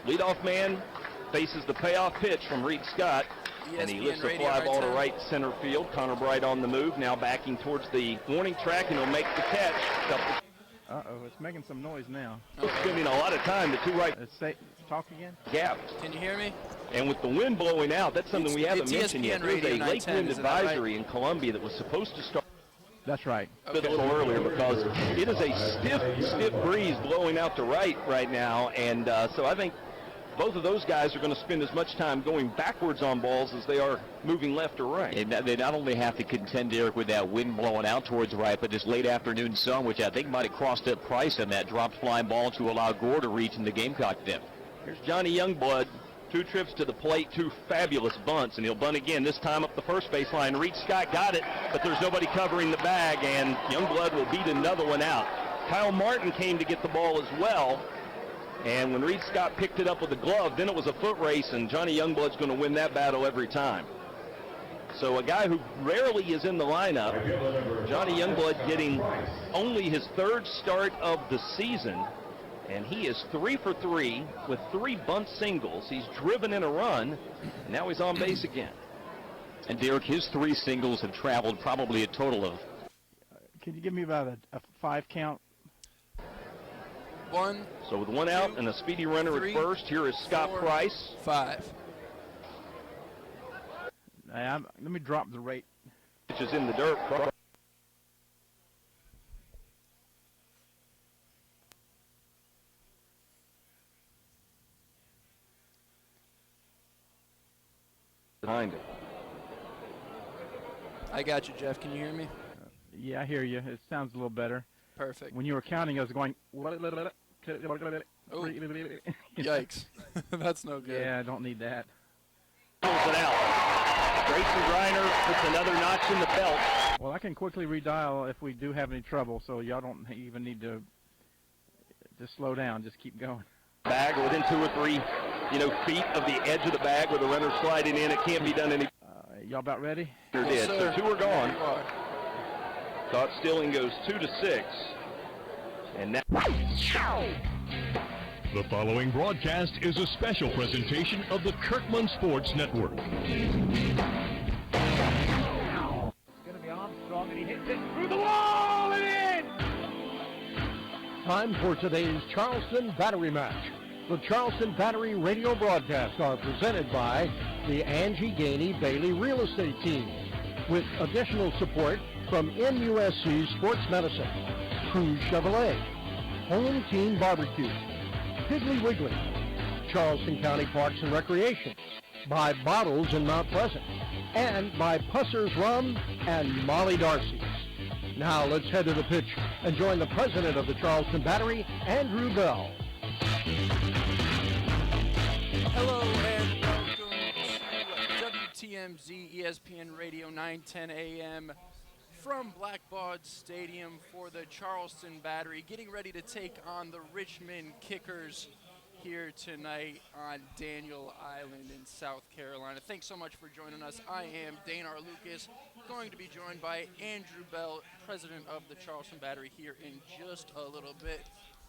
Leadoff man faces the payoff pitch from Reed Scott. And he lifts a fly ball to right center field. Connor Bright on the move, now backing towards the warning track, and he'll make the catch. Uh-oh, it's making some noise now. Spending a lot of time, the two right. Talk again? Gap. Can you hear me? And with the wind blowing out, that's something we haven't mentioned yet. There's a lake wind advisory in Columbia that was supposed to start. That's right. A little earlier because it is a stiff breeze blowing out to right now, and so I think both of those guys are going to spend as much time going backwards on balls as they are moving left or right. And they not only have to contend, Eric, with that wind blowing out towards right, but this late afternoon sun, which I think might have crossed up Price on that dropped flying ball to allow Gore to reach in the Gamecock depth. Here's Johnny Youngblood. 2 trips to the plate, 2 fabulous bunts, and he'll bunt again, this time up the first baseline. Reed Scott got it, but there's nobody covering the bag, and Youngblood will beat another one out. Kyle Martin came to get the ball as well, and when Reed Scott picked it up with a glove, then it was a foot race, and Johnny Youngblood's going to win that battle every time. So a guy who rarely is in the lineup, Johnny Youngblood getting only his 3rd start of the season, and he is 3 for 3 with 3 bunt singles. He's driven in a run, and now he's on base again. And Derek, his 3 singles have traveled probably a total of... Can you give me about a 5 count? 1. So with 1 out and a speedy runner 3, at first, here is Scott 4, Price. 5. Let me drop the rate. Which is in the dirt. Behind it. I got you, Jeff. Can you hear me? Yeah, I hear you. It sounds a little better. Perfect. When you were counting, I was going... Oh, yikes. That's no good. Yeah, I don't need that. Pulls it out. Grayson Griner puts another notch in the belt. Well, I can quickly redial if we do have any trouble, so y'all don't even need to just slow down. Just keep going. Bag within 2 or 3, feet of the edge of the bag where the runner's sliding in. It can't be done any. Y'all about ready? Sure did. So 2 are gone. Caught stealing goes 2 to 6. And now. The following broadcast is a special presentation of the Kirkman Sports Network. It's going to be Armstrong, and he hits it through the wall and in! Time for today's Charleston Battery Match. The Charleston Battery radio broadcasts are presented by the Angie Gainey Bailey Real Estate Team, with additional support from MUSC Sports Medicine, Cruise Chevrolet, Home Team Barbecue, Piggly Wiggly, Charleston County Parks and Recreation, by Bottles in Mount Pleasant, and by Pusser's Rum and Molly Darcy's. Now let's head to the pitch and join the president of the Charleston Battery, Andrew Bell. Hello and welcome to WTMZ ESPN Radio 910 AM from Blackbaud Stadium for the Charleston Battery, getting ready to take on the Richmond Kickers here tonight on Daniel Island in South Carolina. Thanks so much for joining us. I am Danar Lucas, going to be joined by Andrew Bell, president of the Charleston Battery, here in just a little bit.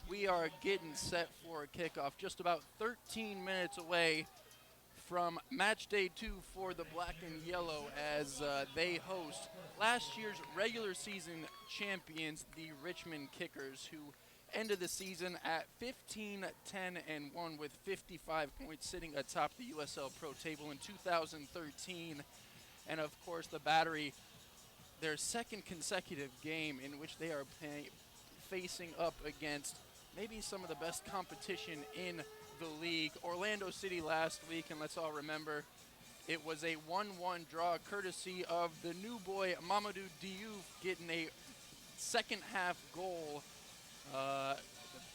We are getting set for a kickoff, just about 13 minutes away from match day 2 for the black and yellow as they host last year's regular season champions, the Richmond Kickers, who ended the season at 15-10-1 with 55 points, sitting atop the USL Pro table in 2013. And of course, the Battery, their second consecutive game in which they are facing up against maybe some of the best competition in the league. Orlando City last week, and let's all remember, it was a 1-1 draw courtesy of the new boy Mamadou Diouf getting a second half goal. The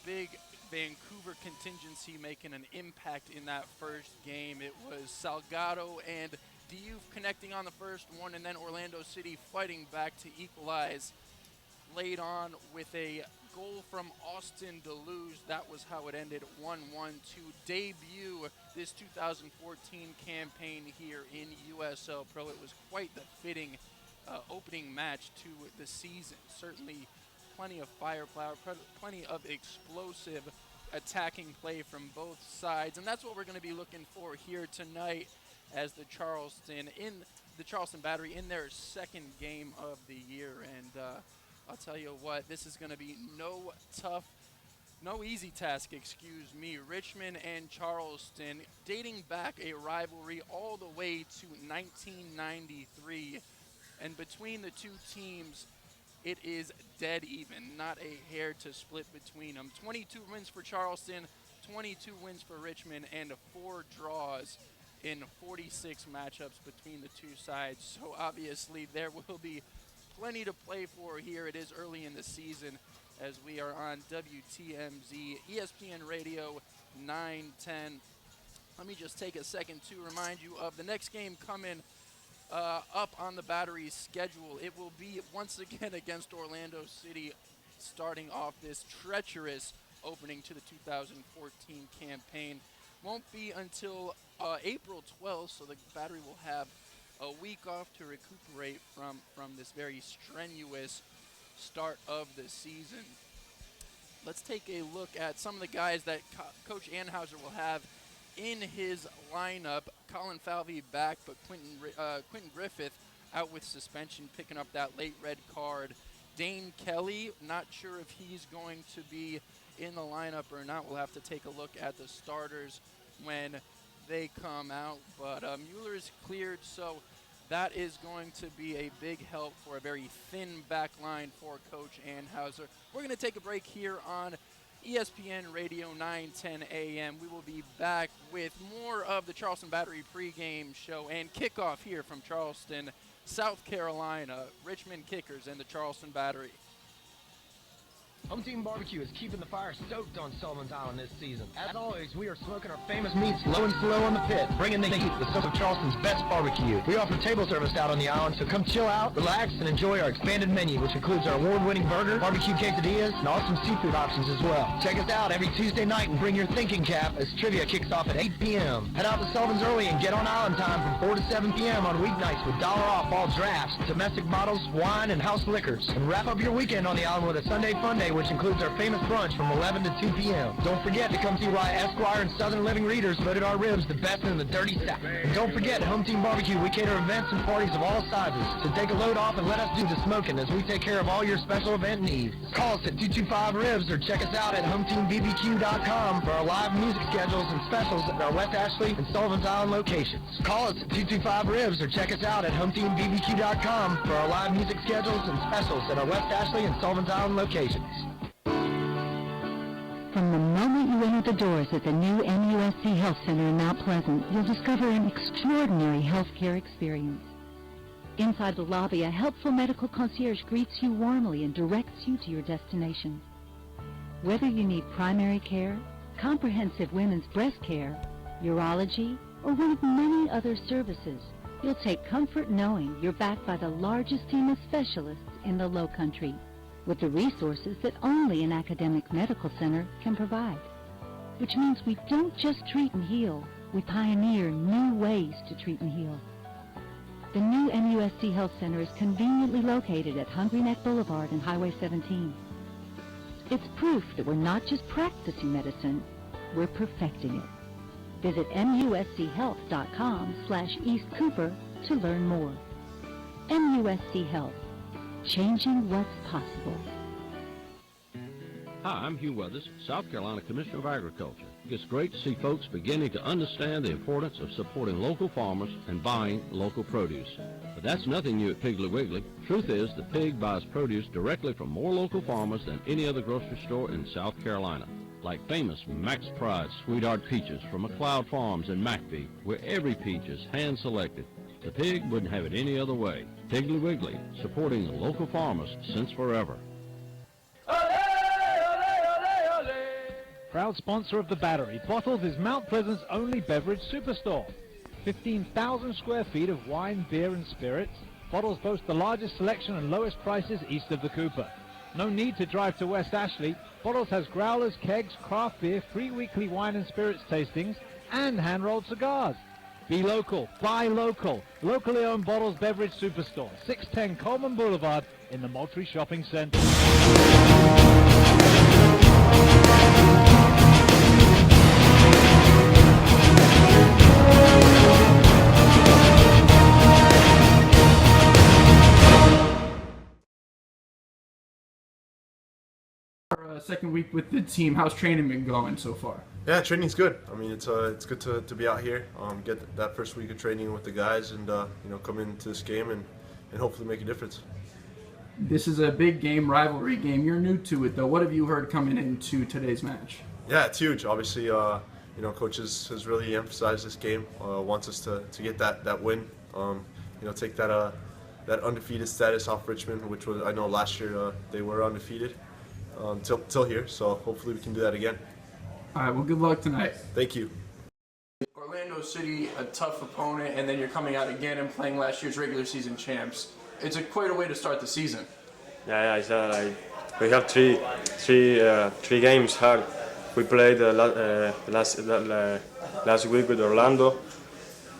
big Vancouver contingency making an impact in that first game. It was Salgado and Diouf connecting on the first one, and then Orlando City fighting back to equalize. Laid on with a goal from Austin Deluge. That was how it ended, 1-1 to debut this 2014 campaign here in USL Pro. It was quite the fitting opening match to the season. Certainly plenty of firepower, plenty of explosive attacking play from both sides, and that's what we're going to be looking for here tonight as the Charleston Battery in their second game of the year. And I'll tell you what, this is going to be no easy task, excuse me. Richmond and Charleston, dating back a rivalry all the way to 1993, and between the two teams, it is dead even, not a hair to split between them. 22 wins for Charleston, 22 wins for Richmond, and 4 draws in 46 matchups between the two sides. So obviously there will be plenty to play for here. It is early in the season as we are on WTMZ, ESPN Radio 910. Let me just take a second to remind you of the next game coming up on the Battery's schedule. It will be once again against Orlando City, starting off this treacherous opening to the 2014 campaign. Won't be until April 12th, so the Battery will have a week off to recuperate from this very strenuous start of the season. Let's take a look at some of the guys that Coach Anheuser will have in his lineup. Colin Falvey back, but Quentin Griffith out with suspension, picking up that late red card. Dane Kelly, not sure if he's going to be in the lineup or not. We'll have to take a look at the starters when they come out. But Mueller is cleared, so that is going to be a big help for a very thin back line for Coach Anheuser. We're going to take a break here on ESPN Radio 910 AM. We will be back with more of the Charleston Battery pregame show and kickoff here from Charleston, South Carolina. Richmond Kickers and the Charleston Battery. Home Team Barbecue is keeping the fire stoked on Sullivan's Island this season. As always, we are smoking our famous meats low and slow on the pit, bringing the heat with some of Charleston's best barbecue. We offer table service out on the island, so come chill out, relax, and enjoy our expanded menu, which includes our award-winning burger, barbecue quesadillas, and awesome seafood options as well. Check us out every Tuesday night and bring your thinking cap as trivia kicks off at 8 p.m. Head out to Sullivan's early and get on island time from 4 to 7 p.m. on weeknights with $1 off all drafts, domestic bottles, wine, and house liquors. And wrap up your weekend on the island with a Sunday Fun Day, which includes our famous brunch from 11 to 2 p.m. Don't forget to come see why Esquire and Southern Living readers voted our ribs the best in the dirty South. And don't forget, Home Team Barbecue, we cater events and parties of all sizes. So take a load off and let us do the smoking as we take care of all your special event needs. Call us at 225-RIBS or check us out at HomeTeamBBQ.com for our live music schedules and specials at our West Ashley and Sullivan's Island locations. Call us at 225-RIBS or check us out at HomeTeamBBQ.com for our live music schedules and specials at our West Ashley and Sullivan's Island locations. From the moment you enter the doors at the new MUSC Health Center in Mount Pleasant, you'll discover an extraordinary healthcare experience. Inside the lobby, a helpful medical concierge greets you warmly and directs you to your destination. Whether you need primary care, comprehensive women's breast care, urology, or one of many other services, you'll take comfort knowing you're backed by the largest team of specialists in the Low Country, with the resources that only an academic medical center can provide. Which means we don't just treat and heal, we pioneer new ways to treat and heal. The new MUSC Health Center is conveniently located at Hungry Neck Boulevard and Highway 17. It's proof that we're not just practicing medicine, we're perfecting it. Visit MUSCHealth.com/East Cooper to learn more. MUSC Health. Changing what's possible. Hi, I'm Hugh Weathers, South Carolina Commissioner of Agriculture. It's great to see folks beginning to understand the importance of supporting local farmers and buying local produce. But that's nothing new at Piggly Wiggly. Truth is, the pig buys produce directly from more local farmers than any other grocery store in South Carolina. Like famous Max Pride Sweetheart Peaches from McLeod Farms in McBee, where every peach is hand-selected. The pig wouldn't have it any other way. Piggly Wiggly, supporting the local farmers since forever. Proud sponsor of the Battery, Bottles is Mount Pleasant's only beverage superstore. 15,000 square feet of wine, beer, and spirits. Bottles boast the largest selection and lowest prices east of the Cooper. No need to drive to West Ashley. Bottles has growlers, kegs, craft beer, free weekly wine and spirits tastings, and hand-rolled cigars. Be local, buy local. Locally owned Bottles Beverage Superstore, 610 Coleman Boulevard in the Moultrie Shopping Center. second week with the team. How's training been going so far? Yeah, training's good. I mean, it's good to be out here, get that first week of training with the guys, and come into this game and hopefully make a difference. This is a big game, rivalry game. You're new to it, though. What have you heard coming into today's match? Yeah, it's huge. Obviously, Coach has really emphasized this game. Wants us to get that win. Take that undefeated status off Richmond, which was, I know last year they were undefeated till here. So hopefully we can do that again. All right. Well, good luck tonight. Thank you. Orlando City, a tough opponent, and then you're coming out again and playing last year's regular season champs. It's quite a way to start the season. Yeah, it's we have three games hard. We played last week with Orlando,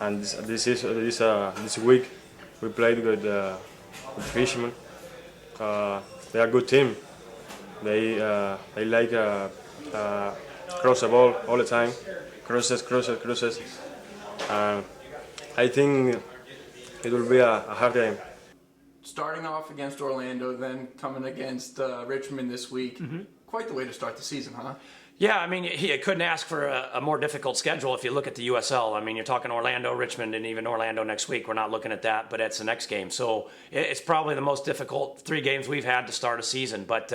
and this week we played with Richmond. They are a good team. They like cross the ball all the time, crosses. I think it will be a hard game. Starting off against Orlando, then coming against Richmond this week. Quite the way to start the season, huh? Yeah, I mean, you couldn't ask for a more difficult schedule if you look at the USL. I mean, you're talking Orlando, Richmond, and even Orlando next week. We're not looking at that, but it's the next game. So it's probably the most difficult 3 games we've had to start a season. But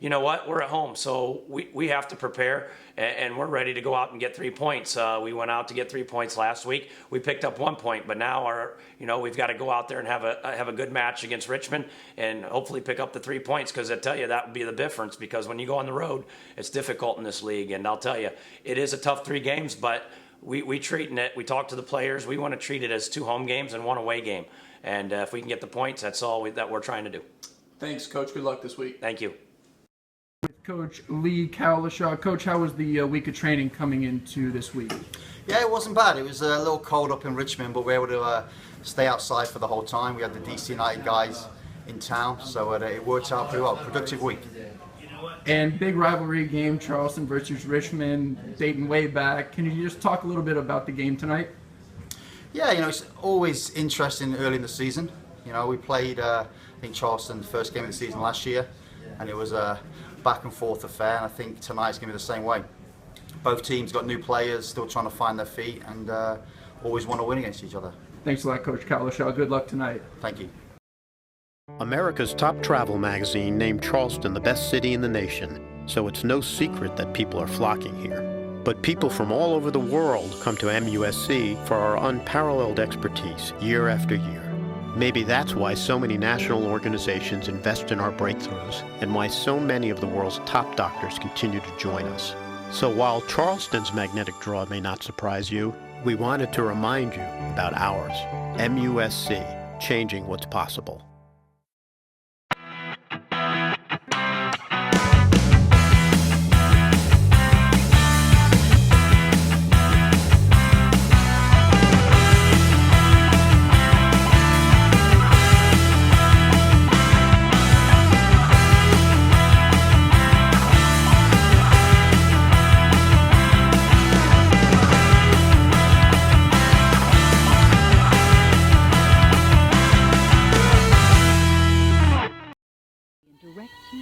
you know what? We're at home, so we have to prepare, and we're ready to go out and get 3 points. We went out to get 3 points last week. We picked up 1 point, but now we've got to go out there and have a good match against Richmond and hopefully pick up the 3 points, because I tell you, that would be the difference, because when you go on the road, it's difficult in this league. And I'll tell you, it is a tough 3 games, but we treating it. We talk to the players. We want to treat it as 2 home games and 1 away game. And if we can get the points, that's all that we're trying to do. Thanks, Coach. Good luck this week. Thank you. With Coach Lee Cowlishaw. Coach, how was the week of training coming into this week? Yeah, it wasn't bad. It was a little cold up in Richmond, but we were able to stay outside for the whole time. We had the DC United guys in town, so it worked out pretty well. Productive week. And big rivalry game, Charleston versus Richmond, dating way back. Can you just talk a little bit about the game tonight? Yeah, it's always interesting early in the season. We played, I think, Charleston the first game of the season last year, and it was a back and forth affair, and I think tonight's going to be the same way. Both teams got new players, still trying to find their feet, and always want to win against each other. Thanks a lot, Coach Cowlishaw. Good luck tonight. Thank you. America's top travel magazine named Charleston the best city in the nation, so it's no secret that people are flocking here. But people from all over the world come to MUSC for our unparalleled expertise year after year. Maybe that's why so many national organizations invest in our breakthroughs, and why so many of the world's top doctors continue to join us. So while Charleston's magnetic draw may not surprise you, we wanted to remind you about ours. MUSC, changing what's possible.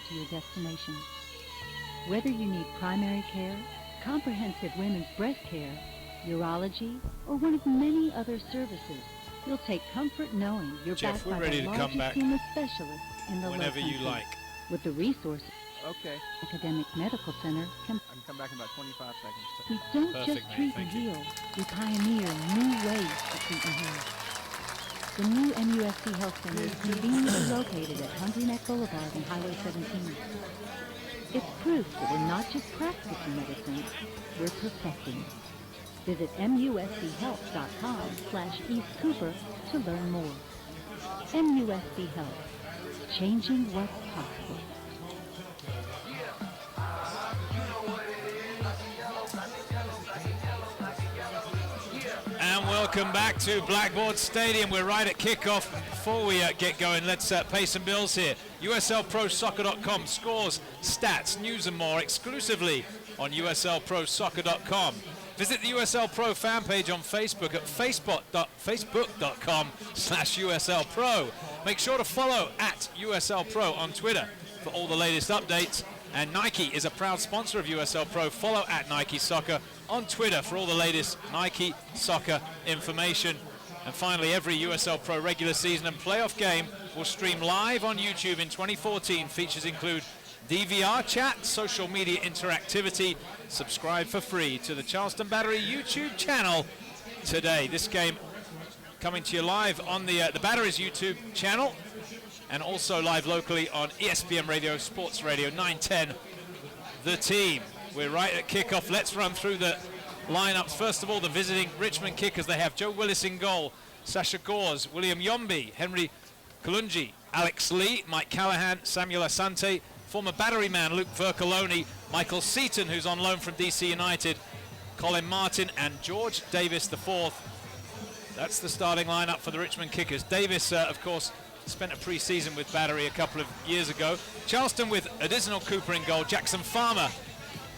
To your destination. Whether you need primary care, comprehensive women's breast care, urology, or one of many other services, you'll take comfort knowing you're Jeff, backed we're by ready the to come largest back team of specialists in the whenever Low you Country. like. With the resources, Okay. Academic Medical Center can I can come back in about 25 seconds. we don't Perfect, just mate. treat and Thank you. heal, we pioneer new ways to treat and heal. The new MUSC Health Center is conveniently located at Hungry Neck Boulevard and Highway 17. It's proof that we're not just practicing medicine, we're perfecting. Visit muschealth.com/East Cooper to learn more. MUSC Health, changing what's possible. And welcome back to Blackboard Stadium. We're right at kickoff. Before we get going, let's pay some bills here. USLProSoccer.com, scores, stats, news and more exclusively on USLProSoccer.com. Visit the USL Pro fan page on Facebook at facebook.com/USL Pro. Make sure to follow at USL Pro on Twitter for all the latest updates. And Nike is a proud sponsor of USL Pro. Follow at Nike Soccer on Twitter for all the latest Nike Soccer information. And finally, every USL Pro regular season and playoff game will stream live on YouTube in 2014. Features include DVR chat, social media interactivity. Subscribe for free to the Charleston Battery YouTube channel today. This game coming to you live on the Battery's YouTube channel, and also live locally on ESPN Radio, Sports Radio 910, The Team. We're right at kickoff. Let's run through the lineups. First of all, the visiting Richmond kickers. They have Joe Willis in goal, Sasha Gores, William Yombi, Henry Kalungi, Alex Lee, Mike Callahan, Samuel Asante, former Battery man Luke Vercoloni, Michael Seaton, who's on loan from DC United, Colin Martin, and George Davis IV. That's the starting lineup for the Richmond kickers. Davis, of course, spent a pre-season with Battery a couple of years ago. Charleston with additional Cooper in goal, Jackson Farmer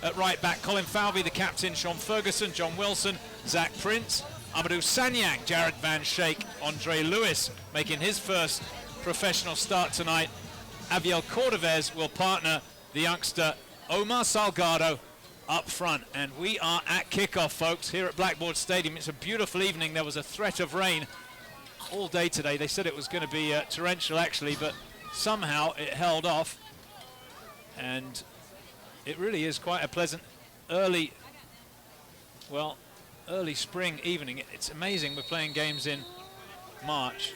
at right back, Colin Falvey, the captain, Sean Ferguson, John Wilson, Zach Prince, Amadou Sagnac, Jared Van Schaik, Andre Lewis making his first professional start tonight. Aviel Cordovez will partner the youngster Omar Salgado up front. And we are at kickoff, folks, here at Blackboard Stadium. It's a beautiful evening. There was a threat of rain all day today. They said it was going to be torrential actually, but somehow it held off, and it really is quite a pleasant early spring evening. It's amazing we're playing games in March,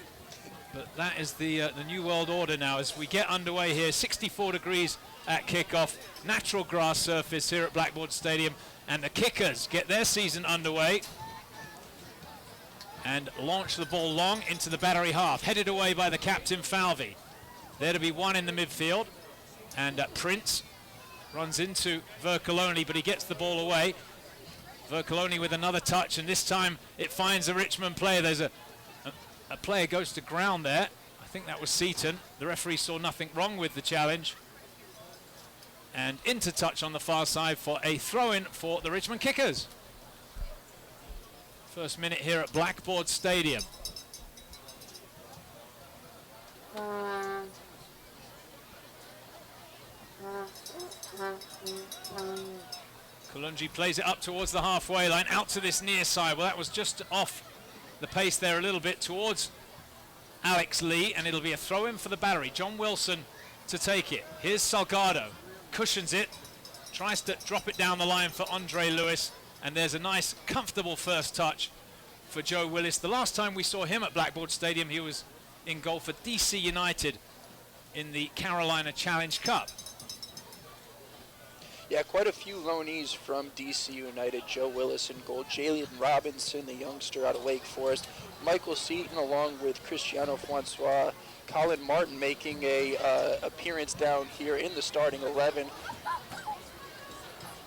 but that is the new world order now as we get underway here. 64 degrees at kickoff, natural grass surface here at Blackboard Stadium, and the kickers get their season underway and launch the ball long into the Battery half, headed away by the captain Falvey. There to be one in the midfield, and Prince runs into Vercoloni, but he gets the ball away. Vercoloni with another touch, and this time it finds a Richmond player. There's a player goes to ground there. I think that was Seaton. The referee saw nothing wrong with the challenge. And into touch on the far side for a throw-in for the Richmond kickers. First minute here at Blackboard Stadium. Kalungi plays it up towards the halfway line, out to this near side. Well, that was just off the pace there a little bit towards Alex Lee, and it'll be a throw-in for the Battery. John Wilson to take it. Here's Salgado, cushions it, tries to drop it down the line for Andre Lewis, and there's a nice, comfortable first touch for Joe Willis. The last time we saw him at Blackboard Stadium, he was in goal for DC United in the Carolina Challenge Cup. Yeah, quite a few loanees from DC United. Joe Willis in goal, Jalen Robinson, the youngster out of Wake Forest, Michael Seaton along with Cristiano Francois, Colin Martin making a appearance down here in the starting 11.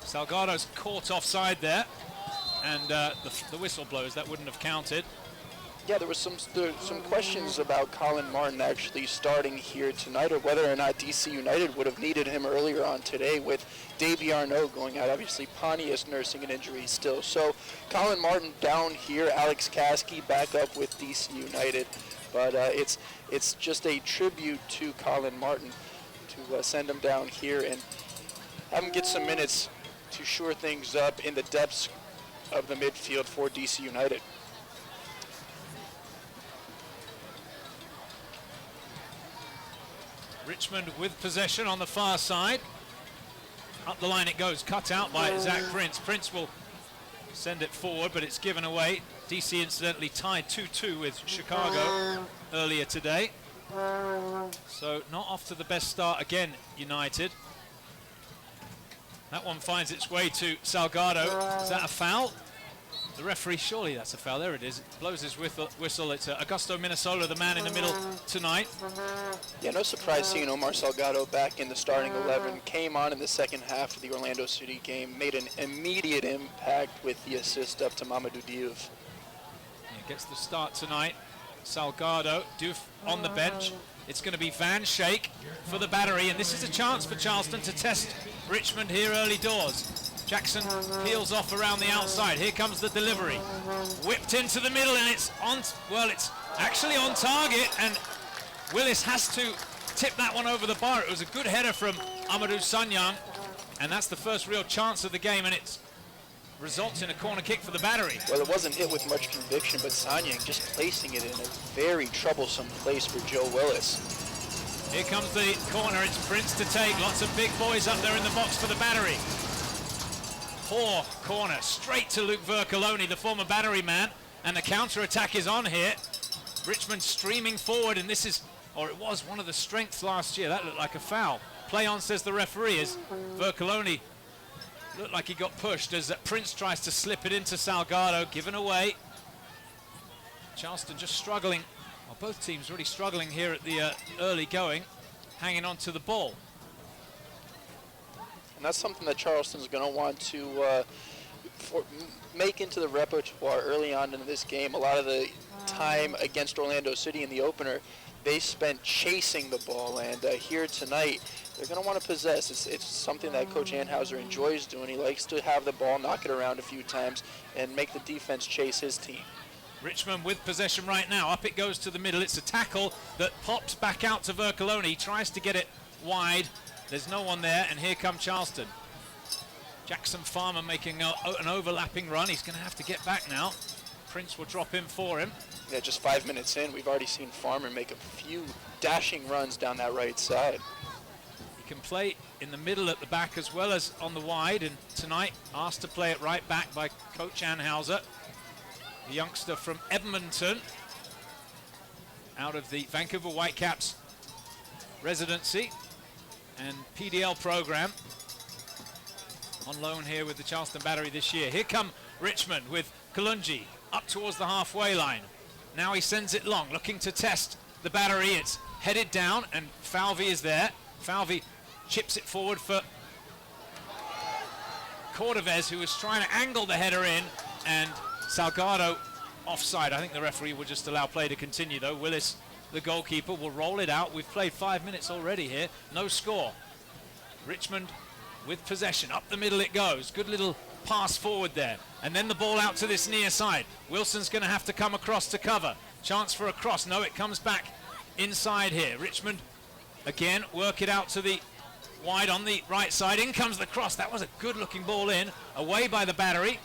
Salgado's caught offside there, and the whistle blows. That wouldn't have counted. Yeah, there was some questions about Colin Martin actually starting here tonight, or whether or not DC United would have needed him earlier on today with Davey Arnaud going out. Obviously, Pontius nursing an injury still. So Colin Martin down here, Alex Kasky back up with DC United. But it's just a tribute to Colin Martin to send him down here and have him get some minutes to shore things up in the depths of the midfield for DC United. Richmond with possession on the far side. Up the line it goes, cut out by Zach Prince. Prince will send it forward, but it's given away. DC incidentally tied 2-2 with Chicago earlier today. So not off to the best start again, United. That one finds its way to Salgado. Is that a foul? The referee, surely that's a foul. There it is. It blows his whistle. It's Augusto Minnesota, the man in the middle tonight. Yeah, no surprise seeing Omar Salgado back in the starting 11. Came on in the second half of the Orlando City game. Made an immediate impact with the assist up to Mamadou Diouf. Yeah, gets the start tonight. Salgado, Diouf on the bench. It's going to be Van Schaik for the Battery, and this is a chance for Charleston to test Richmond here early doors. Jackson peels off around the outside. Here comes the delivery. Whipped into the middle, and it's on, well, it's actually on target, and Willis has to tip that one over the bar. It was a good header from Amadou Sagnac, And that's the first real chance of the game, and it results in a corner kick for the Battery. Well, it wasn't hit with much conviction, but Sanyang just placing it in a very troublesome place for Joe Willis. Here comes the corner. It's Prince to take. Lots of big boys up there in the box for the Battery. Poor corner, straight to Luke Vercoloni, the former Battery man, and the counter-attack is on here. Richmond streaming forward, and this is, or it was, one of the strengths last year. That looked like a foul. Play on, says the referee, as Vercoloni looked like he got pushed as Prince tries to slip it into Salgado, given away. Charleston just struggling, well, both teams really struggling here at the early going, hanging on to the ball. And that's something that Charleston's going to want to make into the repertoire early on in this game. A lot of the time against Orlando City in the opener, they spent chasing the ball, and here tonight, they're going to want to possess. It's something that Coach Anhauser enjoys doing. He likes to have the ball, knock it around a few times, and make the defense chase his team. Richmond with possession right now. Up it goes to the middle. It's a tackle that pops back out to Vercoloni. He tries to get it wide. There's no one there, and here come Charleston. Jackson Farmer making an overlapping run. He's going to have to get back now. Prince will drop in for him. Yeah, just 5 minutes in, we've already seen Farmer make a few dashing runs down that right side. He can play in the middle at the back as well as on the wide, and tonight asked to play it right back by Coach Anhauser, the youngster from Edmonton, out of the Vancouver Whitecaps residency and PDL program, on loan here with the Charleston Battery this year. Here come Richmond with Kalungi up towards the halfway line. Now he sends it long, looking to test the Battery. It's headed down, and Falvey is there. Falvey chips it forward for Cordovez, who is trying to angle the header in, and Salgado offside. I think the referee will just allow play to continue, though. Willis, the goalkeeper, will roll it out. We've played 5 minutes already here. No score. Richmond with possession. Up the middle it goes. Good little pass forward there. And then the ball out to this near side. Wilson's going to have to come across to cover. Chance for a cross. No, it comes back inside here. Richmond, again, work it out to the wide on the right side. In comes the cross. That was a good-looking ball in. Away by the Battery.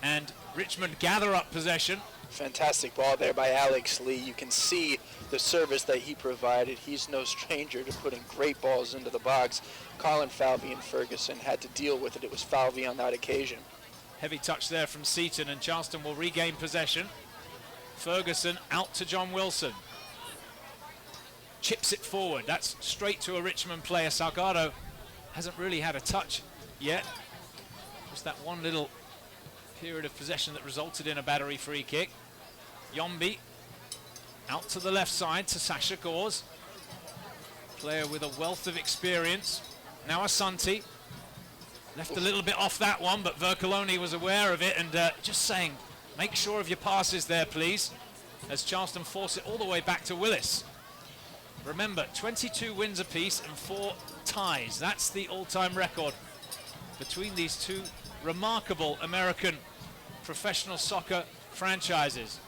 And Richmond gather up possession. Fantastic ball there by Alex Lee. You can see the service that he provided. He's no stranger to putting great balls into the box. Colin Falvey and Ferguson had to deal with it. It was Falvey on that occasion. Heavy touch there from Seaton, and Charleston will regain possession. Ferguson out to John Wilson. Chips it forward. That's straight to a Richmond player. Salgado hasn't really had a touch yet. Just that one little period of possession that resulted in a Battery free kick. Yombi out to the left side to Sasha Gores. Player with a wealth of experience. Now Asante. Left a little bit off that one, but Vercoloni was aware of it and just saying, make sure of your passes there, please, as Charleston force it all the way back to Willis. Remember, 22 wins apiece and 4 ties. That's the all-time record between these two remarkable American professional soccer franchises.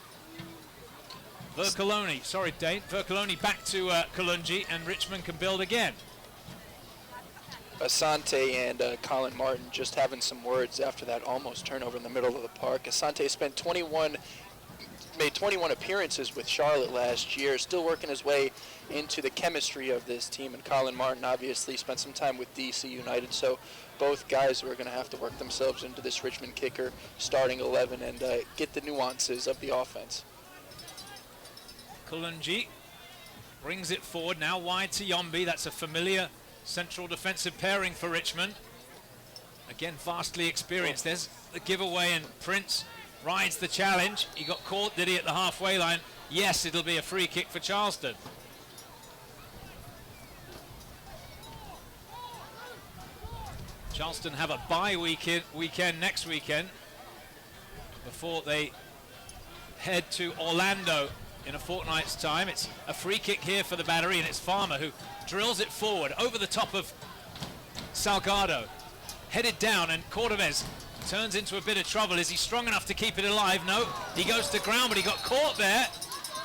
Vercoloni, sorry Dane, Vercoloni back to Kalungi, and Richmond can build again. Asante and Colin Martin just having some words after that almost turnover in the middle of the park. Asante made 21 appearances with Charlotte last year, still working his way into the chemistry of this team, and Colin Martin obviously spent some time with DC United, so both guys are going to have to work themselves into this Richmond kicker starting 11 and get the nuances of the offense. Kalungi brings it forward, now wide to Yombi. That's a familiar central defensive pairing for Richmond. Again, vastly experienced. There's the giveaway, and Prince rides the challenge. He got caught, did he, at the halfway line? Yes, it'll be a free kick for Charleston. Charleston have a bye weekend next weekend before they head to Orlando in a fortnight's time. It's a free kick here for the Battery, and it's Farmer who drills it forward over the top of Salgado. Headed down, and Cordovez turns into a bit of trouble. Is he strong enough to keep it alive? No, he goes to ground, but he got caught there.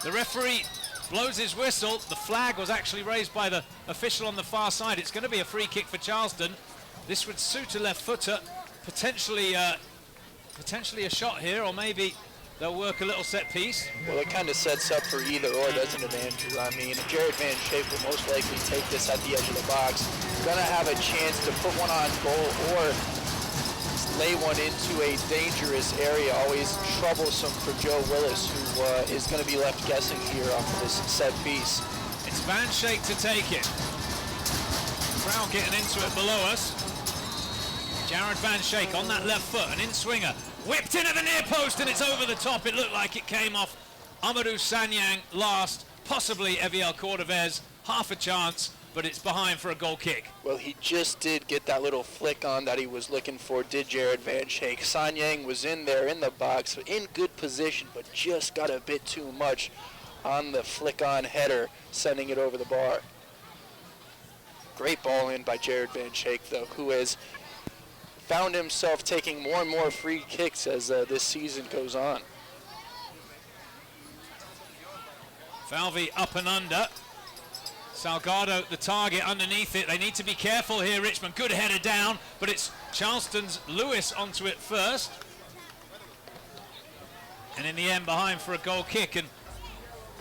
The referee blows his whistle. The flag was actually raised by the official on the far side. It's going to be a free kick for Charleston. This would suit a left footer, potentially a shot here, or maybe they'll work a little set piece. Well, it kind of sets up for either or, doesn't it, Andrew? I mean, Jared Van Schaik will most likely take this at the edge of the box. Going to have a chance to put one on goal or lay one into a dangerous area. Always troublesome for Joe Willis, who is going to be left guessing here off of this set piece. It's Van Schaik to take it. Crowd getting into it below us. Jared Van Schaik on that left foot, an in-swinger. Whipped in at the near post, and it's over the top. It looked like it came off Amadou Sanyang last, possibly Eviel Cordovez. Half a chance, but it's behind for a goal kick. Well, he just did get that little flick on that he was looking for, did Jared Van Schaik. Sanyang was in there in the box, in good position, but just got a bit too much on the flick-on header, sending it over the bar. Great ball in by Jared Van Schaik, though, who has found himself taking more and more free kicks as this season goes on. Falvey up and under. Salgado, the target underneath it. They need to be careful here, Richmond. Good header down, but it's Charleston's Lewis onto it first. And in the end, behind for a goal kick. And,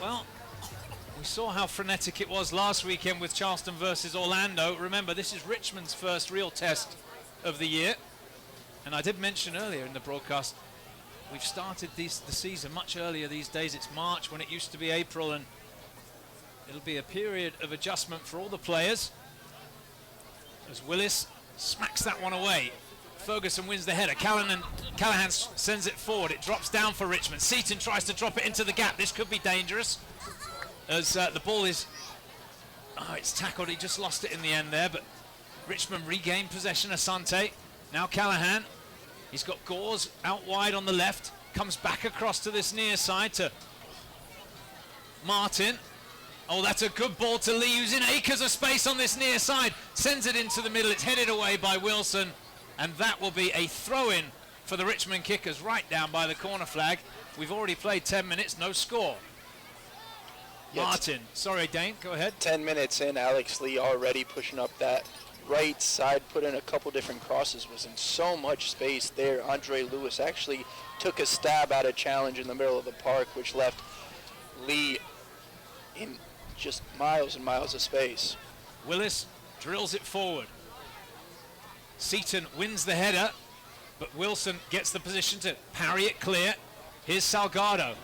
well, we saw how frenetic it was last weekend with Charleston versus Orlando. Remember, this is Richmond's first real test of the year. And I did mention earlier in the broadcast, we've started the season much earlier these days. It's March when it used to be April, and it'll be a period of adjustment for all the players. As Willis smacks that one away. Ferguson wins the header. Callahan sends it forward. It drops down for Richmond. Seaton tries to drop it into the gap. This could be dangerous as the ball is... Oh, it's tackled. He just lost it in the end there, but Richmond regained possession. Asante. Now Callahan. He's got Gores out wide on the left. Comes back across to this near side to Martin. Oh, that's a good ball to Lee, who's in acres of space on this near side. Sends it into the middle. It's headed away by Wilson. And that will be a throw-in for the Richmond Kickers right down by the corner flag. We've already played 10 minutes. No score. Martin. Sorry, Dane. Go ahead. 10 minutes in, Alex Lee already pushing up that right side, put in a couple different crosses, was in so much space there. Andre Lewis actually took a stab at a challenge in the middle of the park, which left Lee in just miles and miles of space. Willis drills it forward. Seaton wins the header, but Wilson gets the position to parry it clear. Here's Salgado.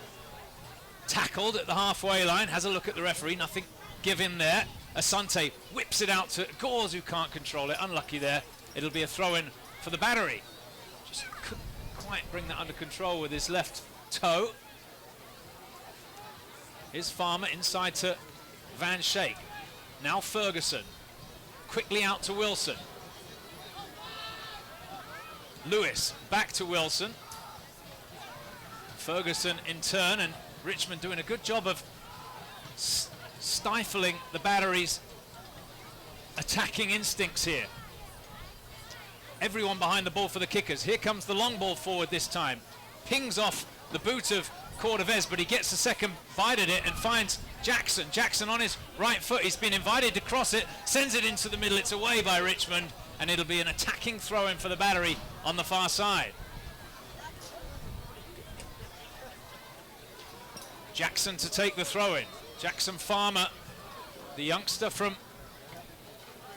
Tackled at the halfway line, has a look at the referee, nothing give him there. Asante whips it out to Gores, who can't control it. Unlucky there. It'll be a throw-in for the Battery. Just couldn't quite bring that under control with his left toe. Here's Farmer inside to Van Schaik. Now Ferguson. Quickly out to Wilson. Lewis back to Wilson. Ferguson in turn, and Richmond doing a good job of stifling the Battery's attacking instincts here. Everyone behind the ball for the Kickers. Here comes the long ball forward this time. Pings off the boot of Cordovez, but he gets a second bite at it and finds Jackson. Jackson on his right foot. He's been invited to cross it, sends it into the middle. It's away by Richmond, and it'll be an attacking throw-in for the Battery on the far side. Jackson to take the throw-in. Jackson Farmer, the youngster from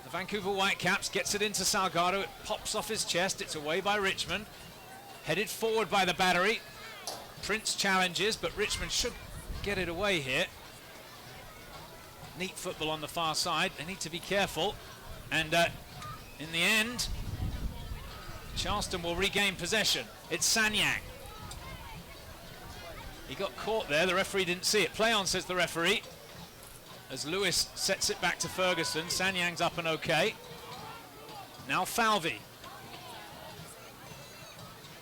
the Vancouver Whitecaps, gets it into Salgado. It pops off his chest. It's away by Richmond. Headed forward by the Battery. Prince challenges, but Richmond should get it away here. Neat football on the far side. They need to be careful. And in the end, Charleston will regain possession. It's Sanyang. He got caught there. The referee didn't see it. Play on, says the referee. As Lewis sets it back to Ferguson. Sanyang's up and okay. Now Falvey.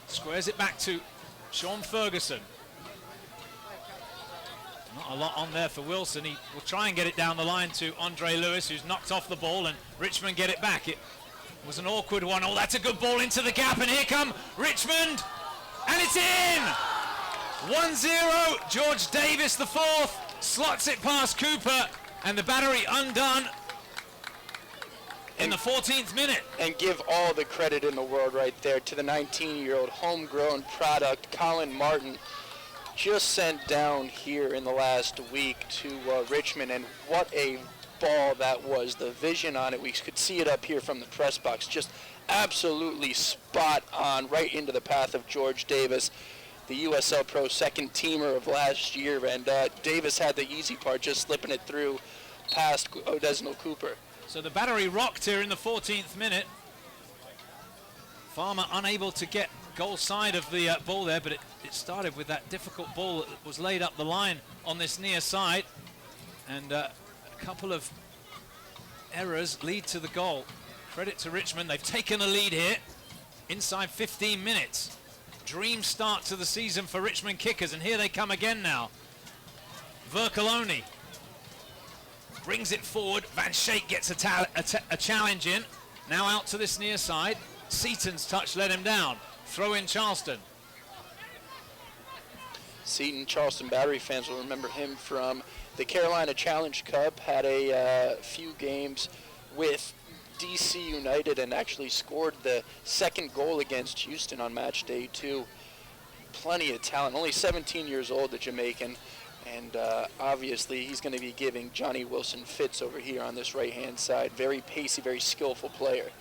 Squares it back to Sean Ferguson. Not a lot on there for Wilson. He will try and get it down the line to Andre Lewis, who's knocked off the ball, and Richmond get it back. It was an awkward one. Oh, that's a good ball into the gap, and here come Richmond, and it's in! 1-0, George Davis the fourth, slots it past Cooper, and the Battery undone in the 14th minute. And give all the credit in the world right there to the 19-year-old homegrown product, Colin Martin, just sent down here in the last week to Richmond, and what a ball that was. The vision on it, we could see it up here from the press box, just absolutely spot on, right into the path of George Davis, the USL Pro second teamer of last year, and Davis had the easy part, just slipping it through past Odesno Cooper. So the Battery rocked here in the 14th minute. Farmer unable to get goal side of the ball there, but it started with that difficult ball that was laid up the line on this near side, and a couple of errors lead to the goal. Credit to Richmond, they've taken a lead here inside 15 minutes. Dream start to the season for Richmond kickers, and here they come again now. Vercoloni brings it forward. Van Schaik gets a challenge in. Now out to this near side. Seaton's touch let him down. Throw in Charleston. Seton, Charleston Battery fans will remember him from the Carolina Challenge Cup. Had a few games with DC United and actually scored the second goal against Houston on match day 2. Plenty of talent. Only 17 years old, the Jamaican. And obviously he's going to be giving Johnny Wilson fits over here on this right-hand side. Very pacey, very skillful player.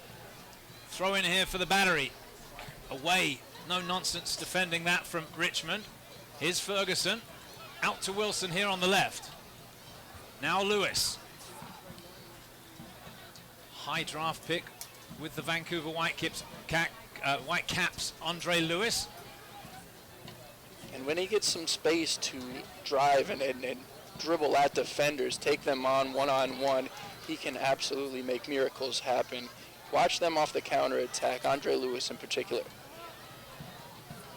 Throw in here for the Battery. Away, no nonsense defending that from Richmond. Here's Ferguson, out to Wilson here on the left. Now Lewis. High draft pick with the Vancouver Whitecaps, Andre Lewis. And when he gets some space to drive and dribble at defenders, take them on one-on-one, he can absolutely make miracles happen. Watch them off the counter-attack, Andre Lewis in particular.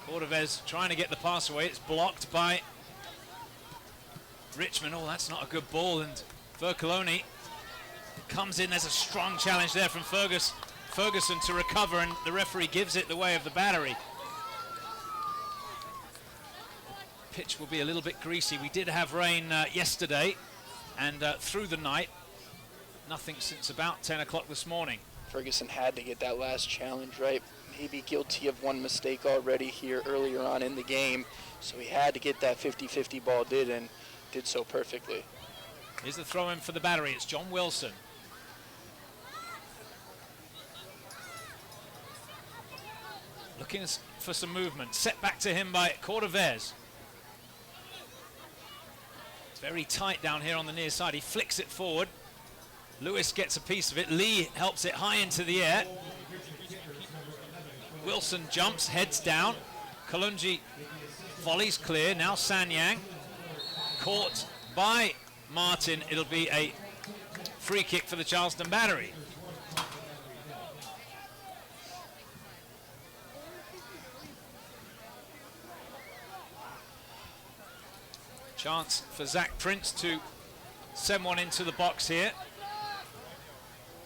Cordovez trying to get the pass away. It's blocked by Richmond. Oh, that's not a good ball. And Vercoloni comes in. There's a strong challenge there from Ferguson to recover, and the referee gives it the way of the Battery. Pitch will be a little bit greasy. We did have rain yesterday and through the night. Nothing since about 10 o'clock this morning. Ferguson had to get that last challenge right. Maybe guilty of one mistake already here earlier on in the game, so he had to get that 50-50 ball, and did so perfectly. Here's the throw in for the Battery. It's John Wilson. Looking for some movement. Set back to him by Cordovez. It's very tight down here on the near side. He flicks it forward. Lewis gets a piece of it. Lee helps it high into the air. Wilson jumps, heads down. Kalungi volleys clear. Now Sanyang. Caught by Martin. It'll be a free kick for the Charleston Battery. Chance for Zach Prince to send one into the box here.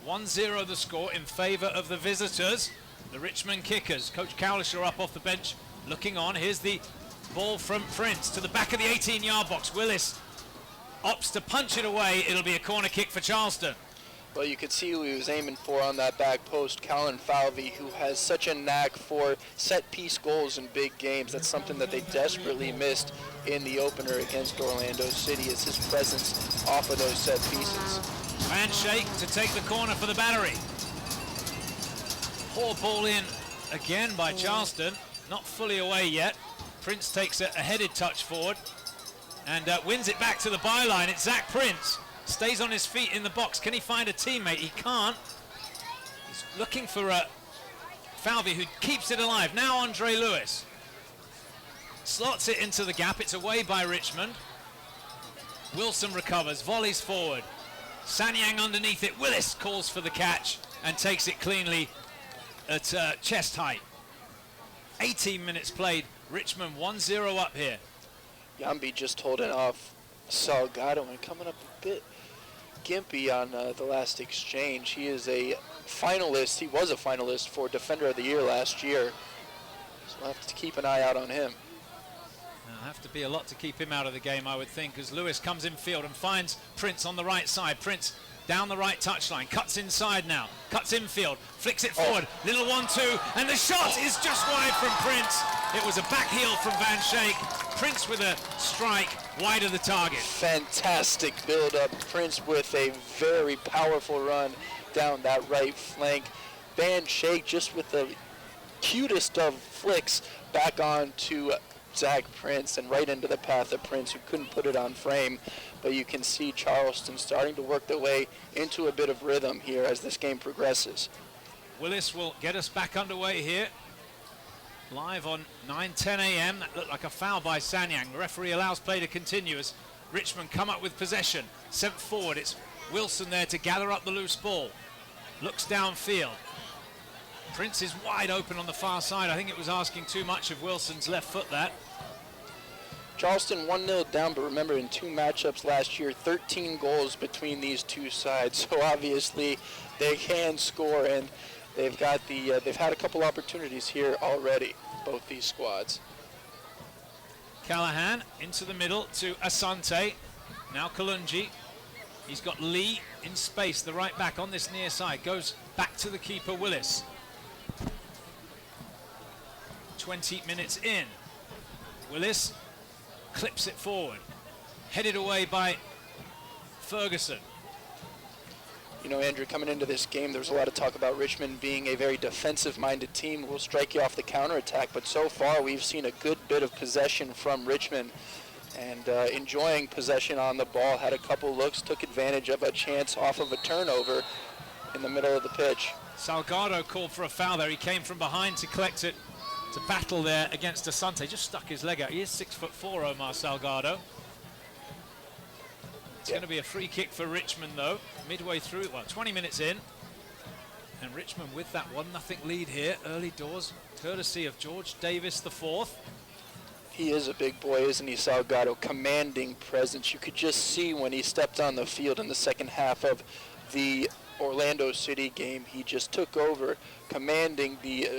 1-0 the score in favor of the visitors, the Richmond kickers. Coach Cowlisher up off the bench looking on. Here's the ball from Prince to the back of the 18-yard box. Willis opts to punch it away. It'll be a corner kick for Charleston. Well, you could see who he was aiming for on that back post, Callan Falvey, who has such a knack for set-piece goals in big games. That's something that they desperately missed in the opener against Orlando City, is his presence off of those set pieces. Van Schaik to take the corner for the Battery. Poor ball in again by Charleston, not fully away yet. Prince takes a headed touch forward and wins it back to the byline. It's Zach Prince. Stays on his feet in the box. Can he find a teammate? He can't. He's looking for Falvey, who keeps it alive. Now Andre Lewis slots it into the gap. It's away by Richmond. Wilson recovers, volleys forward. Sanyang underneath it. Willis calls for the catch and takes it cleanly at chest height. 18 minutes played. Richmond 1-0 up here. Yambi just holding off Salgado and coming up a bit gimpy on the last exchange. He is a finalist. He was a finalist for Defender of the Year last year. So we'll have to keep an eye out on him. There'll have to be a lot to keep him out of the game, I would think, as Lewis comes in field and finds Prince on the right side. Prince down the right touchline, cuts inside now, cuts infield, flicks it forward, little 1-2, and the shot is just wide from Prince. It was a back heel from Van Schaik. Prince with a strike wide of the target. Fantastic build-up. Prince with a very powerful run down that right flank. Van Schaik just with the cutest of flicks back on to Zach Prince and right into the path of Prince, who couldn't put it on frame. But you can see Charleston starting to work their way into a bit of rhythm here as this game progresses. Willis will get us back underway here. Live on 9:10 a.m. That looked like a foul by Sanyang. The referee allows play to continue as Richmond come up with possession. Sent forward. It's Wilson there to gather up the loose ball. Looks downfield. Prince is wide open on the far side. I think it was asking too much of Wilson's left foot, that. Charleston 1-0 down, but remember in 2 matchups last year, 13 goals between these two sides. So obviously they can score, and they've got they've had a couple opportunities here already, both these squads. Callahan into the middle to Asante. Now Kalungi. He's got Lee in space, the right back on this near side. Goes back to the keeper, Willis. 20 minutes in. Willis clips it forward. Headed away by Ferguson. You know, Andrew, coming into this game, there was a lot of talk about Richmond being a very defensive-minded team who will strike you off the counterattack, but so far we've seen a good bit of possession from Richmond and enjoying possession on the ball. Had a couple looks, took advantage of a chance off of a turnover in the middle of the pitch. Salgado called for a foul there. He came from behind to collect it, to battle there against Asante. Just stuck his leg out. He is 6'4", Omar Salgado. It's going to be a free kick for Richmond, though, midway through, well, 20 minutes in. And Richmond with that 1-0 lead here, early doors, courtesy of George Davis IV. He is a big boy, isn't he, Salgado? Commanding presence. You could just see when he stepped on the field in the second half of the Orlando City game. He just took over, commanding the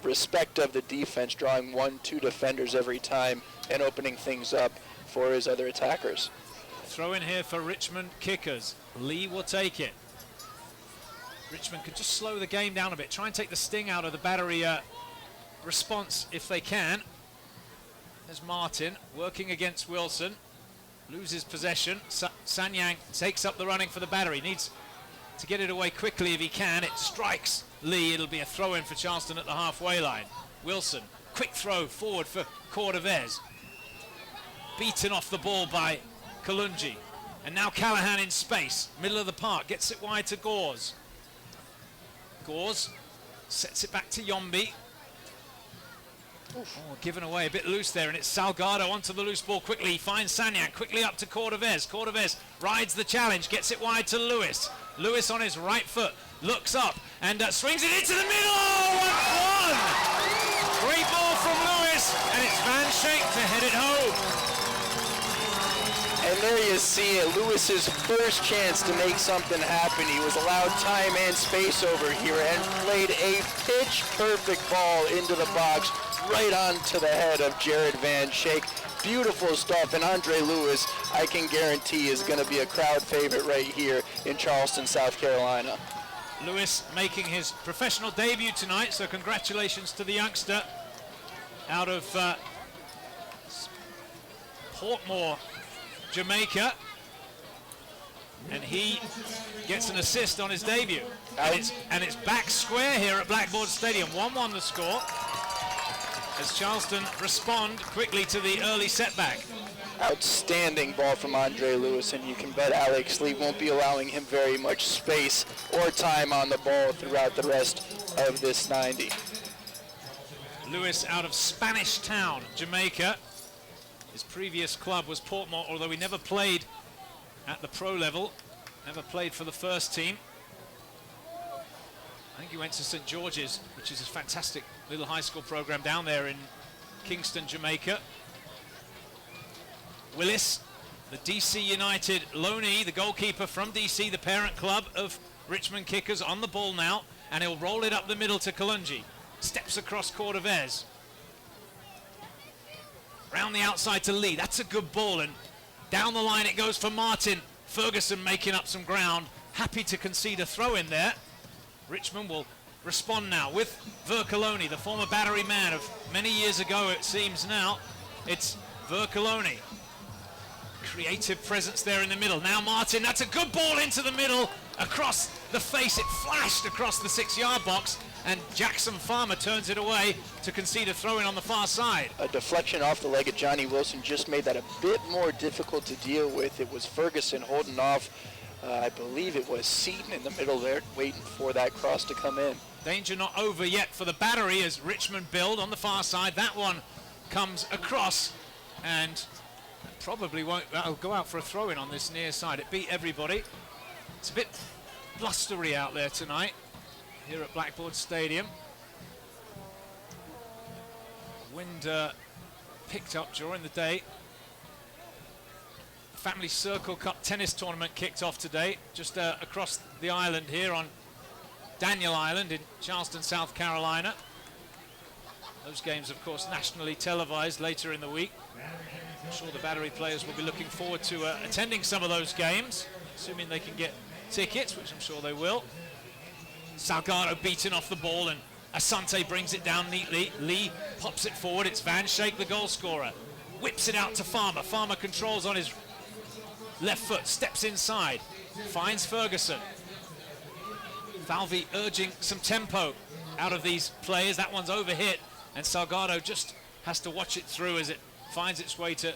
respect of the defense, drawing 1-2 defenders every time and opening things up for his other attackers. Throw in here for Richmond kickers. Lee will take it. Richmond could just slow the game down a bit, try and take the sting out of the Battery response if they can. There's Martin working against Wilson. Loses possession. Sanyang takes up the running for the Battery. Needs to get it away quickly if he can. It strikes Lee. It'll be a throw-in for Charleston at the halfway line. Wilson, quick throw forward for Cordovez. Beaten off the ball by Kalungi. And now Callahan in space, middle of the park, gets it wide to Gores. Gores sets it back to Yombi. Oh, given away a bit loose there, and it's Salgado onto the loose ball quickly. He finds Sanyang, quickly up to Cordovez. Cordovez rides the challenge, gets it wide to Lewis. Lewis on his right foot, looks up, and swings it into the middle. 1-1! Great ball from Lewis, and it's Van Schaik to head it home. And there you see it, Lewis's first chance to make something happen. He was allowed time and space over here and played a pitch-perfect ball into the box, right onto the head of Jared Van Schaik. Beautiful stuff, and Andre Lewis, I can guarantee, is going to be a crowd favorite right here in Charleston, South Carolina. Lewis making his professional debut tonight, so congratulations to the youngster out of Portmore, Jamaica, and he gets an assist on his debut. And it's back square here at Blackboard Stadium. 1-1 the score as Charleston respond quickly to the early setback. Outstanding ball from Andre Lewis, and you can bet Alex Lee won't be allowing him very much space or time on the ball throughout the rest of this 90. Lewis out of Spanish Town, Jamaica. His previous club was Portmore, although he never played at the pro level, never played for the first team. I think he went to St. George's, which is a fantastic little high school program down there in Kingston, Jamaica. Willis, the DC United loanee, the goalkeeper from DC, the parent club of Richmond Kickers, on the ball now, and he'll roll it up the middle to Kalungi. Steps across Cordovez. Down the outside to Lee. That's a good ball. And down the line it goes for Martin. Ferguson making up some ground. Happy to concede a throw in there. Richmond will respond now with Vercoloni, the former Battery man of many years ago, it seems now. It's Vercoloni. Creative presence there in the middle. Now Martin, that's a good ball into the middle, across the face. It flashed across the 6-yard box, and Jackson Farmer turns it away to concede a throw-in on the far side. A deflection off the leg of Johnny Wilson just made that a bit more difficult to deal with. It was Ferguson holding off. I believe it was Seaton in the middle there, waiting for that cross to come in. Danger not over yet for the Battery as Richmond build on the far side. That one comes across and probably won't go out for a throw-in on this near side. It beat everybody. It's a bit blustery out there tonight here at Blackboard Stadium. Wind picked up during the day. Family Circle Cup tennis tournament kicked off today, just across the island here on Daniel Island in Charleston, South Carolina. Those games, of course, nationally televised later in the week. I'm sure the Battery players will be looking forward to attending some of those games, assuming they can get tickets, which I'm sure they will. Salgado beating off the ball, and Asante brings it down neatly. Lee pops it forward. It's Van Schaik, the goal scorer. Whips it out to Farmer. Farmer controls on his left foot, steps inside, finds Ferguson. Falvey urging some tempo out of these players. That one's overhit, and Salgado just has to watch it through as it finds its way to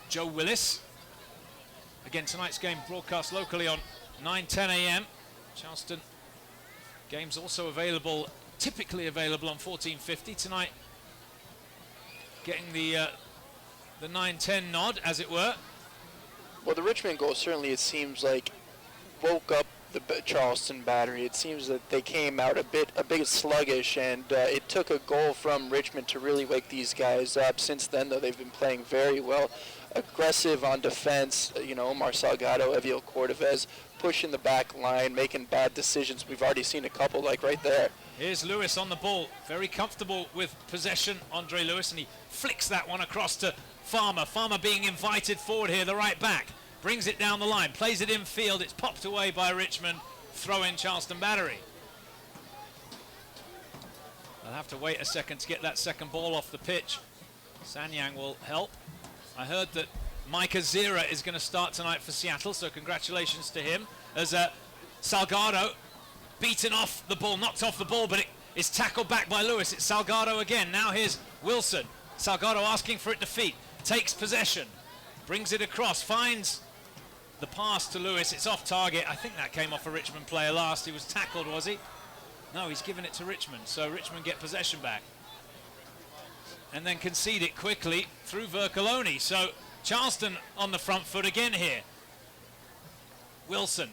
Joe Willis. Again, tonight's game broadcast locally on 9:10 a.m. Charleston games also available, typically available on 1450. Tonight, getting the 9:10 nod, as it were. Well, the Richmond goal certainly, it seems like, woke up the Charleston Battery. It seems that they came out a bit sluggish, and it took a goal from Richmond to really wake these guys up. Since then, though, they've been playing very well. Aggressive on defense, Omar Salgado, Evio Cordovez, pushing the back line, making bad decisions. We've already seen a couple, like right there. Here's Lewis on the ball, very comfortable with possession, Andre Lewis, and he flicks that one across to Farmer. Farmer being invited forward here, the right back. Brings it down the line, plays it in field. It's popped away by Richmond. Throw in Charleston Battery. They'll have to wait a second to get that second ball off the pitch. Sanyang will help. I heard that Micah Zira is going to start tonight for Seattle, so congratulations to him. As Salgado beaten off the ball, knocked off the ball, but it is tackled back by Lewis. It's Salgado again. Now here's Wilson. Salgado asking for it to feet. Takes possession. Brings it across. Finds the pass to Lewis. It's off target. I think that came off a Richmond player last. He was tackled, was he? No, he's given it to Richmond. So Richmond get possession back. And then concede it quickly through Vercoloni. So Charleston on the front foot again here. Wilson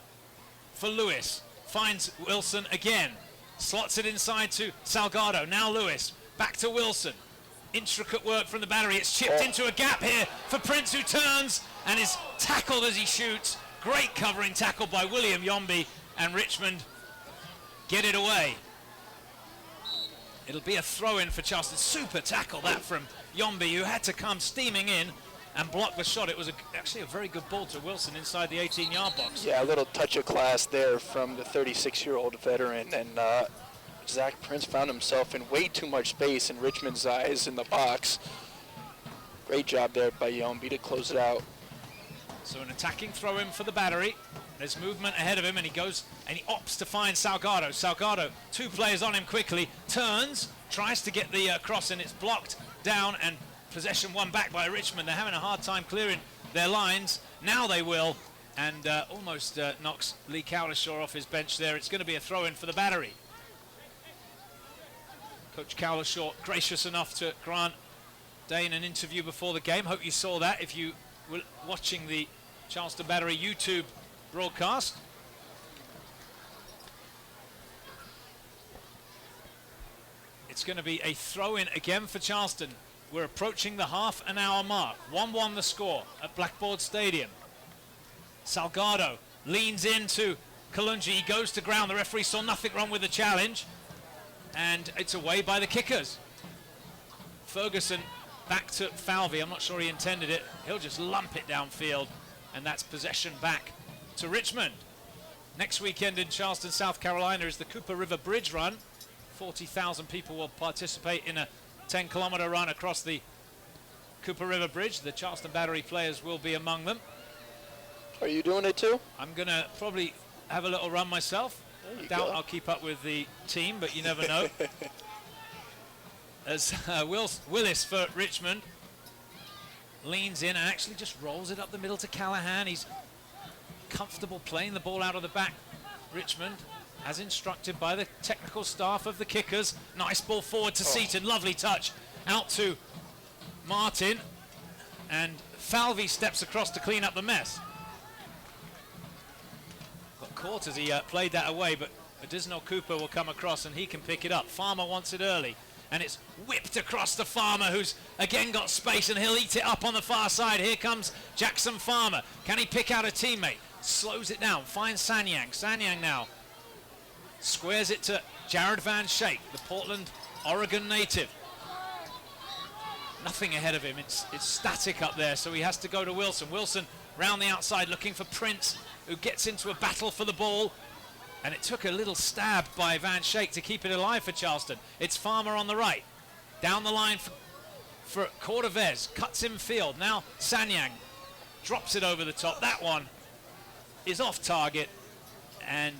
for Lewis. Finds Wilson again. Slots it inside to Salgado. Now Lewis. Back to Wilson. Intricate work from the Battery. It's chipped into a gap here for Prince, who turns and is tackled as he shoots. Great covering tackle by William Yombi, and Richmond get it away. It'll be a throw-in for Charleston. Super tackle that from Yombi, who had to come steaming in and block the shot. It was actually a very good ball to Wilson inside the 18-yard box. Yeah, a little touch of class there from the 36-year-old veteran, and Zach Prince found himself in way too much space in Richmond's eyes in the box. Great job there by Yombi to close it out. So an attacking throw-in for the Battery. There's movement ahead of him, and he goes and he opts to find Salgado. Salgado, two players on him quickly, turns, tries to get the cross, and it's blocked down, and possession won back by Richmond. They're having a hard time clearing their lines. Now they will, and almost knocks Lee Cowlishaw off his bench there. It's going to be a throw-in for the Battery. Coach Cowlishaw gracious enough to grant Dane an interview before the game. Hope you saw that if you were watching the Charleston Battery YouTube broadcast. It's going to be a throw-in again for Charleston. We're approaching the half an hour mark. 1-1 the score at Blackboard Stadium. Salgado leans into Kalungi. He goes to ground. The referee saw nothing wrong with the challenge. And it's away by the kickers. Ferguson back to Falvey. I'm not sure he intended it. He'll just lump it downfield, and that's possession back to Richmond. Next weekend in Charleston, South Carolina is the Cooper River Bridge Run. 40,000 people will participate in a 10-kilometer run across the Cooper River Bridge. The Charleston Battery players will be among them. Are you doing it too? I'm going to probably have a little run myself. Doubt I'll keep up with the team, but you never know. As Willis for Richmond leans in and actually just rolls it up the middle to Callahan. He's comfortable playing the ball out of the back. Richmond, as instructed by the technical staff of the Kickers. Nice ball forward to Seaton. Lovely touch out to Martin. And Falvey steps across to clean up the mess. Got caught as he played that away, but Additional Cooper will come across and he can pick it up. Farmer wants it early. And it's whipped across to Farmer, who's again got space, and he'll eat it up on the far side. Here comes Jackson Farmer. Can he pick out a teammate? Slows it down, finds Sanyang. Sanyang now squares it to Jared Van Schaik, the Portland, Oregon native. Nothing ahead of him. It's static up there, so he has to go to Wilson. Wilson round the outside looking for Prince, who gets into a battle for the ball. And it took a little stab by Van Schaik to keep it alive for Charleston. It's Farmer on the right. Down the line for Cordovez. Cuts in field. Now Sanyang drops it over the top. That one is off target. And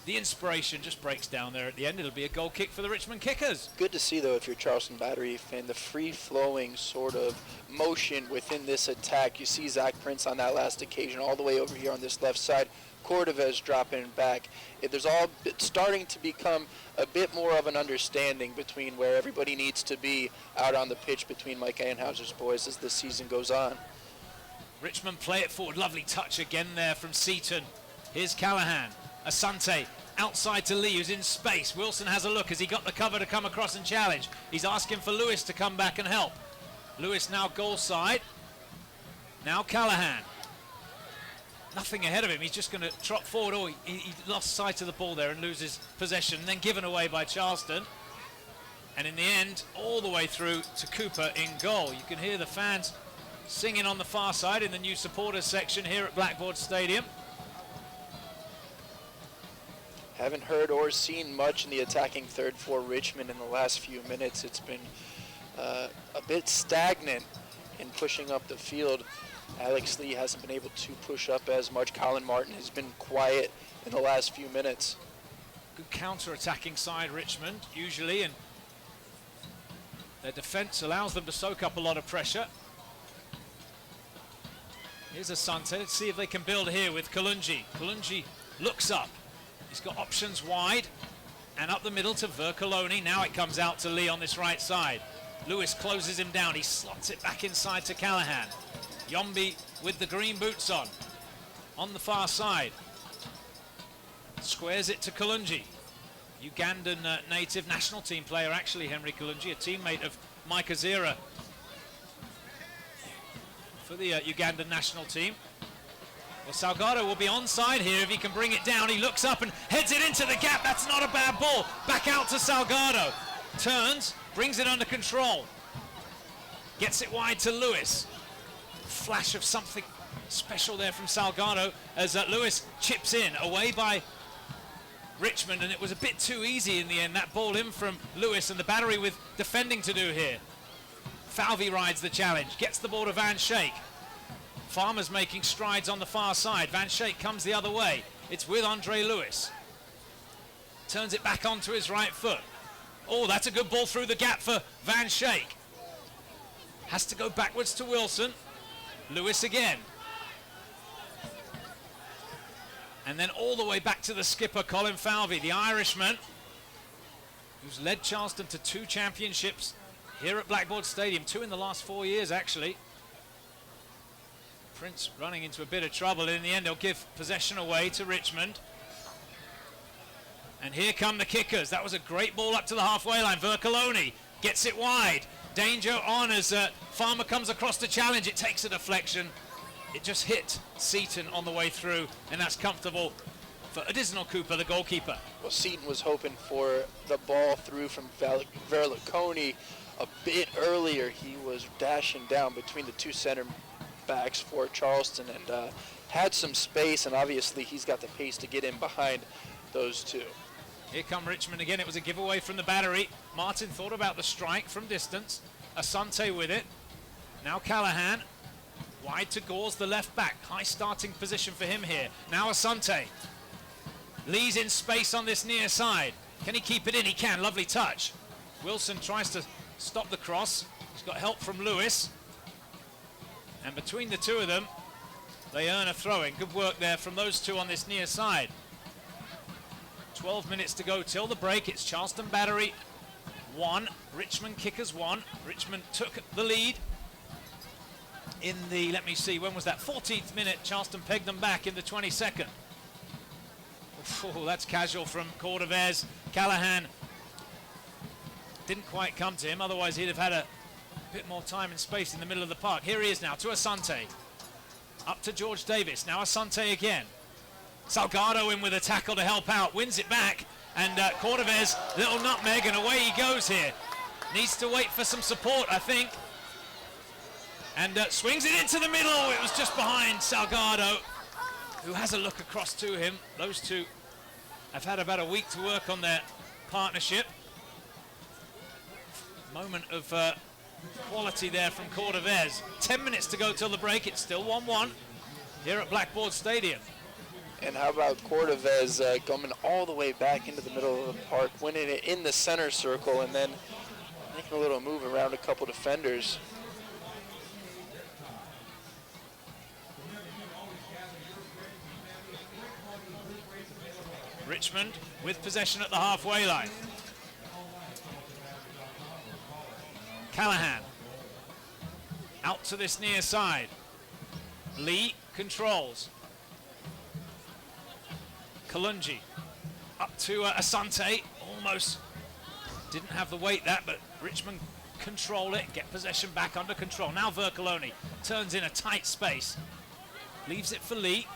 the inspiration just breaks down there at the end. It'll be a goal kick for the Richmond Kickers. Good to see, though, if you're a Charleston Battery fan, the free-flowing sort of motion within this attack. You see Zach Prince on that last occasion all the way over here on this left side. Cordovez dropping back. There's all starting to become a bit more of an understanding between where everybody needs to be out on the pitch between Mike Anhauser's boys as the season goes on. Richmond play it forward. Lovely touch again there from Seaton. Here's Callahan. Asante outside to Lee, who's in space. Wilson has a look. Has he got the cover to come across and challenge? He's asking for Lewis to come back and help. Lewis now goal side. Now Callahan. Nothing ahead of him. He's just going to trot forward. Oh, he lost sight of the ball there and loses possession, then given away by Charleston. And in the end, all the way through to Cooper in goal. You can hear the fans singing on the far side in the new supporters section here at Blackboard Stadium. Haven't heard or seen much in the attacking third for Richmond in the last few minutes. It's been a bit stagnant in pushing up the field. Alex Lee hasn't been able to push up as much. Colin Martin has been quiet in the last few minutes. Good counter-attacking side, Richmond, usually, and their defense allows them to soak up a lot of pressure. Here's Asante. Let's see if they can build here with Kalungi. Kalungi looks up. He's got options wide and up the middle to Vercoloni. Now it comes out to Lee on this right side. Lewis closes him down. He slots it back inside to Callahan. Yombi with the green boots on the far side. Squares it to Kalungi. Ugandan native national team player, actually, Henry Kalungi, a teammate of Mike Azira for the Ugandan national team. Well, Salgado will be onside here if he can bring it down. He looks up and heads it into the gap. That's not a bad ball. Back out to Salgado. Turns, brings it under control. Gets it wide to Lewis. Flash of something special there from Salgado as Lewis chips in, away by Richmond, and it was a bit too easy in the end. That ball in from Lewis, and the Battery with defending to do here. Falvey rides the challenge, gets the ball to Van Schaik. Farmer's making strides on the far side. Van Schaik comes the other way. It's with Andre Lewis. Turns it back onto his right foot. Oh, that's a good ball through the gap for Van Schaik. Has to go backwards to Wilson. Lewis again. And then all the way back to the skipper, Colin Falvey, the Irishman, who's led Charleston to 2 championships here at Blackboard Stadium, 2 in the last 4 years, actually. Prince running into a bit of trouble. In the end, they'll give possession away to Richmond. And here come the Kickers. That was a great ball up to the halfway line. Vercoloni gets it wide. Danger on as Farmer comes across to challenge. It takes a deflection. It just hit Seaton on the way through, and that's comfortable for Additional Cooper, the goalkeeper. Well, Seaton was hoping for the ball through from Verliconi a bit earlier, he was dashing down between the two center backs for Charleston and had some space, and obviously he's got the pace to get in behind those two. Here come Richmond again. It was a giveaway from the Battery. Martin thought about the strike from distance. Asante with it. Now Callahan. Wide to Gores, the left back. High starting position for him here. Now Asante. Lee's in space on this near side. Can he keep it in? He can. Lovely touch. Wilson tries to stop the cross. He's got help from Lewis. And between the two of them, they earn a throw-in. Good work there from those two on this near side. 12 minutes to go till the break. It's Charleston Battery 1, Richmond Kickers 1. Richmond took the lead in the, let me see, when was that? 14th minute. Charleston pegged them back in the 22nd. Oh, that's casual from Cordovez. Callahan didn't quite come to him, otherwise he'd have had a bit more time and space in the middle of the park. Here he is now to Asante. Up to George Davis. Now Asante again. Salgado in with a tackle to help out. Wins it back. And Cordovez, little nutmeg, and away he goes here. Needs to wait for some support, I think. And swings it into the middle. It was just behind Salgado, who has a look across to him. Those two have had about a week to work on their partnership. Moment of quality there from Cordovez. 10 minutes to go till the break. It's still 1-1 here at Blackboard Stadium. And how about Cordovez coming all the way back into the middle of the park, winning it in the center circle, and then making a little move around a couple defenders. Richmond with possession at the halfway line. Callahan out to this near side. Lee controls. Kalungi up to Asante. Almost didn't have the weight that, but Richmond control it, get possession back under control. Now Vercoloni turns in a tight space. Leaves it for Lee.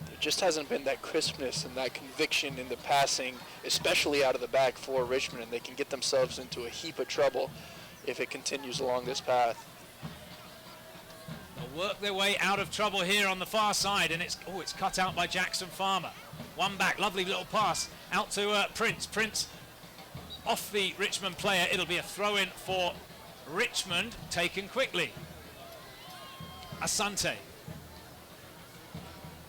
There just hasn't been that crispness and that conviction in the passing, especially out of the back for Richmond, and they can get themselves into a heap of trouble if it continues along this path. They'll work their way out of trouble here on the far side, and it's cut out by Jackson Farmer. One back, lovely little pass out to Prince. Prince off the Richmond player. It'll be a throw-in for Richmond, taken quickly. Asante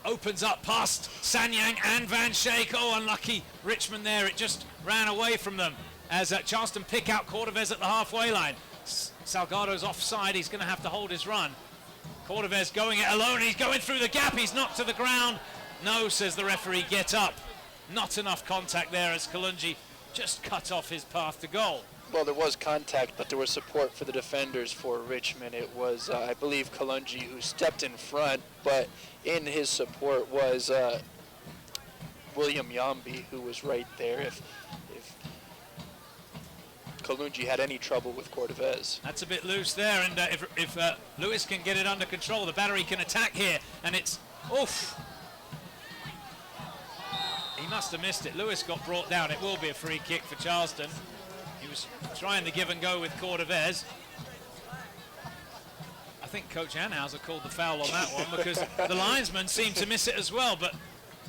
opens up past Sanyang and Van Schaik. Oh, unlucky Richmond there. It just ran away from them as Charleston pick out Cordovez at the halfway line. Salgado's offside. He's going to have to hold his run. Cordovez going it alone. He's going through the gap. He's knocked to the ground. No, says the referee, get up. Not enough contact there as Kalungi just cut off his path to goal. Well, there was contact, but there was support for the defenders for Richmond. It was, I believe, Kalungi who stepped in front, but in his support was William Yambi, who was right there if Kalungi had any trouble with Cordovez. That's a bit loose there, and if Lewis can get it under control, the Battery can attack here, and it's, oof. He must have missed it. Lewis got brought down. It will be a free kick for Charleston. He was trying to give and go with Cordovez. I think Coach Anhauser called the foul on that one because the linesman seemed to miss it as well, but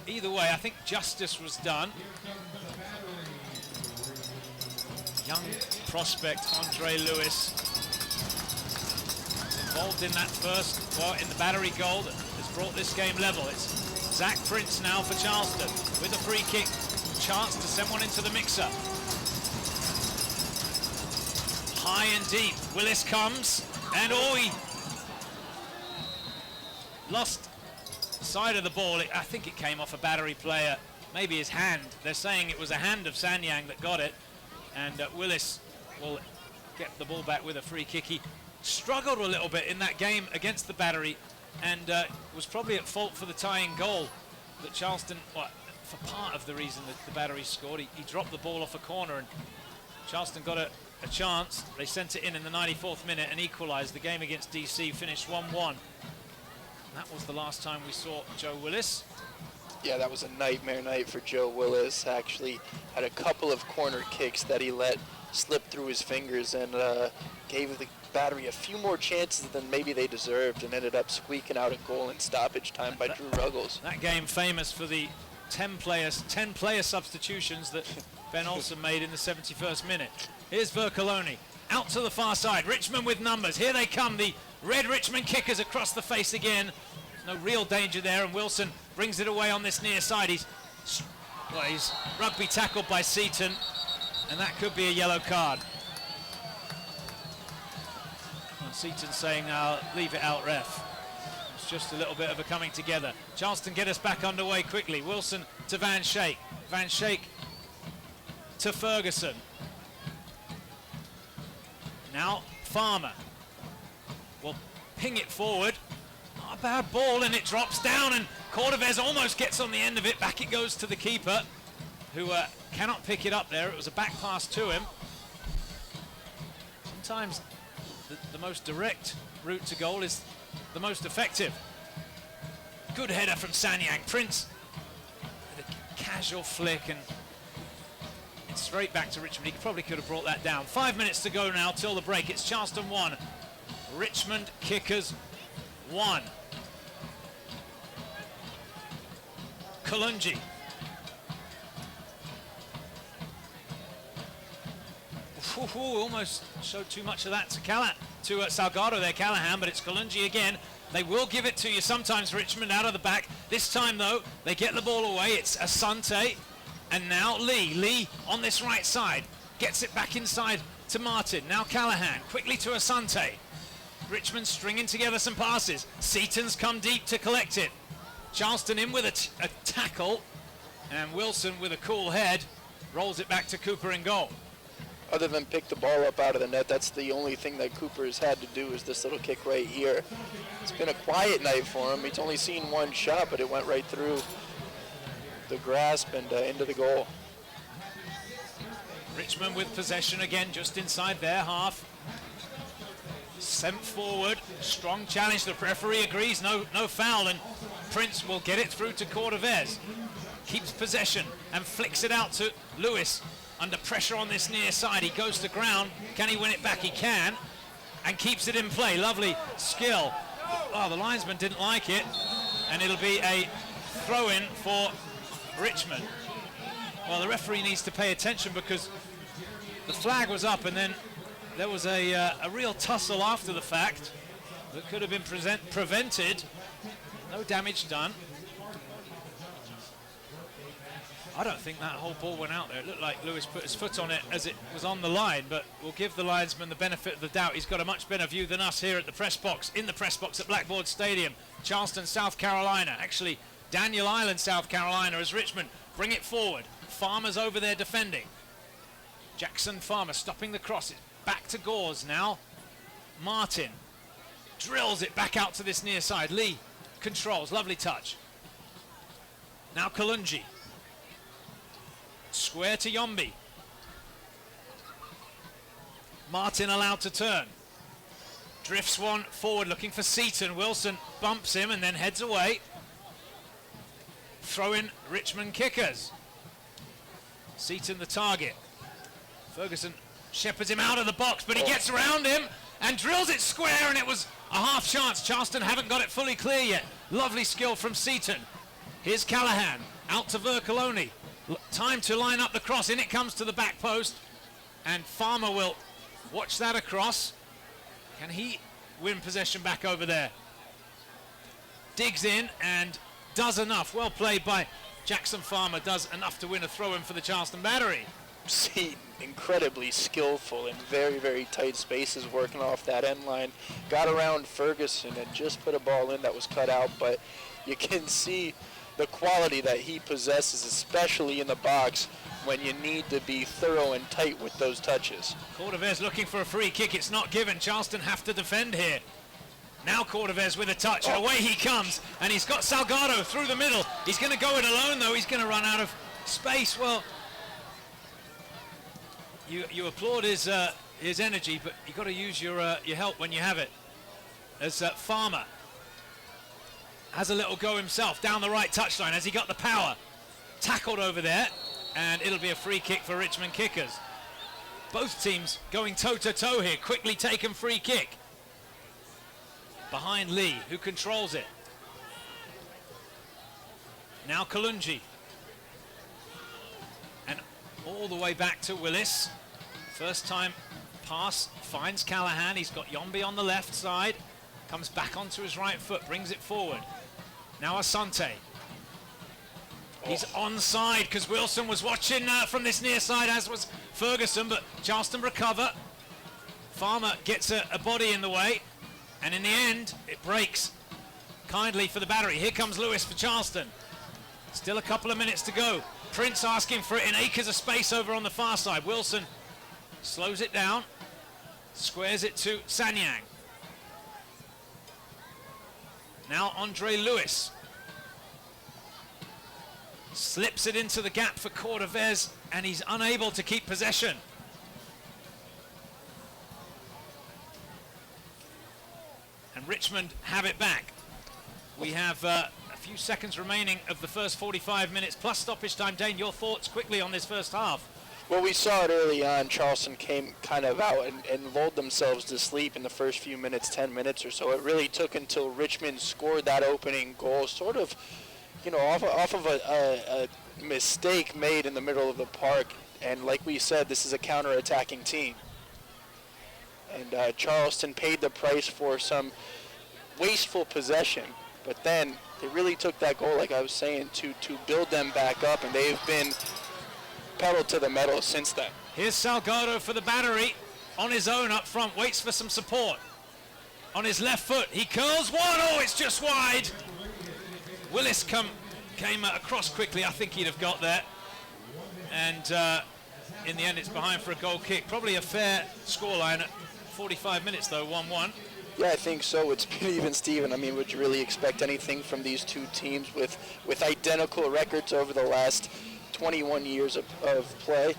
either way, I think justice was done. Young prospect Andre Lewis involved in that first, well, in the Battery goal that has brought this game level. It's Zach Prince now for Charleston with a free kick. Chance to send one into the mixer. High and deep. Willis comes, and he lost sight of the ball. I think it came off a Battery player, maybe his hand. They're saying it was a hand of Sanyang that got it, and Willis will get the ball back with a free kick. He struggled a little bit in that game against the Battery, and was probably at fault for the tying goal that Charleston, well, for part of the reason that the Battery scored. He dropped the ball off a corner, and Charleston got a chance. They sent it in the 94th minute and equalized. The game against DC finished 1-1. That was the last time we saw Joe Willis. Yeah, that was a nightmare night for Joe Willis. Actually had a couple of corner kicks that he let slipped through his fingers and gave the Battery a few more chances than maybe they deserved, and ended up squeaking out a goal in stoppage time by Drew Ruggles. That game famous for the 10 player substitutions that Ben Olsen made in the 71st minute. Here's Vercoloni out to the far side. Richmond with numbers. Here they come, the red Richmond kickers across the face again. No real danger there, and Wilson brings it away on this near side. He's rugby tackled by Seaton, and that could be a yellow card. And Seaton saying, leave it out, ref. It's just a little bit of a coming together. Charleston get us back underway quickly. Wilson to Van Schaik. Van Schaik to Ferguson. Now Farmer will ping it forward. Not a bad ball, and it drops down, and Cordovez almost gets on the end of it. Back it goes to the keeper, who cannot pick it up there. It was a back pass to him. Sometimes the most direct route to goal is the most effective. Good header from Sanyang. Prince with a casual flick, and it's straight back to Richmond. He probably could have brought that down. 5 minutes to go now till the break. It's Charleston 1, Richmond Kickers 1. Kalungi. Almost showed too much of that to Salgado there, Callahan, but it's Kalungi again. They will give it to you sometimes, Richmond, out of the back. This time, though, they get the ball away. It's Asante, and now Lee. Lee on this right side gets it back inside to Martin. Now Callahan, quickly to Asante. Richmond stringing together some passes. Seaton's come deep to collect it. Charleston in with a tackle, and Wilson with a cool head rolls it back to Cooper in goal. Other than pick the ball up out of the net, that's the only thing that Cooper has had to do is this little kick right here. It's been a quiet night for him. He's only seen one shot, but it went right through the grasp and into the goal. Richmond with possession again, just inside their half. Sent forward, strong challenge. The referee agrees, no foul, and Prince will get it through to Cordovez. Keeps possession and flicks it out to Lewis. Under pressure on this near side, he goes to ground. Can he win it back? He can, and keeps it in play. Lovely skill. Oh, the linesman didn't like it, and it'll be a throw-in for Richmond. Well, the referee needs to pay attention because the flag was up, and then there was a real tussle after the fact that could have been prevented. No damage done. I don't think that whole ball went out there. It looked like Lewis put his foot on it as it was on the line, but we'll give the linesman the benefit of the doubt. He's got a much better view than us here at the press box, in the press box at Blackboard Stadium. Charleston, South Carolina. Actually, Daniel Island, South Carolina, as Richmond bring it forward. Farmer's over there defending. Jackson Farmer stopping the cross. Back to Gores now. Martin drills it back out to this near side. Lee controls. Lovely touch. Now Kalungi. Square to Yombi. Martin allowed to turn. Drifts one forward looking for Seaton. Wilson bumps him and then heads away. Throw in Richmond Kickers. Seaton the target. Ferguson shepherds him out of the box, but he gets around him and drills it square, and it was a half chance. Charleston haven't got it fully clear yet. Lovely skill from Seaton. Here's Callahan out to Vercoloni. Time to line up the cross. In it comes to the back post, and Farmer will watch that across. Can he win possession back over there? Digs in and does enough. Well played by Jackson Farmer. Does enough to win a throw-in for the Charleston Battery. Seaton, incredibly skillful in very, very tight spaces, working off that end line. Got around Ferguson and just put a ball in that was cut out, but you can see the quality that he possesses, especially in the box when you need to be thorough and tight with those touches. Cordovez looking for a free kick. It's not given. Charleston have to defend here. Now Cordovez with a touch, and away he comes, and he's got Salgado through the middle. He's going to go it alone, though. He's going to run out of space. Well, you applaud his energy, but you've got to use your help when you have it. As Farmer has a little go himself down the right touchline. Has he got the power? Tackled over there, and it'll be a free kick for Richmond Kickers. Both teams going toe-to-toe here. Quickly taken free kick. Behind Lee, who controls it. Now Kalungi. And all the way back to Willis. First time pass, finds Callahan. He's got Yombi on the left side. Comes back onto his right foot, brings it forward. Now Asante. He's onside because Wilson was watching from this near side, as was Ferguson, but Charleston recover. Farmer gets a body in the way, and in the end, it breaks kindly for the Battery. Here comes Lewis for Charleston. Still a couple of minutes to go. Prince asking for it in acres of space over on the far side. Wilson slows it down, squares it to Sanyang. Now Andre Lewis slips it into the gap for Cordovez, and he's unable to keep possession. And Richmond have it back. We have a few seconds remaining of the first 45 minutes plus stoppage time. Dane, your thoughts quickly on this first half? Well, we saw it early on. Charleston came kind of out and lulled themselves to sleep in the first few minutes, 10 minutes or so. It really took until Richmond scored that opening goal, sort of, you know, off of a mistake made in the middle of the park. And like we said, this is a counter-attacking team. And Charleston paid the price for some wasteful possession. But then they really took that goal, like I was saying, to build them back up. And they've been pedal to the metal since then. Here's Salgado for the Battery on his own up front, waits for some support. On his left foot, he curls one. Oh, it's just wide. Willis came across quickly. I think he'd have got there. And in the end, it's behind for a goal kick. Probably a fair scoreline at 45 minutes, though, 1-1. Yeah, I think so. It's been even, Steven. I mean, would you really expect anything from these two teams with identical records over the last 21 years of play?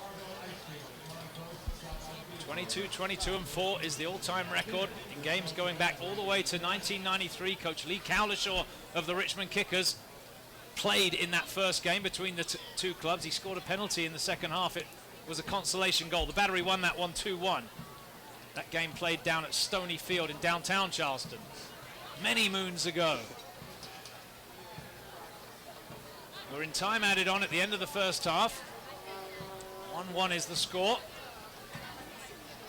22-4 is the all-time record in games going back all the way to 1993. Coach Lee Cowlishaw of the Richmond Kickers played in that first game between the two clubs. He scored a penalty in the second half. It was a consolation goal. The Battery won that one 2-1. That game played down at Stony Field in downtown Charleston many moons ago. We're in time added on at the end of the first half. 1-1 is the score.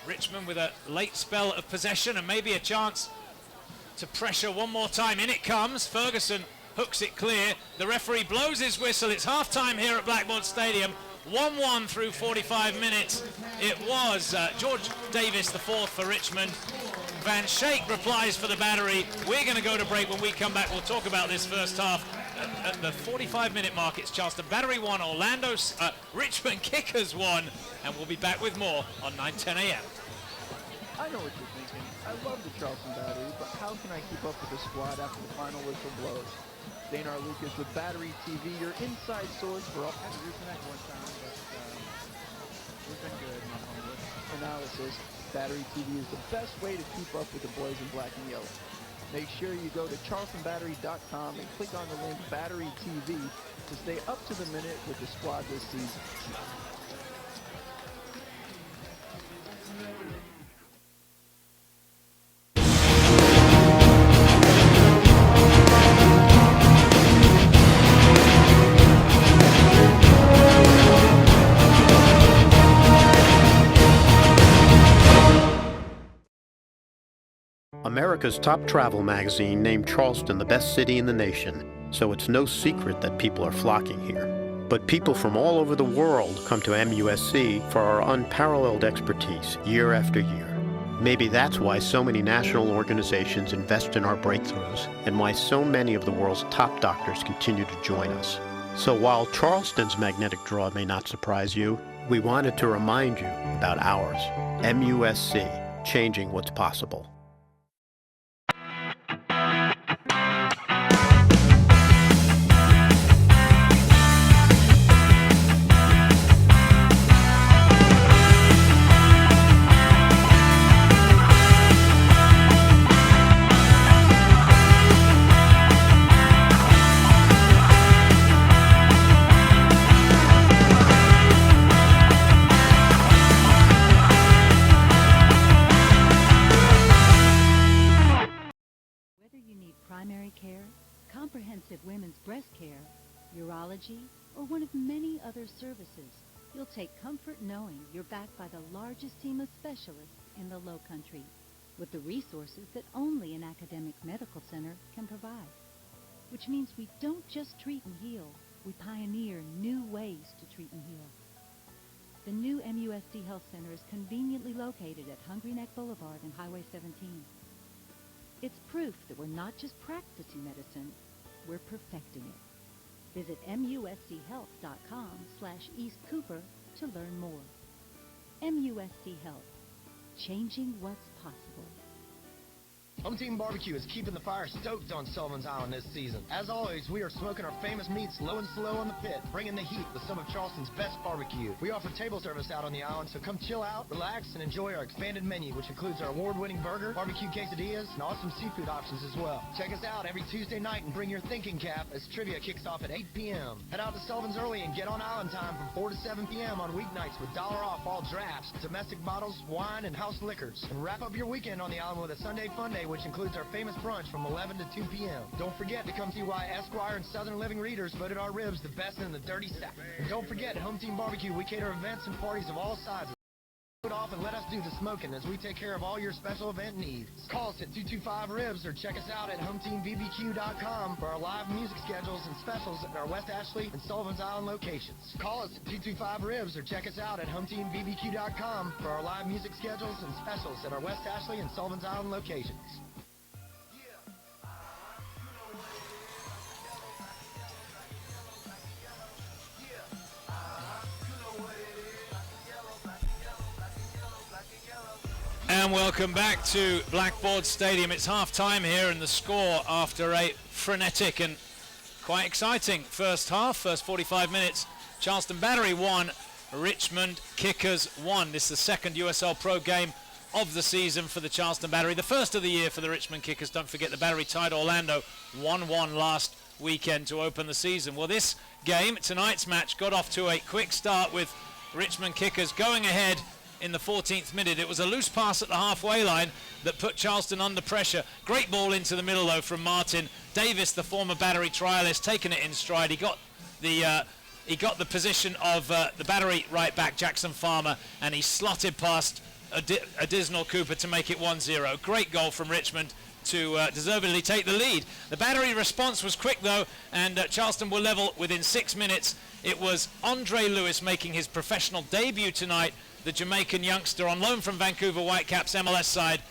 Richmond with a late spell of possession and maybe a chance to pressure one more time. In it comes. Ferguson hooks it clear. The referee blows his whistle. It's half-time here at Blackboard Stadium. 1-1 through 45 minutes. It was George Davis, the fourth for Richmond. Van Schaik replies for the Battery. We're going to go to break. When we come back, we'll talk about this first half. At the 45-minute mark, it's Charleston Battery 1, Richmond Kickers 1, and we'll be back with more on 9:10 a.m. I know what you're thinking. I love the Charleston Battery, but how can I keep up with the squad after the final whistle blows? Danar Lucas with Battery TV, your inside source for all kinds of reconnect one time, but we've been good with analysis. Battery TV is the best way to keep up with the boys in black and yellow. Make sure you go to charlestonbattery.com and click on the link Battery TV to stay up to the minute with the squad this season. America's top travel magazine named Charleston the best city in the nation, so it's no secret that people are flocking here. But people from all over the world come to MUSC for our unparalleled expertise year after year. Maybe that's why so many national organizations invest in our breakthroughs, and why so many of the world's top doctors continue to join us. So while Charleston's magnetic draw may not surprise you, we wanted to remind you about ours. MUSC, changing what's possible. primary care, comprehensive women's breast care, urology, or one of many other services, you'll take comfort knowing you're backed by the largest team of specialists in the Low Country, with the resources that only an academic medical center can provide. Which means we don't just treat and heal, we pioneer new ways to treat and heal. The new MUSC Health Center is conveniently located at Hungry Neck Boulevard and Highway 17. It's proof that we're not just practicing medicine, we're perfecting it. Visit muschealth.com/East Cooper to learn more. MUSC Health, changing what's possible. Home Team Barbecue is keeping the fire stoked on Sullivan's Island this season. As always, we are smoking our famous meats low and slow on the pit, bringing the heat with some of Charleston's best barbecue. We offer table service out on the island, so come chill out, relax, and enjoy our expanded menu, which includes our award-winning burger, barbecue quesadillas, and awesome seafood options as well. Check us out every Tuesday night and bring your thinking cap as trivia kicks off at 8 p.m. Head out to Sullivan's early and get on island time from 4 to 7 p.m. on weeknights with $1 off all drafts, domestic bottles, wine, and house liquors. And wrap up your weekend on the island with a Sunday Fun Day, which includes our famous brunch from 11 to 2 p.m. Don't forget to come see why Esquire and Southern Living readers voted our ribs the best in the dirty South. And don't forget, at Home Team Barbecue, we cater events and parties of all sizes. Put off and let us do the smoking as we take care of all your special event needs. Call us at 225-RIBS or check us out at HomeTeamBBQ.com for our live music schedules and specials at our West Ashley and Sullivan's Island locations. Call us at 225-RIBS or check us out at HomeTeamBBQ.com for our live music schedules and specials at our West Ashley and Sullivan's Island locations. And welcome back to Blackboard Stadium. It's half-time here, and the score after a frenetic and quite exciting first half, first 45 minutes. Charleston Battery 1, Richmond Kickers 1. This is the second USL Pro game of the season for the Charleston Battery, the first of the year for the Richmond Kickers. Don't forget the Battery tied Orlando 1-1 last weekend to open the season. Well, this game, tonight's match, got off to a quick start with Richmond Kickers going ahead in the 14th minute. It was a loose pass at the halfway line that put Charleston under pressure. Great ball into the middle, though, from Martin Davis, the former Battery trialist, taking it in stride. He got the position of the Battery right back, Jackson Farmer, and he slotted past Additional Cooper to make it 1-0. Great goal from Richmond to deservedly take the lead. The Battery response was quick, though, and Charleston were level within 6 minutes. It was Andre Lewis making his professional debut tonight, the Jamaican youngster on loan from Vancouver Whitecaps MLS side,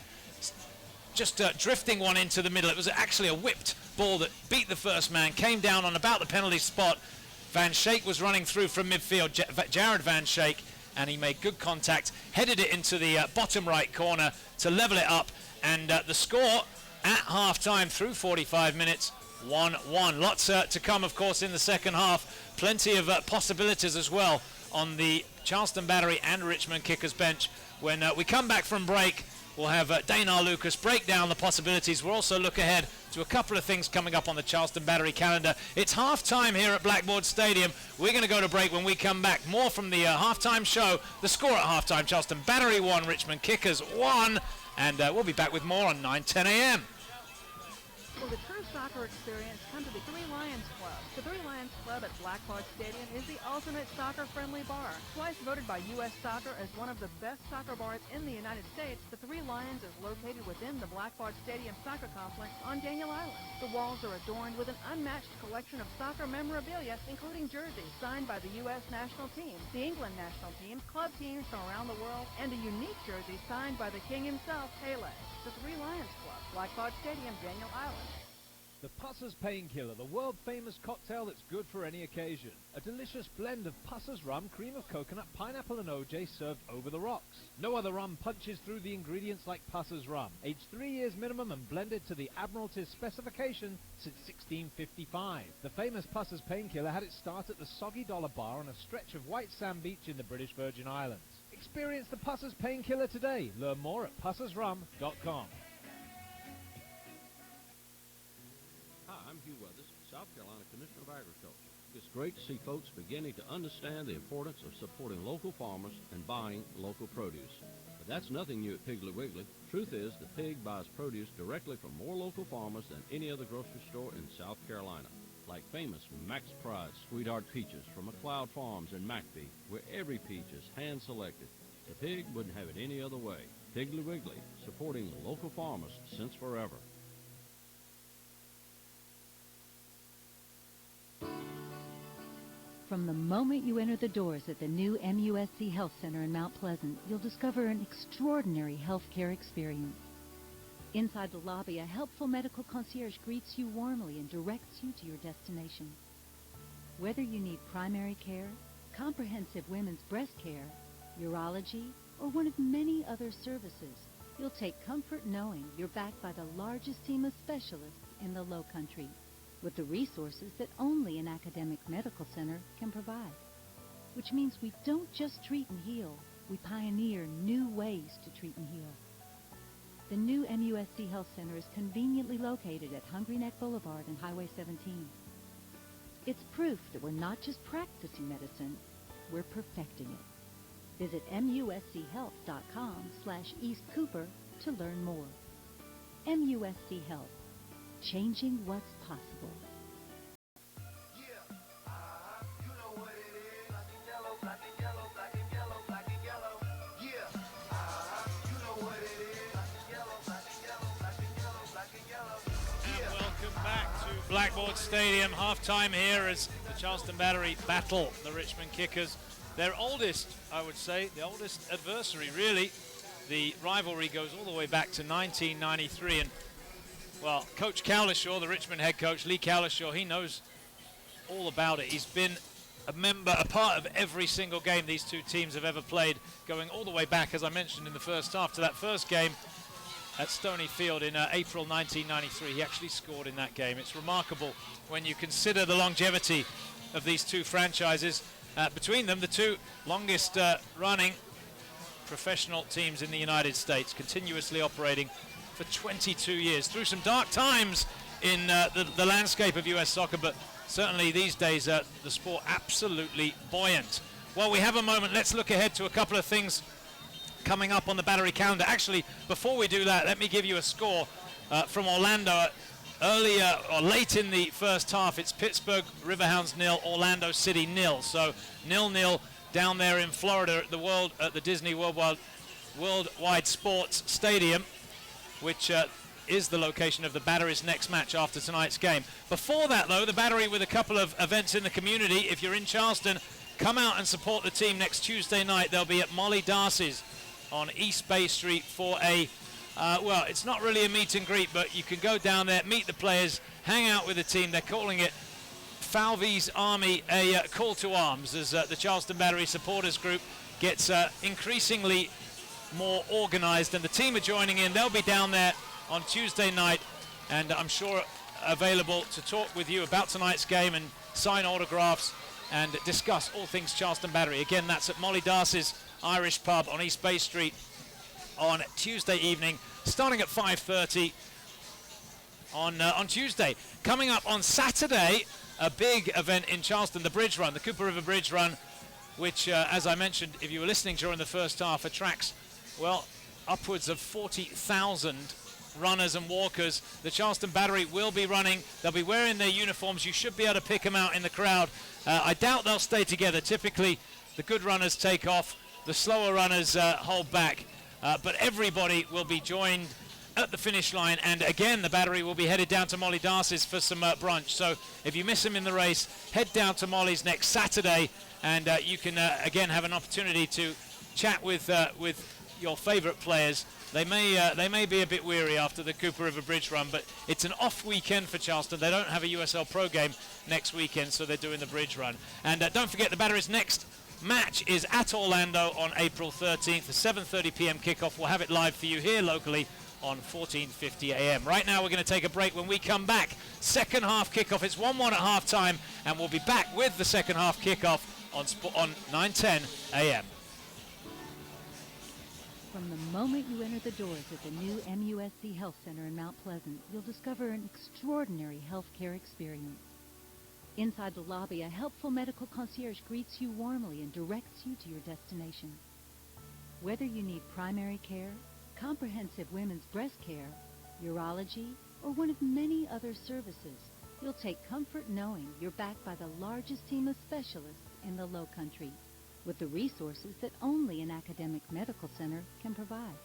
just drifting one into the middle. It was actually a whipped ball that beat the first man, came down on about the penalty spot. Van Schaik was running through from midfield, Jared Van Schaik, and he made good contact, headed it into the bottom right corner to level it up, and the score at half-time through 45 minutes, 1-1. Lots to come, of course, in the second half. Plenty of possibilities as well on the Charleston Battery and Richmond Kickers bench. When we come back from break, we'll have Dana Lucas break down the possibilities. We'll also look ahead to a couple of things coming up on the Charleston Battery calendar. It's half-time here at Blackboard Stadium. We're going to go to break. When we come back, more from the half-time show. The score at half-time, Charleston Battery 1, Richmond Kickers 1. And we'll be back with more on 9:10 a.m. For the true soccer experience, come to the Three Lions Club. The Three Lions Club at Blackboard Stadium is the ultimate soccer-friendly bar. Twice voted by U.S. Soccer as one of the best soccer bars in the United States, the Three Lions is located within the Blackboard Stadium soccer complex on Daniel Island. The walls are adorned with an unmatched collection of soccer memorabilia, including jerseys signed by the U.S. national team, the England national team, club teams from around the world, and a unique jersey signed by the king himself, Pele. The Three Lions Club, Blackboard Stadium, Daniel Island. The Pusser's Painkiller, the world-famous cocktail that's good for any occasion. A delicious blend of Pusser's rum, cream of coconut, pineapple and OJ served over the rocks. No other rum punches through the ingredients like Pusser's rum. Aged 3 years minimum and blended to the Admiralty's specification since 1655. The famous Pusser's Painkiller had its start at the Soggy Dollar Bar on a stretch of white sand beach in the British Virgin Islands. Experience the Pusser's Painkiller today. Learn more at pussersrum.com. I'm Hugh Weathers, South Carolina Commissioner of Agriculture. It's great to see folks beginning to understand the importance of supporting local farmers and buying local produce. But that's nothing new at Piggly Wiggly. Truth is, the pig buys produce directly from more local farmers than any other grocery store in South Carolina. Like famous Max Pride Sweetheart Peaches from McLeod Farms in McBee, where every peach is hand-selected. The pig wouldn't have it any other way. Piggly Wiggly, supporting local farmers since forever. From the moment you enter the doors at the new MUSC Health Center in Mount Pleasant, you'll discover an extraordinary healthcare experience. Inside the lobby, a helpful medical concierge greets you warmly and directs you to your destination. Whether you need primary care, comprehensive women's breast care, urology, or one of many other services, you'll take comfort knowing you're backed by the largest team of specialists in the Low Country, with the resources that only an academic medical center can provide. Which means we don't just treat and heal, we pioneer new ways to treat and heal. The new MUSC Health Center is conveniently located at Hungry Neck Boulevard and Highway 17. It's proof that we're not just practicing medicine, we're perfecting it. Visit muschealth.com/East Cooper to learn more. MUSC Health, changing what's possible. Blackboard Stadium, halftime here as the Charleston Battery battle the Richmond Kickers. Their oldest, I would say, the oldest adversary, really. The rivalry goes all the way back to 1993. And, well, Coach Cowlishaw, the Richmond head coach, Lee Cowlishaw, he knows all about it. He's been a part of every single game these two teams have ever played, going all the way back, as I mentioned in the first half, to that first game at Stony Field in April 1993. He actually scored in that game. It's remarkable when you consider the longevity of these two franchises. Between them, the two longest running professional teams in the United States, continuously operating for 22 years. Through some dark times in the landscape of U.S. soccer, but certainly these days the sport absolutely buoyant. While we have a moment, let's look ahead to a couple of things coming up on the Battery calendar. Actually, before we do that, let me give you a score from Orlando. Earlier or late in the first half, it's Pittsburgh Riverhounds 0, Orlando City 0. So 0-0 down there in Florida at the Disney Worldwide Sports Stadium, which is the location of the Battery's next match after tonight's game. Before that, though, the Battery with a couple of events in the community. If you're in Charleston, come out and support the team next Tuesday night. They'll be at Molly Darcy's on East Bay Street for a, well, it's not really a meet and greet, but you can go down there, meet the players, hang out with the team. They're calling it Falvey's Army, a call to arms, as the Charleston Battery supporters group gets increasingly more organized, and the team are joining in. They'll be down there on Tuesday night, and I'm sure available to talk with you about tonight's game and sign autographs and discuss all things Charleston Battery. Again, that's at Molly Darcy's Irish Pub on East Bay Street on Tuesday evening, starting at 5:30 on Tuesday. Coming up on Saturday, a big event in Charleston, the Bridge Run, the Cooper River Bridge Run, which, as I mentioned, if you were listening during the first half, attracts, well, upwards of 40,000 runners and walkers. The Charleston Battery will be running. They'll be wearing their uniforms. You should be able to pick them out in the crowd. I doubt they'll stay together. Typically, the good runners take off. The slower runners hold back. But everybody will be joined at the finish line. And again, the Battery will be headed down to Molly Darcy's for some brunch. So if you miss them in the race, head down to Molly's next Saturday. And you can, again, have an opportunity to chat with your favorite players. They may be a bit weary after the Cooper River Bridge Run, but it's an off weekend for Charleston. They don't have a USL Pro game next weekend, so they're doing the Bridge Run. And don't forget, the Battery's next match is at Orlando on April 13th, a 7:30 p.m. kickoff. We'll have it live for you here locally on 1450 a.m. Right now, we're going to take a break. When we come back, second half kickoff. It's 1-1 at halftime, and we'll be back with the second half kickoff on 9:10 a.m. From the moment you enter the doors at the new MUSC Health Center in Mount Pleasant, you'll discover an extraordinary healthcare experience. Inside the lobby, a helpful medical concierge greets you warmly and directs you to your destination. Whether you need primary care, comprehensive women's breast care, urology, or one of many other services, you'll take comfort knowing you're backed by the largest team of specialists in the Lowcountry, with the resources that only an academic medical center can provide.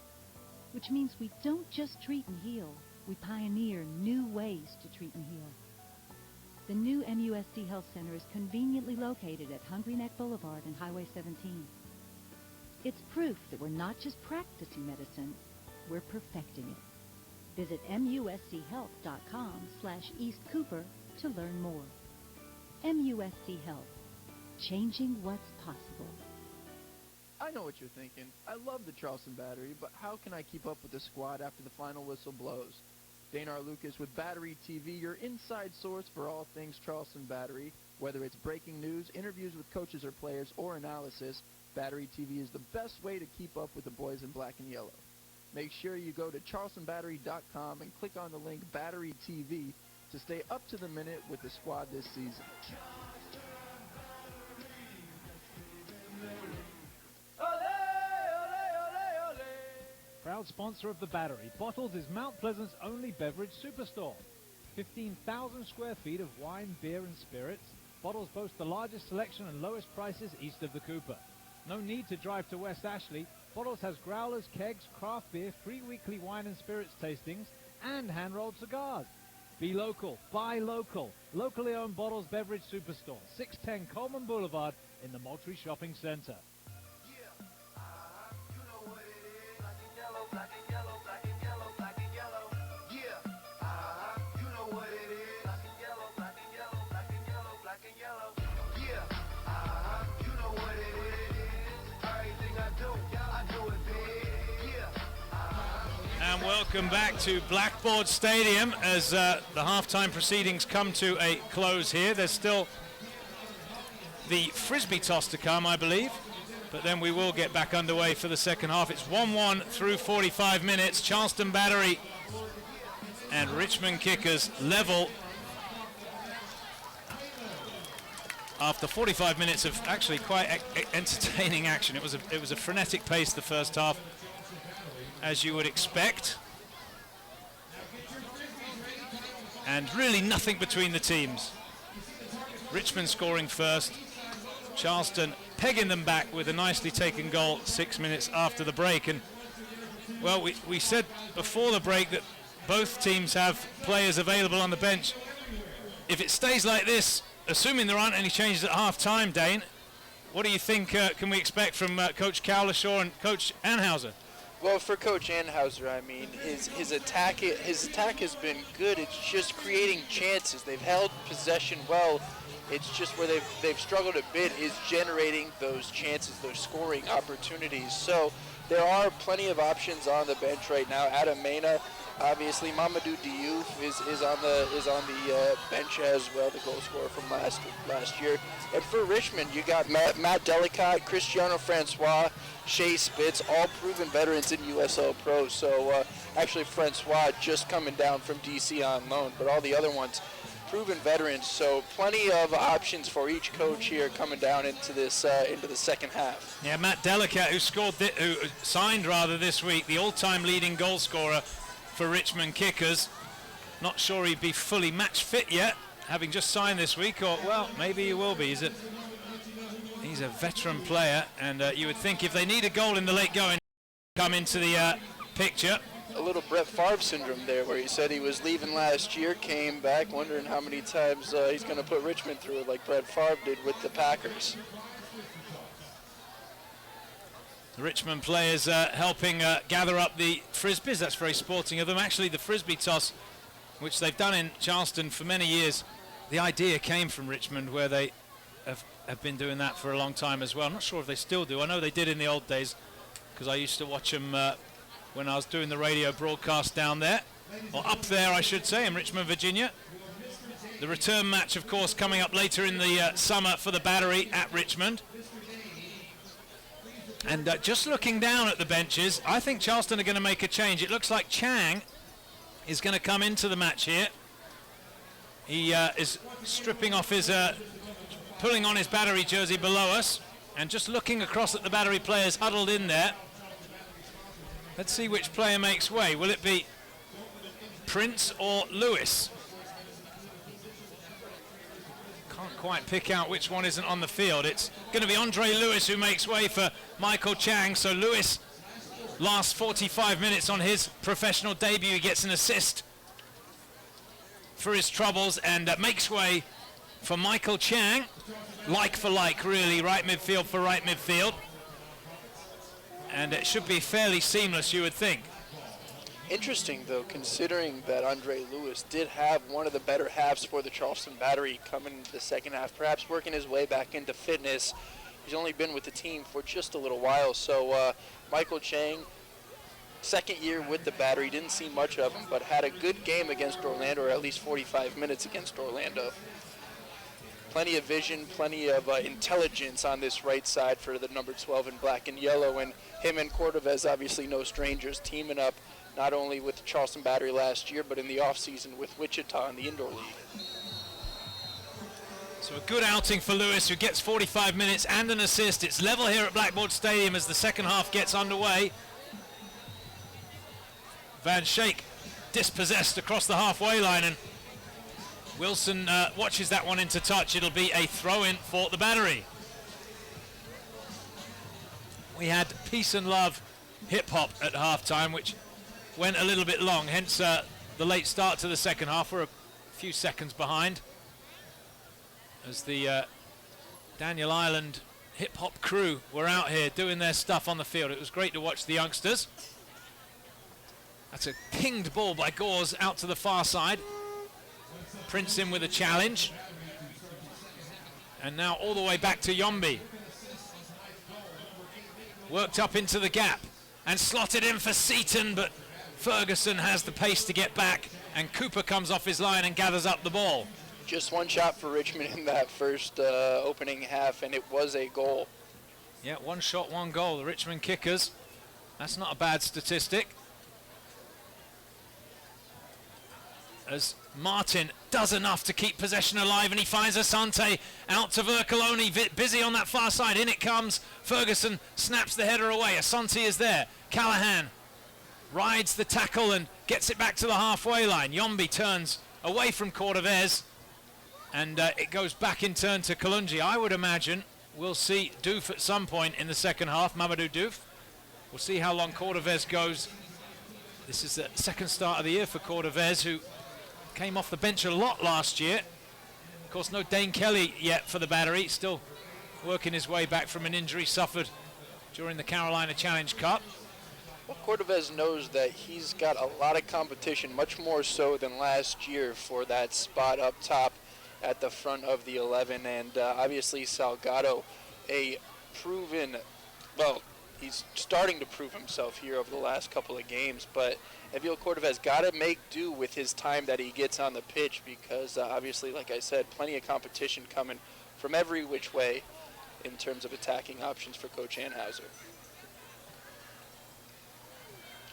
Which means we don't just treat and heal, we pioneer new ways to treat and heal. The new MUSC Health Center is conveniently located at Hungry Neck Boulevard and Highway 17. It's proof that we're not just practicing medicine, we're perfecting it. Visit muschealth.com/East Cooper to learn more. MUSC Health, changing what's possible. I know what you're thinking. I love the Charleston Battery, but how can I keep up with the squad after the final whistle blows? Danar Lucas with Battery TV, your inside source for all things Charleston Battery. Whether it's breaking news, interviews with coaches or players, or analysis, Battery TV is the best way to keep up with the boys in black and yellow. Make sure you go to charlestonbattery.com and click on the link Battery TV to stay up to the minute with the squad this season. Proud sponsor of the Battery, Bottles is Mount Pleasant's only beverage superstore. 15,000 square feet of wine, beer, and spirits. Bottles boast the largest selection and lowest prices east of the Cooper. No need to drive to West Ashley. Bottles has growlers, kegs, craft beer, free weekly wine and spirits tastings, and hand-rolled cigars. Be local, buy local. Locally owned Bottles Beverage Superstore, 610 Coleman Boulevard in the Moultrie Shopping Center. And welcome back to Blackboard Stadium as the halftime proceedings come to a close here. There's still the Frisbee toss to come, I believe, but then we will get back underway for the second half. It's 1-1 through 45 minutes. Charleston Battery and Richmond Kickers level after 45 minutes of actually quite entertaining action. It was a frenetic pace the first half, as you would expect, and really nothing between the teams. Richmond scoring first, Charleston pegging them back with a nicely taken goal 6 minutes after the break. And well, we said before the break that both teams have players available on the bench. If it stays like this, assuming there aren't any changes at half time, Dane, what do you think can we expect from Coach Cowlishaw and Coach Anhauser? Well, for Coach Anhauser, I mean, his attack has been good. It's just creating chances. They've held possession well. It's just where they've struggled a bit is generating those chances, those scoring opportunities. So there are plenty of options on the bench right now. Adam Mena, obviously, Mamadou Diouf is on the bench as well, the goal scorer from last year. And for Richmond, you got Matt Delicott, Cristiano Francois, Shea Spitz, all proven veterans in USL Pro. So actually, Francois just coming down from DC on loan, but all the other ones proven veterans. So plenty of options for each coach here coming down into this into the second half. Yeah, Matt Delicott, who signed this week, the all-time leading goal scorer for Richmond Kickers. Not sure he'd be fully match fit yet, having just signed this week, or well, maybe he will be. He's a veteran player, and you would think if they need a goal in the late going, come into the picture. A little Brett Favre syndrome there, where he said he was leaving last year, came back, wondering how many times he's going to put Richmond through it, like Brett Favre did with the Packers. The Richmond players helping gather up the Frisbees. That's very sporting of them. Actually, the Frisbee toss, which they've done in Charleston for many years, the idea came from Richmond, where they have been doing that for a long time as well. I'm not sure if they still do. I know they did in the old days, because I used to watch them when I was doing the radio broadcast down there, or up there, I should say, in Richmond, Virginia. The return match, of course, coming up later in the summer for the Battery at Richmond. And just looking down at the benches, I think Charleston are going to make a change. It looks like Chang is going to come into the match here. He is stripping off his, pulling on his Battery jersey below us, and just looking across at the Battery players huddled in there. Let's see which player makes way. Will it be Prince or Lewis? Can't quite pick out which one isn't on the field. It's going to be Andre Lewis who makes way for Michael Chang. So Lewis, last 45 minutes on his professional debut, he gets an assist for his troubles and makes way for Michael Chang. Like for like, really, right midfield for right midfield. And it should be fairly seamless, you would think. Interesting, though, considering that Andre Lewis did have one of the better halves for the Charleston Battery coming into the second half, perhaps working his way back into fitness. He's only been with the team for just a little while. So Michael Chang, second year with the Battery, didn't see much of him, but had a good game against Orlando, or at least 45 minutes against Orlando. Plenty of vision, plenty of intelligence on this right side for the number 12 in black and yellow, and him and Cordovez, obviously no strangers, teaming up not only with the Charleston Battery last year, but in the offseason with Wichita in the indoor league. So a good outing for Lewis, who gets 45 minutes and an assist. It's level here at Blackboard Stadium as the second half gets underway. Van Schaik dispossessed across the halfway line, and Wilson watches that one into touch. It'll be a throw-in for the Battery. We had Peace and Love hip-hop at halftime, which went a little bit long, hence the late start to the second half. We're a few seconds behind as the Daniel Island hip-hop crew were out here doing their stuff on the field. It was great to watch the youngsters. That's a pinged ball by Gores out to the far side. Prince in with a challenge. And now all the way back to Yombi. Worked up into the gap and slotted in for Seaton, but Ferguson has the pace to get back, and Cooper comes off his line and gathers up the ball. Just one shot for Richmond in that first opening half, and it was a goal. Yeah, one shot, one goal. The Richmond Kickers. That's not a bad statistic. As Martin does enough to keep possession alive, and he finds Asante out to Vercoloni, busy on that far side. In it comes. Ferguson snaps the header away. Asante is there. Callahan rides the tackle and gets it back to the halfway line. Yombi turns away from Cordovez, and it goes back in turn to Kalungi. I would imagine we'll see Doof at some point in the second half, Mamadou Doof. We'll see how long Cordovez goes. This is the second start of the year for Cordovez, who came off the bench a lot last year. Of course, no Dane Kelly yet for the Battery, still working his way back from an injury suffered during the Carolina Challenge Cup. Well, Cordovez knows that he's got a lot of competition, much more so than last year, for that spot up top at the front of the 11. And obviously Salgado, a proven, well, he's starting to prove himself here over the last couple of games, but Evil Cordovez got to make do with his time that he gets on the pitch, because obviously, like I said, plenty of competition coming from every which way in terms of attacking options for Coach Anheuser.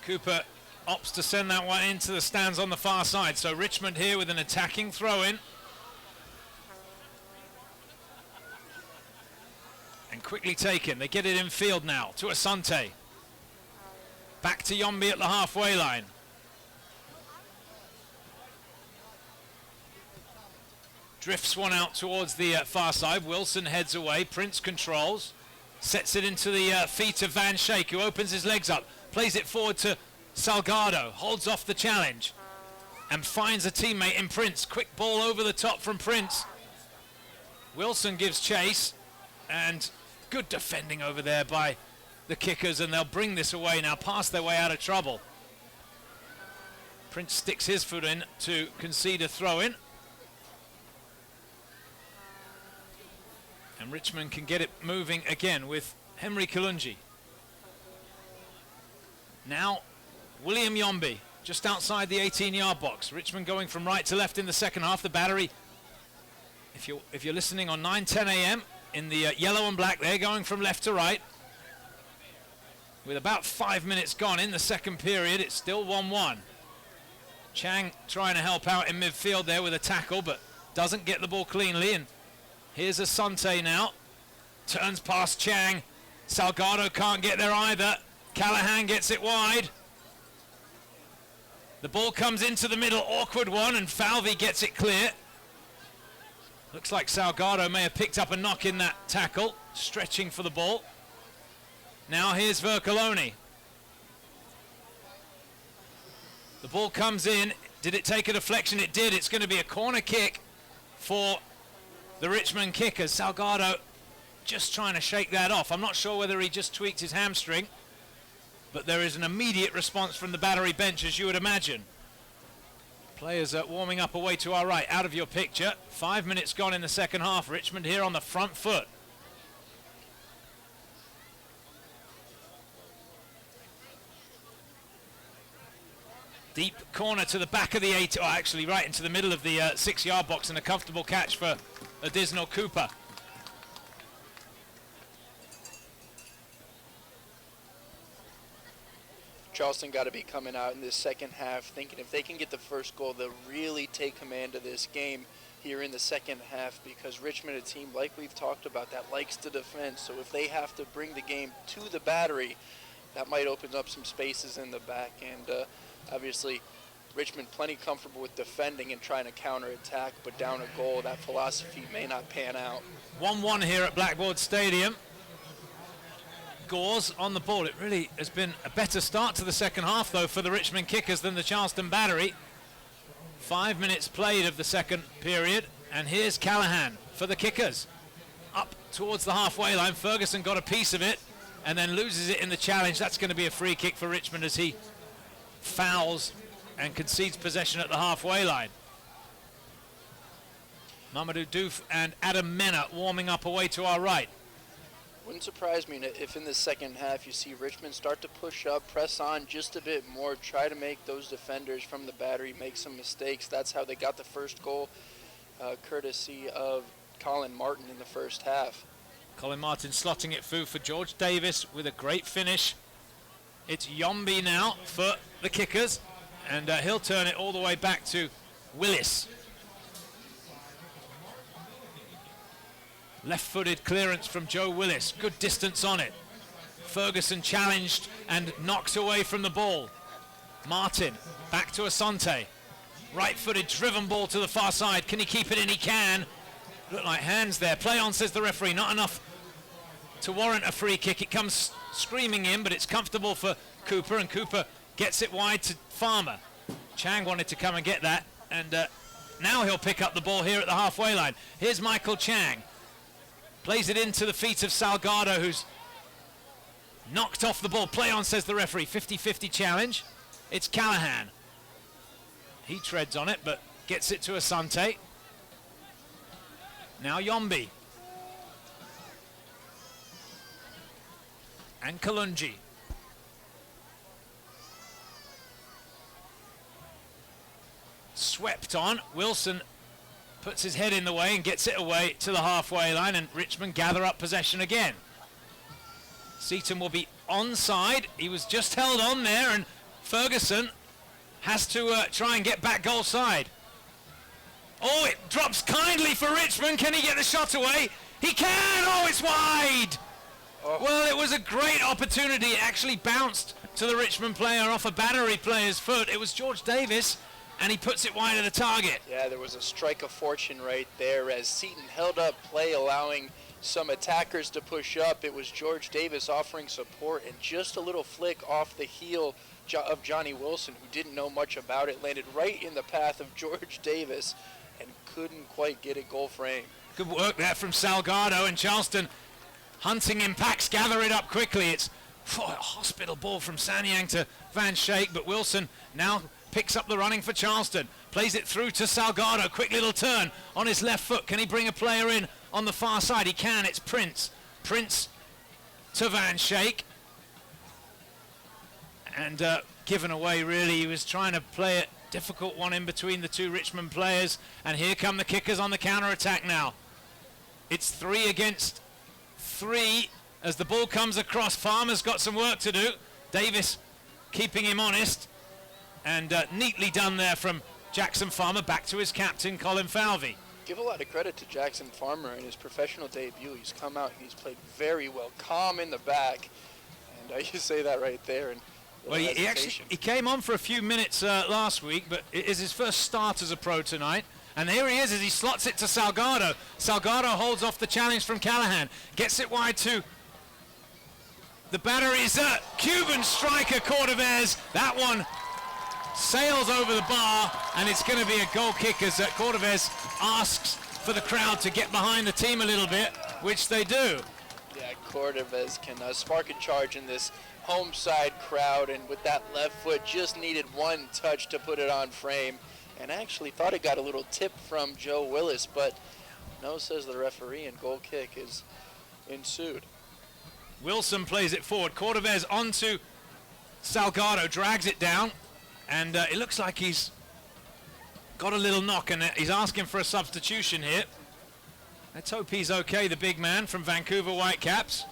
Cooper opts to send that one into the stands on the far side. So Richmond here with an attacking throw-in. And quickly taken. They get it in field now to Asante. Back to Yombi at the halfway line. Drifts one out towards the far side. Wilson heads away. Prince controls. Sets it into the feet of Van Schaik, who opens his legs up. Plays it forward to Salgado. Holds off the challenge. And finds a teammate in Prince. Quick ball over the top from Prince. Wilson gives chase. And good defending over there by the Kickers, and they'll bring this away now, past their way out of trouble. Prince sticks his foot in to concede a throw-in. And Richmond can get it moving again with Henry Kalungi. Now, William Yombi, just outside the 18-yard box. Richmond going from right to left in the second half. The Battery, if you're listening on 9:10 a.m. in the yellow and black, they're going from left to right. With about 5 minutes gone in the second period, it's still 1-1. Chang trying to help out in midfield there with a tackle, but doesn't get the ball cleanly. And here's Asante now. Turns past Chang. Salgado can't get there either. Callahan gets it wide. The ball comes into the middle, awkward one, and Falvey gets it clear. Looks like Salgado may have picked up a knock in that tackle, stretching for the ball. Now here's Vercoloni. The ball comes in. Did it take a deflection? It did. It's going to be a corner kick for the Richmond kickers. Salgado just trying to shake that off. I'm not sure whether he just tweaked his hamstring, but there is an immediate response from the Battery bench, as you would imagine. Players are warming up away to our right, out of your picture. 5 minutes gone in the second half. Richmond here on the front foot. Deep corner to the back of the 8, or actually right into the middle of the 6-yard box, and a comfortable catch for Adisno Cooper. Charleston got to be coming out in this second half thinking if they can get the first goal, they'll really take command of this game here in the second half, because Richmond, a team like we've talked about, that likes to defend. So if they have to bring the game to the Battery, that might open up some spaces in the back. And obviously, Richmond plenty comfortable with defending and trying to counterattack, but down a goal, that philosophy may not pan out. 1-1 here at Blackboard Stadium. Gores on the ball. It really has been a better start to the second half, though, for the Richmond kickers than the Charleston Battery. 5 minutes played of the second period, and here's Callahan for the kickers. Up towards the halfway line. Ferguson got a piece of it and then loses it in the challenge. That's going to be a free kick for Richmond as he fouls and concedes possession at the halfway line. Mamadou Diouf and Adam Mena warming up away to our right. Wouldn't surprise me if in the second half you see Richmond start to push up, press on just a bit more, try to make those defenders from the Battery make some mistakes. That's how they got the first goal, courtesy of Colin Martin in the first half. Colin Martin slotting it through for George Davis with a great finish. It's Yombi now for the kickers, and he'll turn it all the way back to Willis. Left-footed clearance from Joe Willis. Good distance on it. Ferguson challenged and knocked away from the ball. Martin back to Asante. Right-footed driven ball to the far side. Can he keep it in? He can. Look like hands there. Play on, says the referee. Not enough to warrant a free kick. It comes screaming in, but it's comfortable for Cooper, and Cooper gets it wide to Farmer. Chang wanted to come and get that, and now he'll pick up the ball here at the halfway line. Here's Michael Chang. Plays it into the feet of Salgado, who's knocked off the ball. Play on, says the referee. 50-50 challenge. It's Callahan. He treads on it, but gets it to Asante. Now Yombi. And Kalungi. Swept on. Wilson puts his head in the way and gets it away to the halfway line, and Richmond gather up possession again. Seaton will be onside. He was just held on there, and Ferguson has to try and get back goal side. Oh, it drops kindly for Richmond. Can he get the shot away? He can! Oh, it's wide! Oh. Well, it was a great opportunity. It actually bounced to the Richmond player off a Battery player's foot. It was George Davis, and he puts it wide of the target. Yeah, there was a strike of fortune right there as Seaton held up play, allowing some attackers to push up. It was George Davis offering support, and just a little flick off the heel of Johnny Wilson, who didn't know much about it, landed right in the path of George Davis and couldn't quite get it goal frame. Good work there from Salgado, and Charleston hunting impacts, gather it up quickly. It's a hospital ball from Sanyang to Van Schaik, but Wilson now picks up the running for Charleston, plays it through to Salgado, quick little turn on his left foot. Can he bring a player in on the far side? He can. It's Prince to Van Schaik, and given away really. He was trying to play a difficult one in between the two Richmond players, and here come the kickers on the counter-attack now. It's 3 against 3 as the ball comes across. Farmer's got some work to do. Davis keeping him honest. And neatly done there from Jackson Farmer, back to his captain, Colin Falvey. Give a lot of credit to Jackson Farmer in his professional debut. He's come out and he's played very well, calm in the back. Now you say that right there. And well, he came on for a few minutes last week, but it is his first start as a pro tonight. And here he is as he slots it to Salgado. Salgado holds off the challenge from Callahan. Gets it wide to the battery's Cuban striker, Cordovez. That one sails over the bar, and it's going to be a goal kick as Cordovez asks for the crowd to get behind the team a little bit, which they do. Yeah, Cordovez can spark a charge in this home side crowd, and with that left foot just needed one touch to put it on frame, and actually thought it got a little tip from Joe Willis, but no, says the referee, and goal kick is ensued. Wilson plays it forward. Cordovez onto Salgado, drags it down, and it looks like he's got a little knock, and he's asking for a substitution here. Let's hope he's okay, the big man from Vancouver Whitecaps.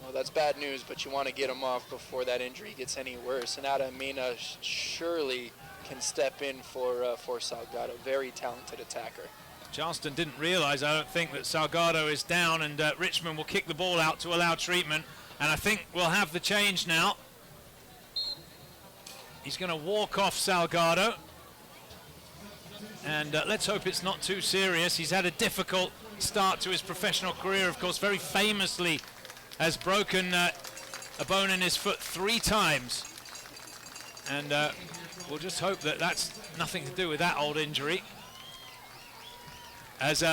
Well, that's bad news, but you want to get him off before that injury gets any worse. And Adam Mena surely can step in for Salgado. Very talented attacker. Charleston didn't realize, I don't think, that Salgado is down, and Richmond will kick the ball out to allow treatment. And I think we'll have the change now. He's going to walk off Salgado. And let's hope it's not too serious. He's had a difficult start to his professional career, of course. Very famously has broken a bone in his foot 3 times. And we'll just hope that that's nothing to do with that old injury. As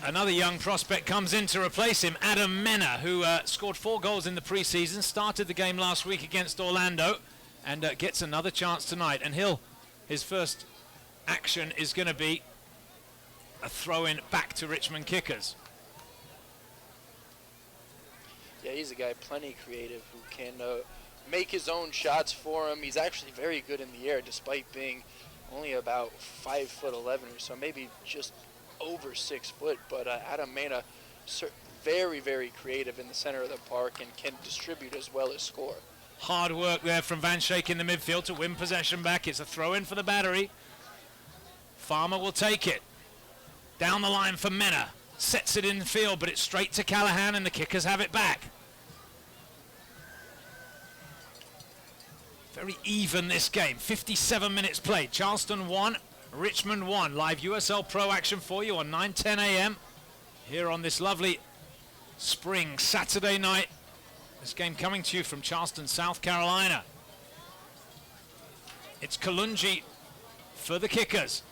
another young prospect comes in to replace him, Adam Mena, who scored 4 goals in the preseason, started the game last week against Orlando, and gets another chance tonight. And his first action is going to be a throw-in back to Richmond kickers. Yeah, he's a guy plenty creative who can make his own shots for him. He's actually very good in the air, despite being only about 5'11" or so, maybe just over 6 foot. But Adam Mena, very, very creative in the center of the park and can distribute as well as score. Hard work there from Van Schaik in the midfield to win possession back. It's a throw-in for the battery. Farmer will take it. Down the line for Mena. Sets it in the field, but it's straight to Callahan, and the kickers have it back. Very even this game. 57 minutes played. Charleston 1, Richmond 1. Live USL Pro action for you on 9:10 a.m. here on this lovely spring Saturday night. This game coming to you from Charleston, South Carolina. It's Kalungi for the kickers.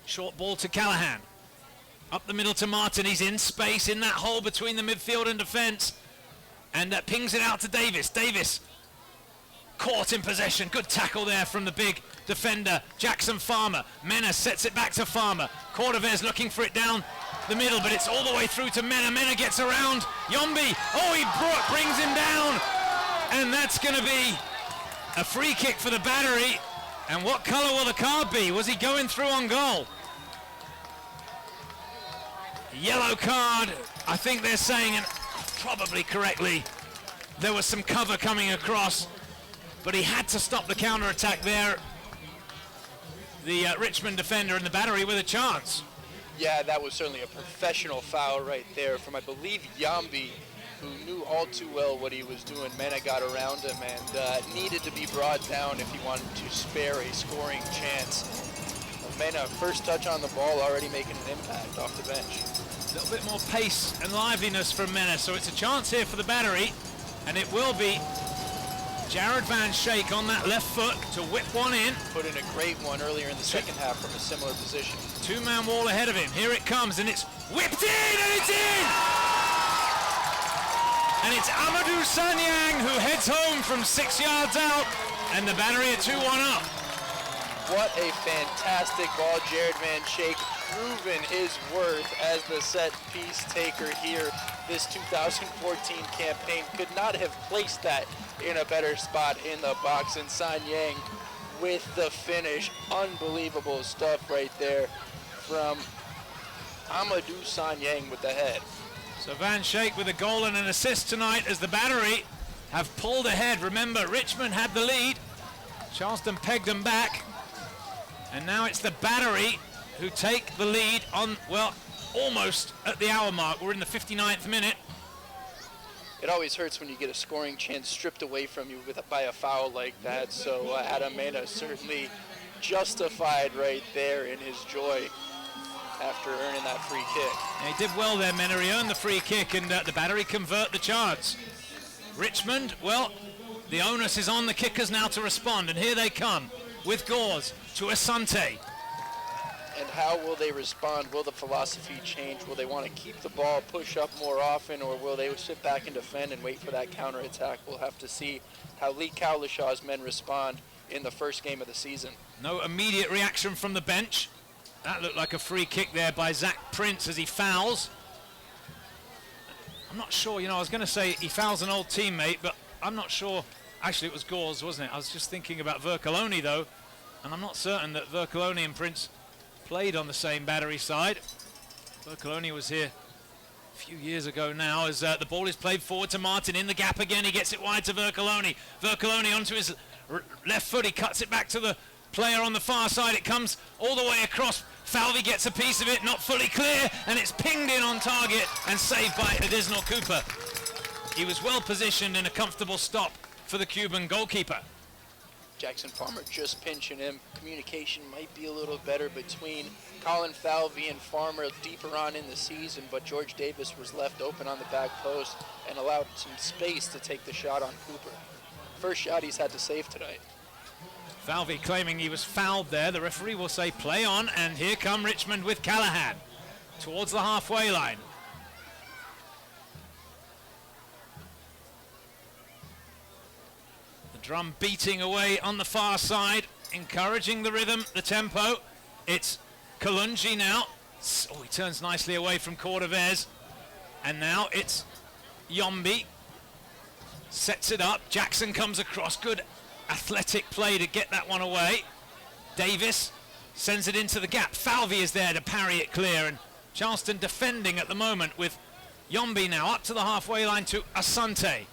Short ball to Callahan. Up the middle to Martin. He's in space in that hole between the midfield and defense. And pings it out to Davis. Davis caught in possession. Good tackle there from the big defender, Jackson Farmer. Mena sets it back to Farmer. Cordovez looking for it down the middle, but it's all the way through to Mena. Mena gets around Yombi. Oh, he brings him down. And that's going to be a free kick for the battery. And what color will the card be? Was he going through on goal? Yellow card, I think they're saying, and probably correctly, there was some cover coming across, but he had to stop the counter-attack there. The Richmond defender and the battery with a chance. Yeah, that was certainly a professional foul right there from, I believe, Yambi, who knew all too well what he was doing. Mena got around him and needed to be brought down if he wanted to spare a scoring chance. Mena, first touch on the ball, already making an impact off the bench. A little bit more pace and liveliness from Mena, so it's a chance here for the battery, and it will be Jared Van Schaik on that left foot to whip one in. Put in a great one earlier in the second half from a similar position. 2-man wall ahead of him. Here it comes, and it's whipped in, and it's in! And it's Amadou Sanyang who heads home from 6 yards out, and the battery are 2-1 up. What a fantastic ball. Jared Van Schaik proven his worth as the set piece taker here. This 2014 campaign could not have placed that in a better spot in the box. And Sanyang with the finish. Unbelievable stuff right there from Amadou Sanyang with the head. So Van Schaik with a goal and an assist tonight as the battery have pulled ahead. Remember, Richmond had the lead. Charleston pegged them back. And now it's the battery who take the lead on, well, almost at the hour mark. We're in the 59th minute. it always hurts when you get a scoring chance stripped away from you by a foul like that. So Adam Mena certainly justified right there in his joy after earning that free kick. Yeah, he did well there, Mena. He earned the free kick, and the Battery convert the chance. Richmond, well, the onus is on the kickers now to respond, and here they come with Gores to Asante. And how will they respond? Will the philosophy change? Will they want to keep the ball, push up more often, or will they sit back and defend and wait for that counterattack? We'll have to see how Lee Cowlishaw's men respond in the first game of the season. No immediate reaction from the bench. That looked like a free kick there by Zach Prince as he fouls. I'm not sure, I was going to say he fouls an old teammate, but I'm not sure. Actually, it was Gores, wasn't it? I was just thinking about Vercoloni, though, and I'm not certain that Vercoloni and Prince played on the same Battery side. Vercoloni was here a few years ago now as the ball is played forward to Martin in the gap again. He gets it wide to Vercoloni. Vercoloni onto his left foot. He cuts it back to the player on the far side. It comes all the way across. Falvey gets a piece of it, not fully clear, and it's pinged in on target and saved by Additional Cooper. He was well positioned in a comfortable stop for the Cuban goalkeeper. Jackson Farmer just pinching him. Communication might be a little better between Colin Falvey and Farmer deeper on in the season, but George Davis was left open on the back post and allowed some space to take the shot on Cooper. First shot he's had to save tonight. Falvey claiming he was fouled there. The referee will say play on, and here come Richmond with Callahan towards the halfway line. The drum beating away on the far side, encouraging the rhythm, the tempo. It's Kalungi now. Oh, he turns nicely away from Cordovez. And now it's Yombi. Sets it up. Jackson comes across. Good athletic play to get that one away. Davis sends it into the gap. Falvey is there to parry it clear, and Charleston defending at the moment with Yombi now up to the halfway line to Asante.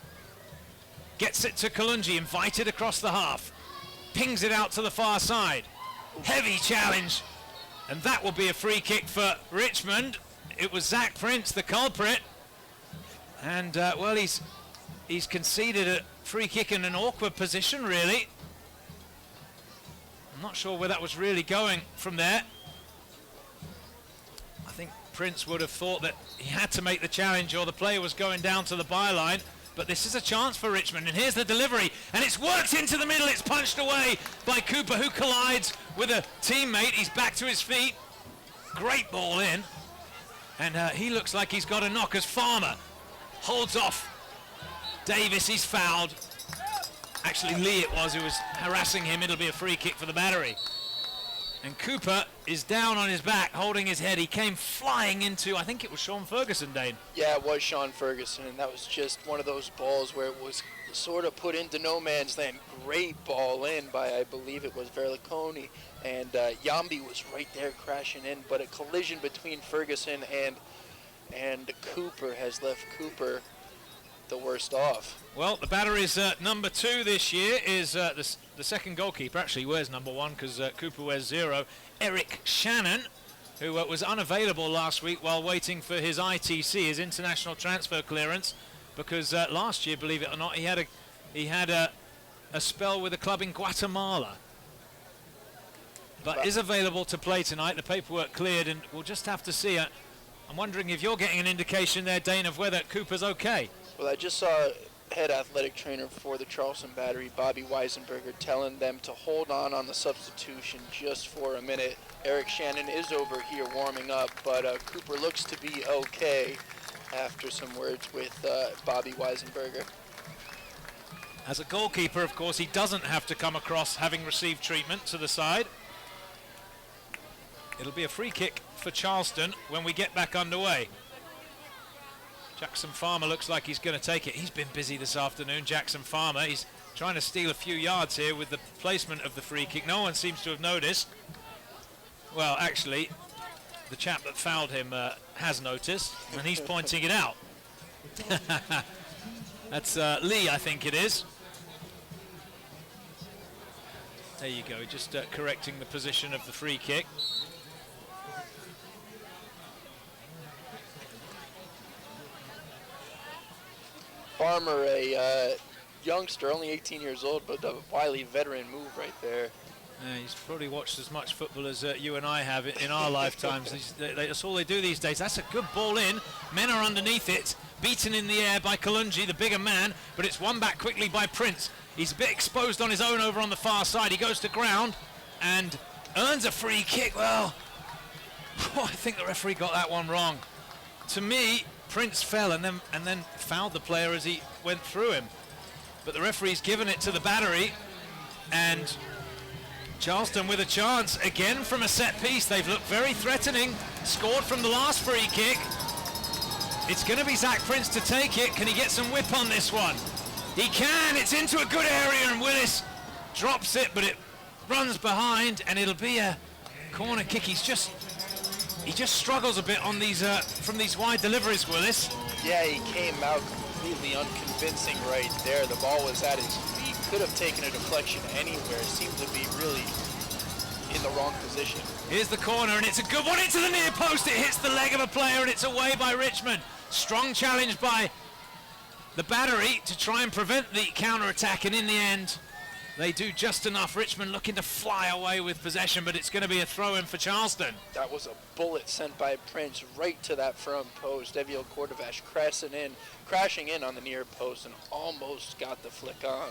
Gets it to Kalungi, invited across the half. Pings it out to the far side. Heavy challenge, and that will be a free kick for Richmond. It was Zach Prince, the culprit, and well, he's conceded a free kick in an awkward position, really. I'm not sure where that was really going from there. I think Prince would have thought that he had to make the challenge or the player was going down to the byline, but this is a chance for Richmond, and here's the delivery, and it's worked into the middle. It's punched away by Cooper, who collides with a teammate. He's back to his feet. Great ball in, and he looks like he's got a knock as Farmer holds off Davis. He's fouled. Actually, Lee it was who was harassing him. It'll be a free kick for the Battery. And Cooper is down on his back, holding his head. He came flying into, I think it was Sean Ferguson, Dane. Yeah, it was Sean Ferguson, and that was just one of those balls where it was sort of put into no man's land. Great ball in by, I believe it was Verliconi, and Yombi was right there crashing in, but a collision between Ferguson and Cooper has left Cooper the worst off. Well, the Battery's number 2 this year is the second goalkeeper. Actually, he wears number 1 because Cooper wears 0. Eric Shannon, who was unavailable last week while waiting for his ITC, his international transfer clearance, because last year, believe it or not, he had a spell with a club in Guatemala. But is available to play tonight. The paperwork cleared, and we'll just have to see. I'm wondering if you're getting an indication there, Dane, of whether Cooper's okay. Well, I just saw head athletic trainer for the Charleston Battery, Bobby Weisenberger, telling them to hold on the substitution just for a minute. Eric Shannon is over here warming up, but Cooper looks to be okay after some words with Bobby Weisenberger. As a goalkeeper, of course, he doesn't have to come across having received treatment to the side. It'll be a free kick for Charleston when we get back underway. Jackson Farmer looks like he's going to take it. He's been busy this afternoon, Jackson Farmer. He's trying to steal a few yards here with the placement of the free kick. No one seems to have noticed. Well, actually, the chap that fouled him has noticed, and he's pointing it out. That's Lee, I think it is. There you go, just correcting the position of the free kick. Farmer, a youngster, only 18 years old, but a wily veteran move right there. Yeah, he's probably watched as much football as you and I have in our lifetimes. That's all they do these days. That's a good ball in. Men are underneath it, beaten in the air by Kalungi, the bigger man, but it's won back quickly by Prince. He's a bit exposed on his own over on the far side. He goes to ground and earns a free kick. Well, I think the referee got that one wrong. To me, Prince fell and then fouled the player as he went through him. But the referee's given it to the Battery, and Charleston with a chance again from a set piece. They've looked very threatening, scored from the last free kick. It's going to be Zach Prince to take it. Can he get some whip on this one? He can. It's into a good area, and Willis drops it, but it runs behind, and it'll be a corner kick. He just struggles a bit on these from these wide deliveries, Willis. Yeah, he came out completely unconvincing right there. The ball was at his feet. Could have taken a deflection anywhere. Seemed to be really in the wrong position. Here's the corner, and it's a good one into the near post. It hits the leg of a player, and it's away by Richmond. Strong challenge by the Battery to try and prevent the counter-attack, and in the end, they do just enough. Richmond looking to fly away with possession, but it's going to be a throw-in for Charleston. That was a bullet sent by Prince right to that front post. Eviel Cordavash crashing in on the near post and almost got the flick on.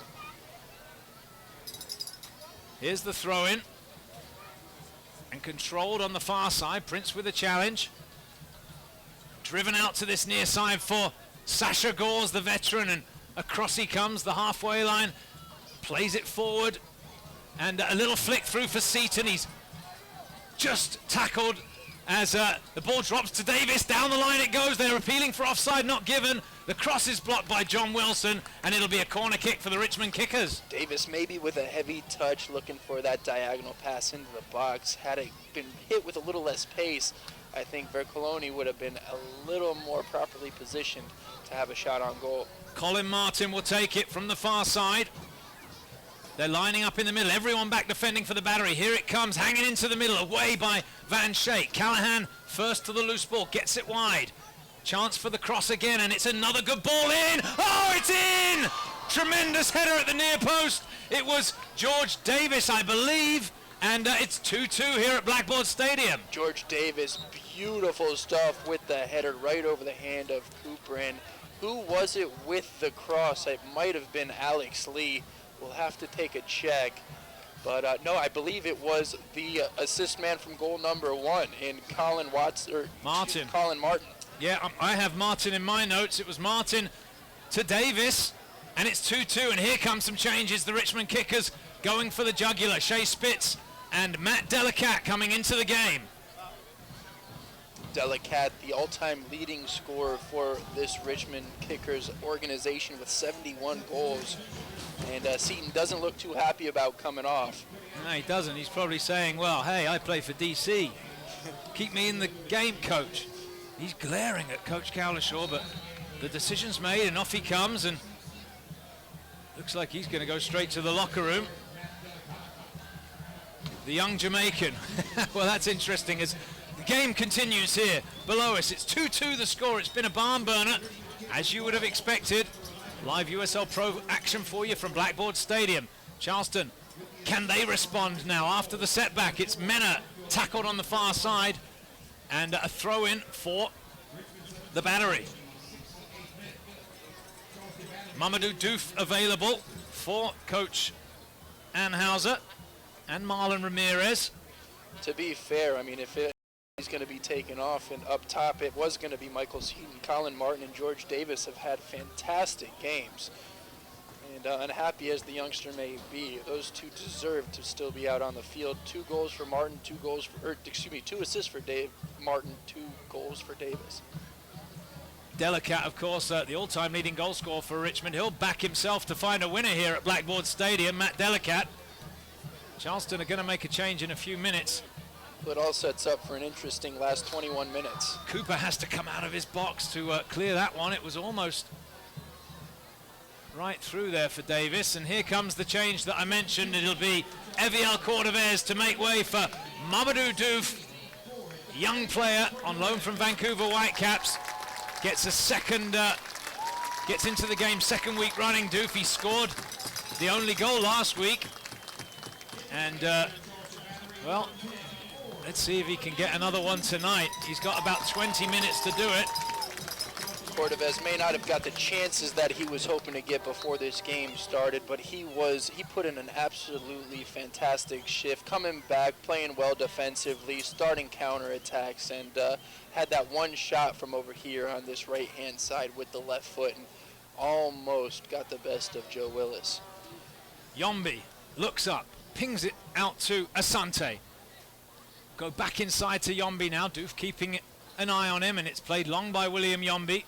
Here's the throw-in. And controlled on the far side. Prince with a challenge. Driven out to this near side for Sasha Gores, the veteran, and across he comes the halfway line. Plays it forward, and a little flick through for Seaton. He's just tackled as the ball drops to Davis. Down the line it goes. They're appealing for offside, not given. The cross is blocked by John Wilson, and it'll be a corner kick for the Richmond Kickers. Davis maybe with a heavy touch, looking for that diagonal pass into the box. Had it been hit with a little less pace, I think Vercoloni would have been a little more properly positioned to have a shot on goal. Colin Martin will take it from the far side. They're lining up in the middle. Everyone back defending for the Battery. Here it comes, hanging into the middle, away by Van Schaik. Callahan first to the loose ball, gets it wide. Chance for the cross again, and it's another good ball in. Oh, it's in! Tremendous header at the near post. It was George Davis, I believe, and it's 2-2 here at Blackboard Stadium. George Davis, beautiful stuff with the header right over the hand of Cooper. And who was it with the cross? It might have been Alex Lee. We'll have to take a check. But no, I believe it was the assist man from goal number 1 in Colin Martin. Yeah, I have Martin in my notes. It was Martin to Davis, and it's 2-2. And here come some changes. The Richmond Kickers going for the jugular. Shea Spitz and Matt Delicat coming into the game. Delicat, the all-time leading scorer for this Richmond Kickers organization with 71 goals. And Seaton doesn't look too happy about coming off. No, he doesn't. He's probably saying, well, hey, I play for DC. Keep me in the game, coach. He's glaring at Coach Cowlishaw, but the decision's made, and off he comes, and looks like he's going to go straight to the locker room. The young Jamaican. Well, that's interesting as the game continues here below us. It's 2-2 the score. It's been a barn burner, as you would have expected. Live USL Pro action for you from Blackboard Stadium. Charleston, can they respond now after the setback? It's Mena tackled on the far side, and a throw-in for the Battery. Mamadou Diouf available for Coach Anhauser and Marlon Ramirez. To be fair, I mean, if he's going to be taken off, and up top it was going to be Michael Seaton. Colin Martin and George Davis have had fantastic games. And unhappy as the youngster may be, those two deserve to still be out on the field. 2 goals for Martin, 2 assists for Martin, 2 goals for Davis. Delicat, of course, the all-time leading goal scorer for Richmond. He'll back himself to find a winner here at Blackboard Stadium, Matt Delicat. Charleston are going to make a change in a few minutes. It all sets up for an interesting last 21 minutes. Cooper has to come out of his box to clear that one. It was almost right through there for Davis, and here comes the change that I mentioned. It'll be Eviel Cordovez to make way for Mamadou Diouf, young player on loan from Vancouver Whitecaps. Gets a second gets into the game second week running. Doofy scored the only goal last week. And, well, let's see if he can get another one tonight. He's got about 20 minutes to do it. Cordovez may not have got the chances that he was hoping to get before this game started, but he put in an absolutely fantastic shift, coming back, playing well defensively, starting counterattacks, and had that one shot from over here on this right-hand side with the left foot, and almost got the best of Joe Willis. Yombi looks up, pings it out to Asante. Go back inside to Yombi now. Doof keeping an eye on him, and it's played long by William Yombi.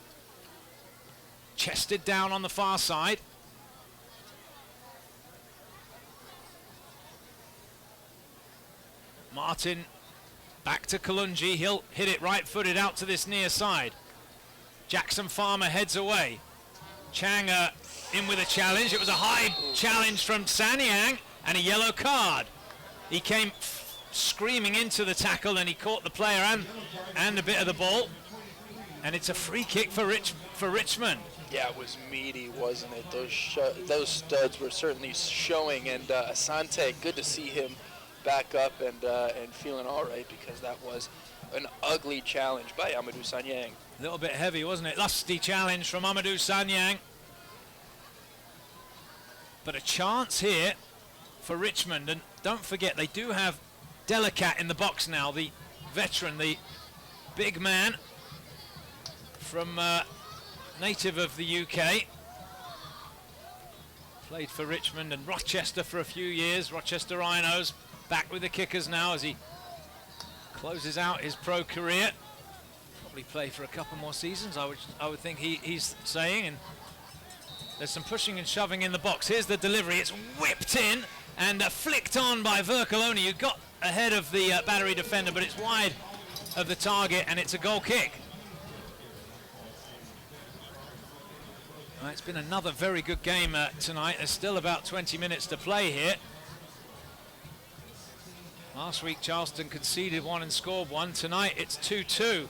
Chested down on the far side. Martin back to Kalungi. He'll hit it right-footed out to this near side. Jackson Farmer heads away. Chang in with a challenge. It was a high challenge from Sanyang and a yellow card. He came screaming into the tackle and he caught the player and a bit of the ball. And it's a free kick for Richmond. Yeah, it was meaty, wasn't it? Those studs were certainly showing, and Asante, good to see him back up and feeling all right, because that was an ugly challenge by Amadou Sanyang. A little bit heavy, wasn't it? Lusty challenge from Amadou Sanyang. But a chance here for Richmond, and don't forget they do have Delicat in the box now, the veteran, the big man from native of the UK. Played for Richmond and Rochester for a few years. Rochester Rhinos back with the Kickers now as he closes out his pro career. Probably play for a couple more seasons, I would think he's saying. And there's some pushing and shoving in the box. Here's the delivery. It's whipped in and flicked on by Vercoloni, who got ahead of the Battery defender, but it's wide of the target, and it's a goal kick. It's been another very good game tonight. There's still about 20 minutes to play here. Last week Charleston conceded one and scored one. Tonight it's 2-2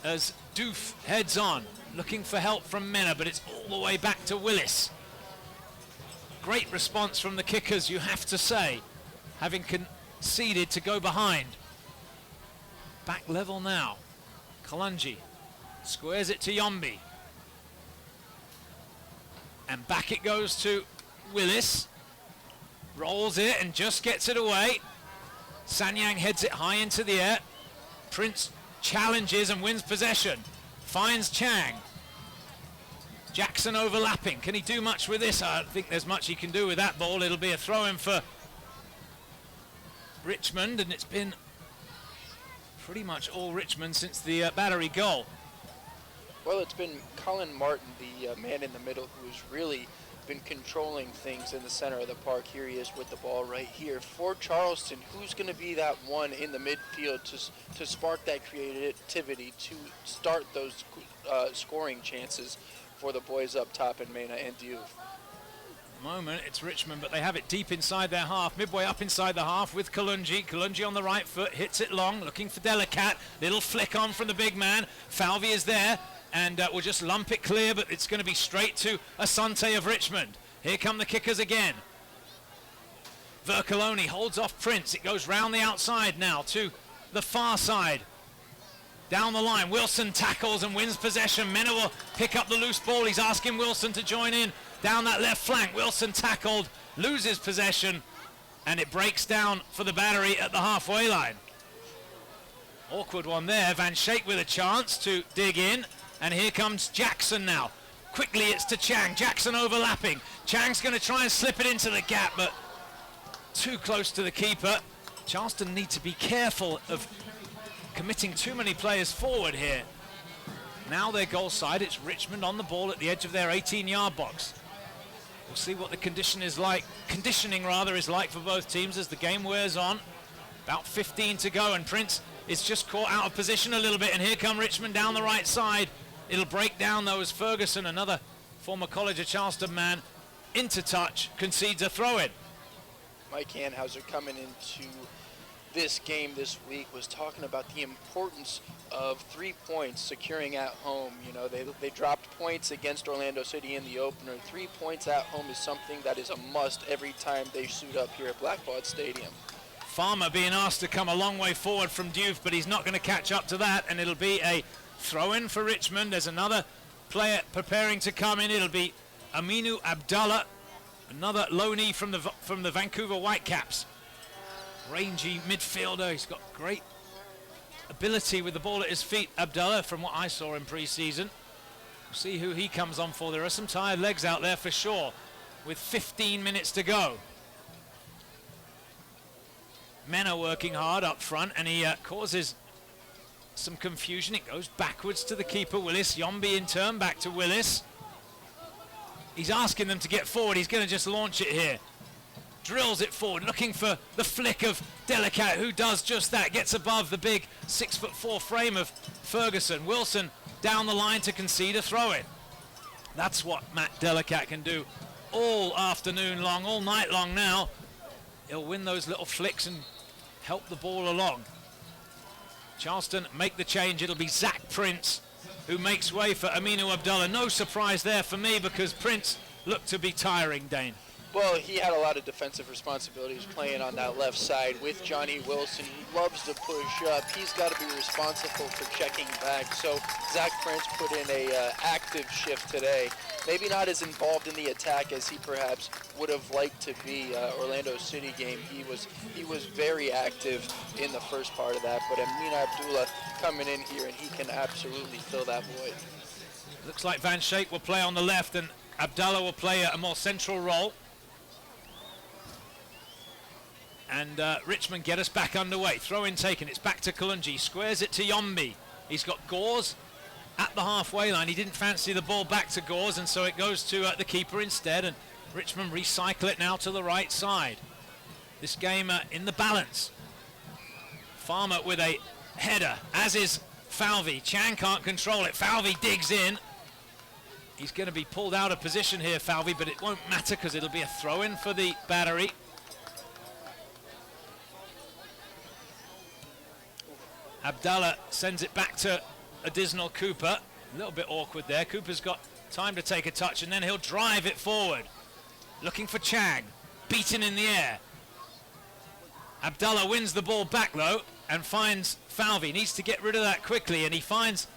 as Doof heads on, looking for help from Mena, but it's all the way back to Willis. Great response from the Kickers, you have to say, having conceded to go behind. Back level now. Kalungi squares it to Yombi. And back it goes to Willis. Rolls it and just gets it away. Sanyang heads it high into the air. Prince challenges and wins possession. Finds Chang. Jackson overlapping. Can he do much with this? I don't think there's much he can do with that ball. It'll be a throw-in for Richmond, and it's been pretty much all Richmond since the Battery goal. Well, it's been Colin Martin, the man in the middle, who's really been controlling things in the center of the park. Here he is with the ball right here. For Charleston, who's going to be that one in the midfield to spark that creativity, to start those scoring chances for the boys up top in Mena and Diouf? Moment, it's Richmond, but they have it deep inside their half, midway up inside the half with Kalungi. Kalungi on the right foot, hits it long, looking for Delicat. Little flick on from the big man. Falvey is there. And we'll just lump it clear, but it's going to be straight to Asante of Richmond. Here come the Kickers again. Vercoloni holds off Prince. It goes round the outside now to the far side. Down the line, Wilson tackles and wins possession. Mena will pick up the loose ball. He's asking Wilson to join in down that left flank. Wilson tackled, loses possession, and it breaks down for the Battery at the halfway line. Awkward one there. Van Schaik with a chance to dig in. And here comes Jackson now. Quickly it's to Chang. Jackson overlapping. Chang's going to try and slip it into the gap, but too close to the keeper. Charleston need to be careful of committing too many players forward here. Now their goal side, it's Richmond on the ball at the edge of their 18-yard box. We'll see what the conditioning is like for both teams as the game wears on. About 15 to go, and Prince is just caught out of position a little bit, and here come Richmond down the right side. It'll break down though as Ferguson, another former College of Charleston man, into touch, concedes a throw-in. Mike Hanhauser coming into this game this week was talking about the importance of 3 points securing at home. You know, they dropped points against Orlando City in the opener. 3 points at home is something that is a must every time they suit up here at Blackbaud Stadium. Farmer being asked to come a long way forward from Diouf, but he's not going to catch up to that, and it'll be a throw-in for Richmond. There's another player preparing to come in. It'll be Aminu Abdallah, another loanee from the Vancouver Whitecaps. Rangy midfielder. He's got great ability with the ball at his feet, Abdallah, from what I saw in pre-season. We'll see who he comes on for. There are some tired legs out there for sure, with 15 minutes to go. Mena working hard up front, and he causes some confusion. It goes backwards to the keeper, Willis. Yombi in turn, back to Willis. He's asking them to get forward. He's going to just launch it here. Drills it forward, looking for the flick of Delicat, who does just that. Gets above the big 6'4" frame of Ferguson. Wilson down the line to concede a throw-in. That's what Matt Delicat can do all afternoon long, all night long now. He'll win those little flicks and help the ball along. Charleston make the change. It'll be Zach Prince who makes way for Aminu Abdallah. No surprise there for me, because Prince looked to be tiring, Dane. Well, he had a lot of defensive responsibilities playing on that left side with Johnny Wilson. He loves to push up. He's got to be responsible for checking back. So Zach Prince put in a active shift today. Maybe not as involved in the attack as he perhaps would have liked to be. Orlando City game, he was very active in the first part of that. But Aminu Abdallah coming in here, and he can absolutely fill that void. Looks like Van Schaik will play on the left, and Abdallah will play a more central role. And Richmond get us back underway. Throw-in taken. It's back to Kalungi. Squares it to Yombi. He's got Gores at the halfway line. He didn't fancy the ball back to Gores, and so it goes to the keeper instead. And Richmond recycle it now to the right side. This game in the balance. Farmer with a header, as is Falvey. Chan can't control it. Falvey digs in. He's going to be pulled out of position here, Falvey, but it won't matter because it'll be a throw-in for the Battery. Abdallah sends it back to Additional Cooper. A little bit awkward there. Cooper's got time to take a touch, and then he'll drive it forward. Looking for Chang. Beaten in the air. Abdallah wins the ball back, though, and finds Falvey. Needs to get rid of that quickly, and he finds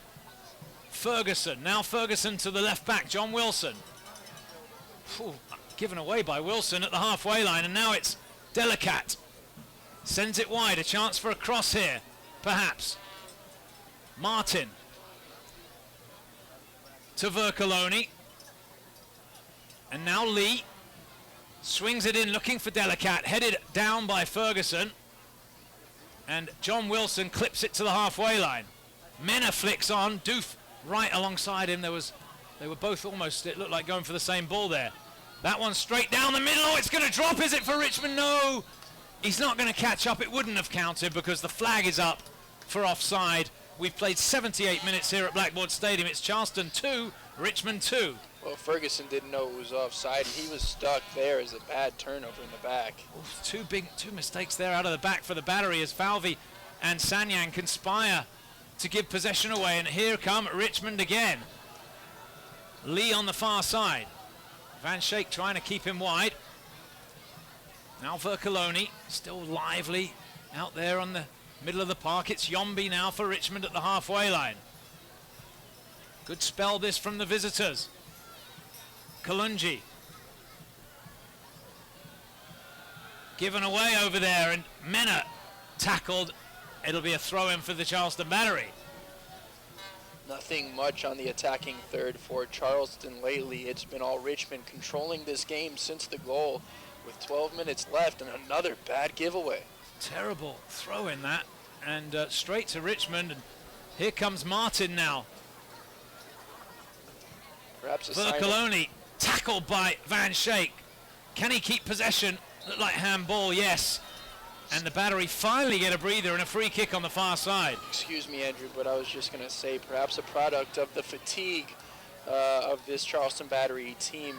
Ferguson. Now Ferguson to the left back, John Wilson. Given away by Wilson at the halfway line, and now it's Delicat. Sends it wide. A chance for a cross here. Perhaps. Martin to Vercoloni. And now Lee swings it in, looking for Delicat, headed down by Ferguson. And John Wilson clips it to the halfway line. Mena flicks on, Doof right alongside him. They were both almost, it looked like going for the same ball there. That one straight down the middle. Oh, it's going to drop. Is it for Richmond? No. He's not going to catch up. It wouldn't have counted because the flag is up for offside. We've played 78 minutes here at Blackbaud Stadium. It's Charleston 2, Richmond 2. Well, Ferguson didn't know it was offside. He was stuck there as a bad turnover in the back. Two mistakes there out of the back for the Battery as Falvey and Sanyang conspire to give possession away. And here come Richmond again. Lee on the far side. Van Schaik trying to keep him wide. Now Vercoloni, still lively out there on the middle of the park. It's Yombi now for Richmond at the halfway line. Good spell this from the visitors. Kalungi. Given away over there, and Mena tackled. It'll be a throw-in for the Charleston Battery. Nothing much on the attacking third for Charleston lately. It's been all Richmond controlling this game since the goal with 12 minutes left, and another bad giveaway. Terrible throw in that, and straight to Richmond, and here comes Martin now. Perhaps a Vercoloni tackled by Van Schaik. Can he keep possession? Looked like handball, yes. And the Battery finally get a breather and a free kick on the far side. Excuse me, Andrew, but I was just going to say perhaps a product of the fatigue of this Charleston Battery team.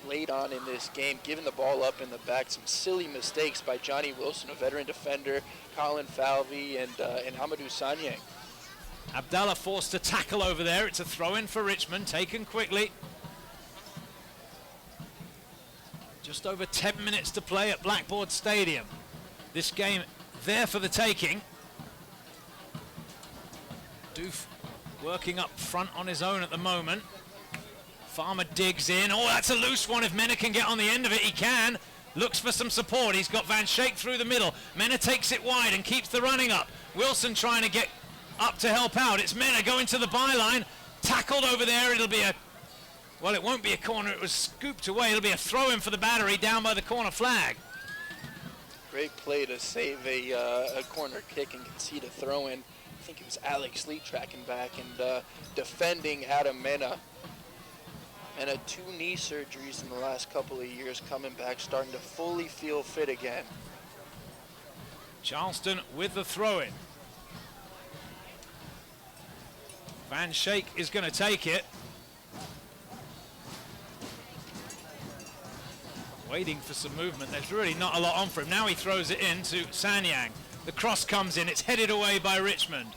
late on in this game, giving the ball up in the back. Some silly mistakes by Johnny Wilson, a veteran defender, Colin Falvey, and Amadou Sanyang. Abdallah forced to tackle over there. It's a throw-in for Richmond, taken quickly. Just over 10 minutes to play at Blackboard Stadium. This game there for the taking. Doof working up front on his own at the moment. Farmer digs in. Oh, that's a loose one. If Mena can get on the end of it, he can. Looks for some support. He's got Van Schaik through the middle. Mena takes it wide and keeps the running up. Wilson trying to get up to help out. It's Mena going to the byline. Tackled over there. It'll be a... Well, it won't be a corner. It was scooped away. It'll be a throw-in for the Battery down by the corner flag. Great play to save a corner kick and concede a throw-in. I think it was Alex Lee tracking back and defending Adam Mena. And 2 knee surgeries in the last couple of years, coming back, starting to fully feel fit again. Charleston with the throw-in. Van Schaik is going to take it. Waiting for some movement. There's really not a lot on for him. Now he throws it in to Sanyang. The cross comes in. It's headed away by Richmond.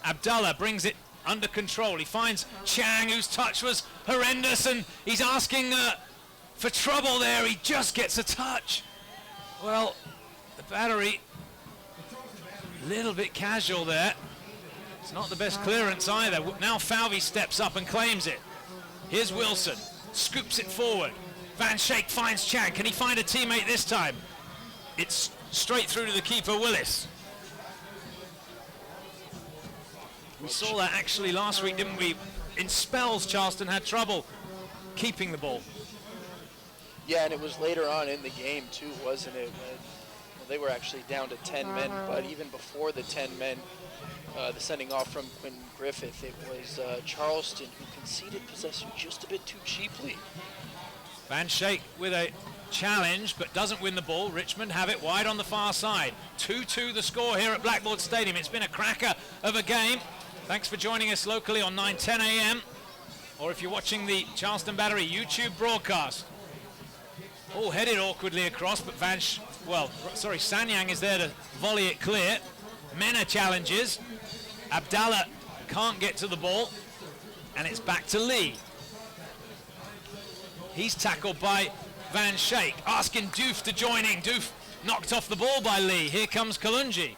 Abdallah brings it under control. He finds Chang, whose touch was horrendous, and he's asking for trouble there. He just gets a touch. Well, the Battery, a little bit casual there. It's not the best clearance either. Now Falvey steps up and claims it. Here's Wilson, scoops it forward. Van Schaik finds Chang. Can he find a teammate this time? It's straight through to the keeper, Willis. We saw that actually last week, didn't we? In spells, Charleston had trouble keeping the ball. Yeah, and it was later on in the game too, wasn't it? When, well, they were actually down to 10 men, but even before the 10 men, the sending off from Quentin Griffith, it was Charleston who conceded possession just a bit too cheaply. Van Schaik with a challenge, but doesn't win the ball. Richmond have it wide on the far side. 2-2 the score here at Blackboard Stadium. It's been a cracker of a game. Thanks for joining us locally on 9:10 a.m. or if you're watching the Charleston Battery YouTube broadcast. Oh, headed awkwardly across, but Sanyang is there to volley it clear. Mena challenges. Abdallah can't get to the ball, and it's back to Lee. He's tackled by Van Schaik, asking Doof to join in. Doof knocked off the ball by Lee. Here comes Kalungi.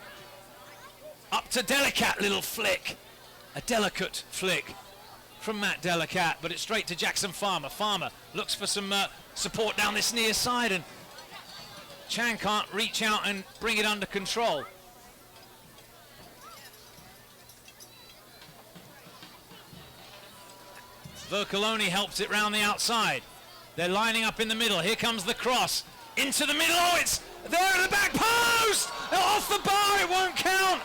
Up to Delicat, little flick. A delicate flick from Matt Delicat, but it's straight to Jackson Farmer. Farmer looks for some support down this near side, and Chang can't reach out and bring it under control. Vercoloni helps it round the outside. They're lining up in the middle. Here comes the cross. Into the middle. Oh, it's there at the back post! Off the bar, it won't count.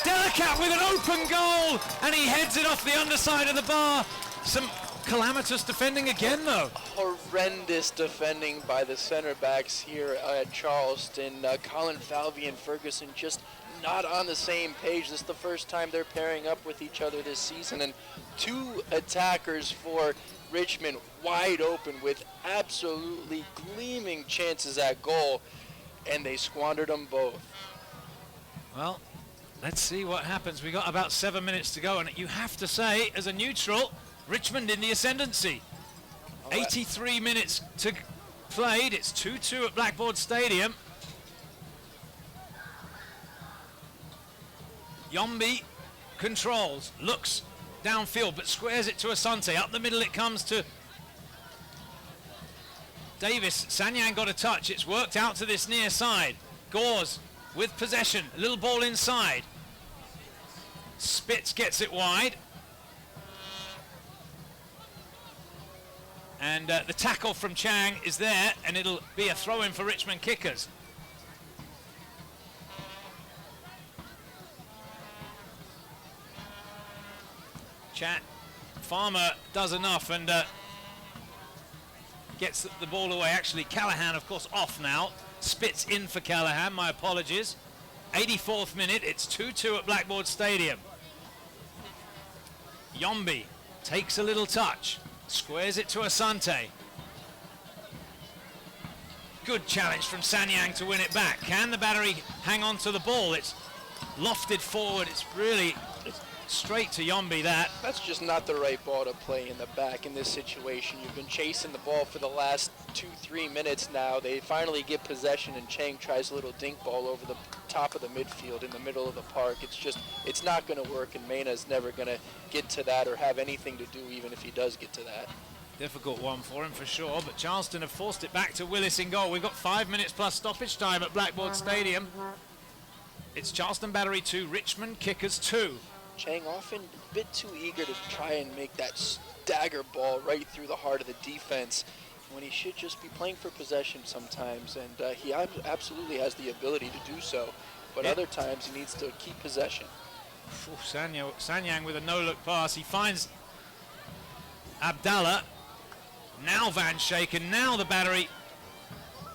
Delicat with an open goal, and he heads it off the underside of the bar. Some calamitous defending again, though. Horrendous defending by the center backs here at Charleston. Colin Falvey and Ferguson just not on the same page. This is the first time they're pairing up with each other this season, and 2 attackers for Richmond wide open with absolutely gleaming chances at goal, and they squandered them both. Well, let's see what happens. We got about 7 minutes to go, and you have to say, as a neutral, Richmond in the ascendancy. 83 minutes to played. It's 2-2 at Blackboard Stadium. Yombi controls, looks downfield, but squares it to Asante. Up the middle it comes to Davis. Sanyang got a touch. It's worked out to this near side. Gores with possession. A little ball inside. Spitz gets it wide. And the tackle from Chang is there, and it'll be a throw-in for Richmond kickers. Farmer does enough and gets the ball away. Actually, Callahan, of course, off now. Spitz in for Callahan, my apologies. 84th minute, it's 2-2 at Blackboard Stadium. Yombi takes a little touch, squares it to Asante. Good challenge from Sanyang to win it back. Can the Battery hang on to the ball? It's lofted forward. It's really straight to Yombi. That's just not the right ball to play in the back in this situation. You've been chasing the ball for the last 2-3 minutes now. They finally get possession, and Chang tries a little dink ball over the top of the midfield in the middle of the park. It's not going to work, and Mena's never going to get to that or have anything to do, even if he does get to that. Difficult one for him for sure, but Charleston have forced it back to Willis in goal. We've got 5 minutes plus stoppage time at Blackboard Stadium. It's Charleston Battery 2, Richmond Kickers 2. Chang often a bit too eager to try and make that stagger ball right through the heart of the defense when he should just be playing for possession sometimes, and he absolutely has the ability to do so, but other times he needs to keep possession. Sanyang with a no-look pass. He finds Abdallah. Now Van Schaken, now the Battery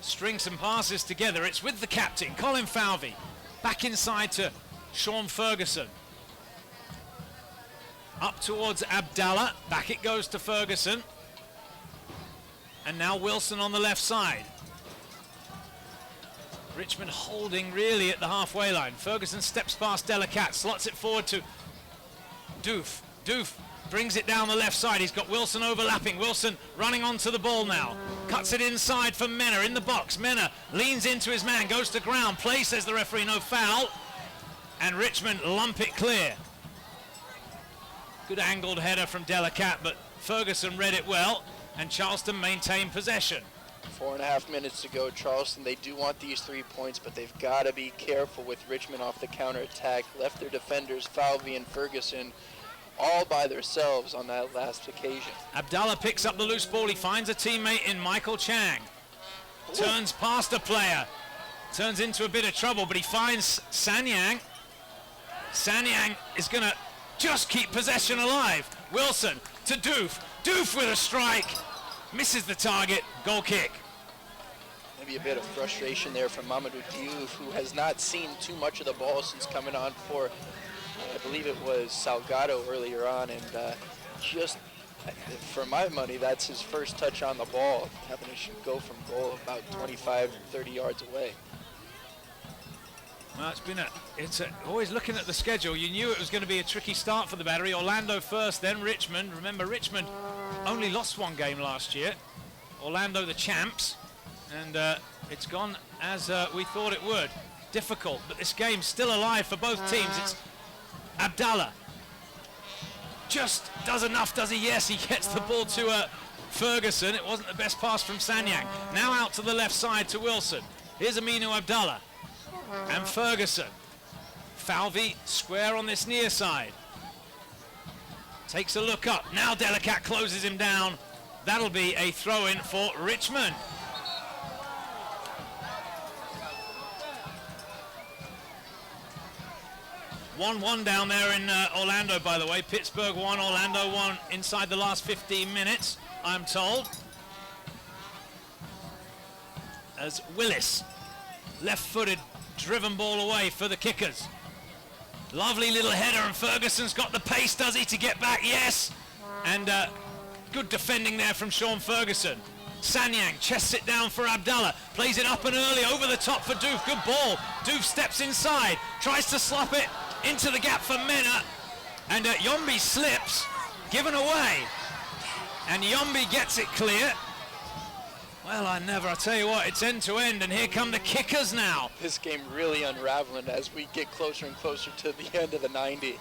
string some passes together. It's with the captain, Colin Falvey. Back inside to Sean Ferguson. Up towards Abdallah. Back it goes to Ferguson. And now Wilson on the left side. Richmond holding really at the halfway line. Ferguson steps past Delacat, slots it forward to Doof. Doof brings it down the left side. He's got Wilson overlapping. Wilson running onto the ball now. Cuts it inside for Mena in the box. Mena leans into his man, goes to ground. Play, says the referee, no foul. And Richmond lump it clear. Good angled header from Delacat, but Ferguson read it well, and Charleston maintained possession. 4.5 minutes to go. Charleston, they do want these 3 points, but they've got to be careful with Richmond off the counterattack. Left their defenders, Falvey and Ferguson, all by themselves on that last occasion. Abdallah picks up the loose ball. He finds a teammate in Michael Chang. Turns past a player. Turns into a bit of trouble, but he finds Sanyang. Sanyang is going to just keep possession alive. Wilson to Doof. Doof with a strike. Misses the target. Goal kick. Maybe a bit of frustration there from Mamadou Diouf, who has not seen too much of the ball since coming on for, I believe it was Salgado earlier on, and just, for my money, that's his first touch on the ball, having to go from goal about 25, 30 yards away. Well, always looking at the schedule. You knew it was going to be a tricky start for the Battery. Orlando first, then Richmond. Remember, Richmond only lost 1 game last year. Orlando the champs, and it's gone as we thought it would. Difficult, but this game's still alive for both teams. It's Abdallah. Just does enough, does he? Yes, he gets the ball to Ferguson. It wasn't the best pass from Sanyang. Now out to the left side to Wilson. Here's Aminu Abdallah. And Ferguson. Falvey square on this near side. Takes a look up. Now Delacat closes him down. That'll be a throw-in for Richmond. One down there in Orlando, by the way. Pittsburgh 1, Orlando 1 inside the last 15 minutes, I'm told. As Willis, left-footed, driven ball away for the Kickers. Lovely little header, and Ferguson's got the pace, does he, to get back? Yes! And good defending there from Sean Ferguson. Sanyang chests it down for Abdallah, plays it up and early over the top for Doof. Good ball. Doof steps inside, tries to slop it into the gap for Mena, and Yombi slips, given away. And Yombi gets it clear. Well, I tell you what, it's end to end, and here come the Kickers now. This game really unraveling as we get closer and closer to the end of the 90.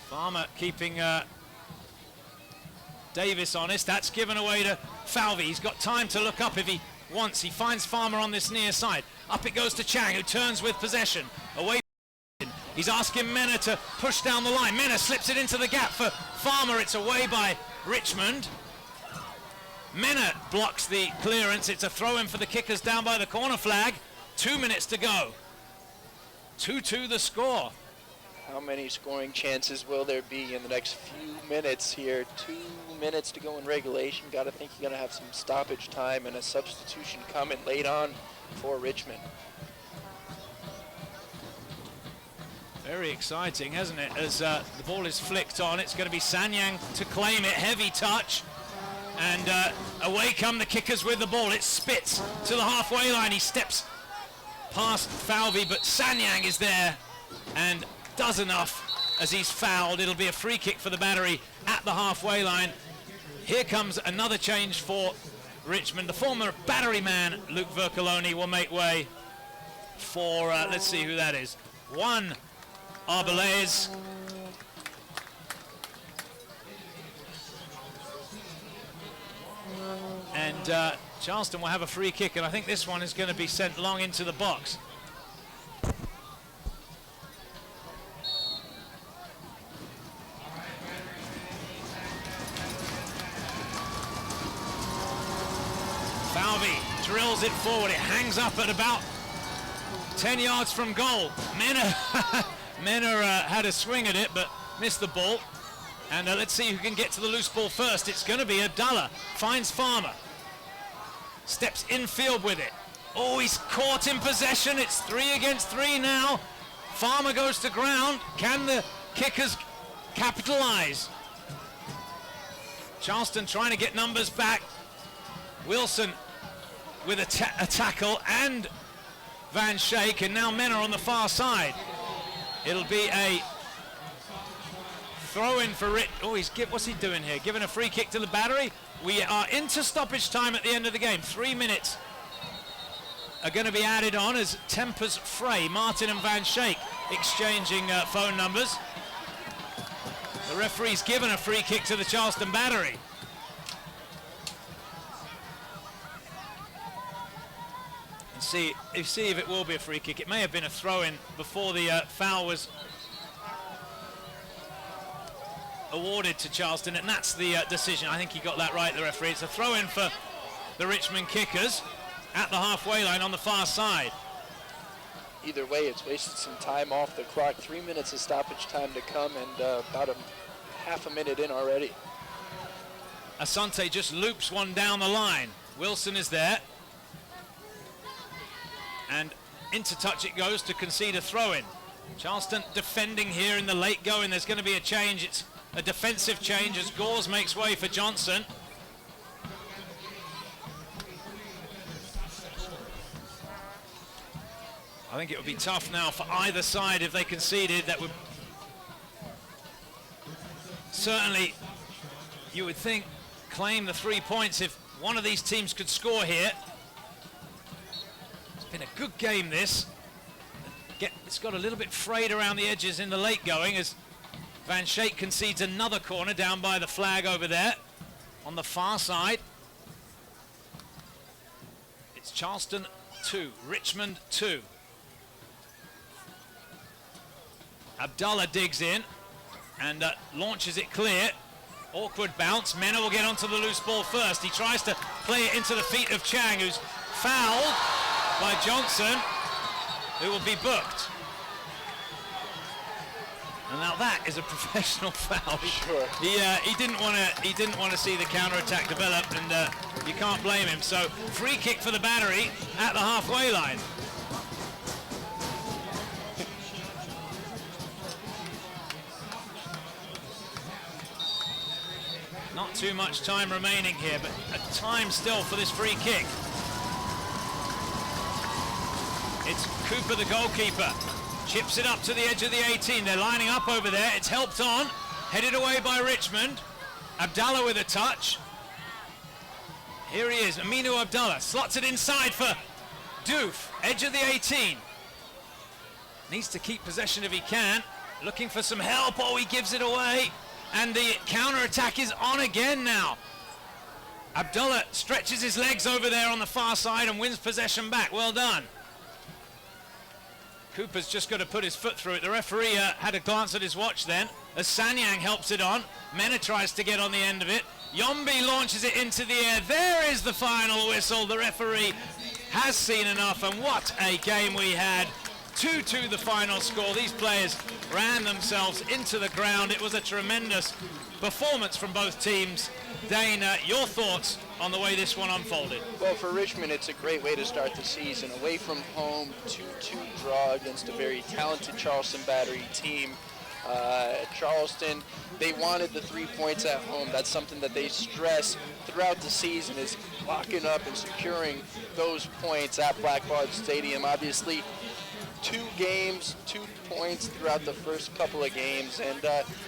Farmer keeping Davis honest. That's given away to Falvey. He's got time to look up if he wants. He finds Farmer on this near side. Up it goes to Chang, who turns with possession. Away. He's asking Mena to push down the line. Mena slips it into the gap for Farmer. It's away by Richmond. Mena blocks the clearance. It's a throw-in for the Kickers down by the corner flag. 2 minutes to go. 2-2 the score. How many scoring chances will there be in the next few minutes here? 2 minutes to go in regulation. Got to think you're going to have some stoppage time and a substitution coming late on for Richmond. Very exciting, hasn't it? As the ball is flicked on, it's going to be Sanyang to claim it. Heavy touch. And away come the kickers with the ball. It spits to the halfway line. He steps past Falvey, but Sanyang is there and does enough as he's fouled. It'll be a free kick for the Battery at the halfway line. Here comes another change for Richmond. The former Battery man, Luke Vercoloni, will make way for, let's see who that is. Juan Arbeles. And Charleston will have a free kick, and I think this one is going to be sent long into the box. Falvey drills it forward. It hangs up at about 10 yards from goal. Mena had a swing at it, but missed the ball. And let's see who can get to the loose ball first. It's going to be Abdallah. Finds Farmer. Steps infield with it. Oh, he's caught in possession. It's 3 against 3 now. Farmer goes to ground. Can the kickers capitalize? Charleston trying to get numbers back. Wilson with a tackle and Van Schaik, and now Mena on the far side. It'll be a throw in for Ritt. Oh, what's he doing here? Giving a free kick to the Battery. We are into stoppage time at the end of the game. 3 minutes are going to be added on as tempers fray. Martin and Van Schaik exchanging phone numbers. The referee's given a free kick to the Charleston Battery. And see if it will be a free kick. It may have been a throw-in before the foul was awarded to Charleston, and that's the decision. I think he got that right, the referee. It's a throw-in for the Richmond kickers at the halfway line on the far side. Either way, it's wasted some time off the clock. 3 minutes of stoppage time to come, and about half a minute in already. Asante just loops one down the line. Wilson is there. And into touch it goes to concede a throw-in. Charleston defending here in the late going. There's going to be a change. It's a defensive change as Gores makes way for Johnson. I think it would be tough now for either side if they conceded. That would certainly, you would think, claim the 3 points if one of these teams could score here. It's been a good game, this. It's got a little bit frayed around the edges in the late going as Van Schaik concedes another corner down by the flag over there on the far side. It's Charleston 2, Richmond 2. Abdallah digs in and launches it clear. Awkward bounce. Mena will get onto the loose ball first. He tries to play it into the feet of Chang, who's fouled by Johnson, who will be booked. And now that is a professional foul. Sure. He didn't want to see the counter-attack develop, and you can't blame him. So free kick for the Battery at the halfway line. Not too much time remaining here, but a time still for this free kick. It's Cooper, the goalkeeper. Chips it up to the edge of the 18. They're lining up over there. It's helped on. Headed away by Richmond. Abdallah with a touch. Here he is, Aminu Abdallah. Slots it inside for Doof. Edge of the 18. Needs to keep possession if he can. Looking for some help. Oh, he gives it away. And the counter-attack is on again now. Abdallah stretches his legs over there on the far side and wins possession back. Well done. Cooper's just got to put his foot through it. The referee had a glance at his watch then as Sanyang helps it on. Mena tries to get on the end of it. Yombi launches it into the air. There is the final whistle. The referee has seen enough, and what a game we had. 2-2 the final score. These players ran themselves into the ground. It was a tremendous performance from both teams. Dane, your thoughts on the way this one unfolded? Well, for Richmond, it's a great way to start the season. Away from home, 2-2 draw against a very talented Charleston Battery team. Charleston, they wanted the 3 points at home. That's something that they stress throughout the season, is locking up and securing those points at Blackbaud Stadium. Obviously, 2 games, 2 points throughout the first couple of games, and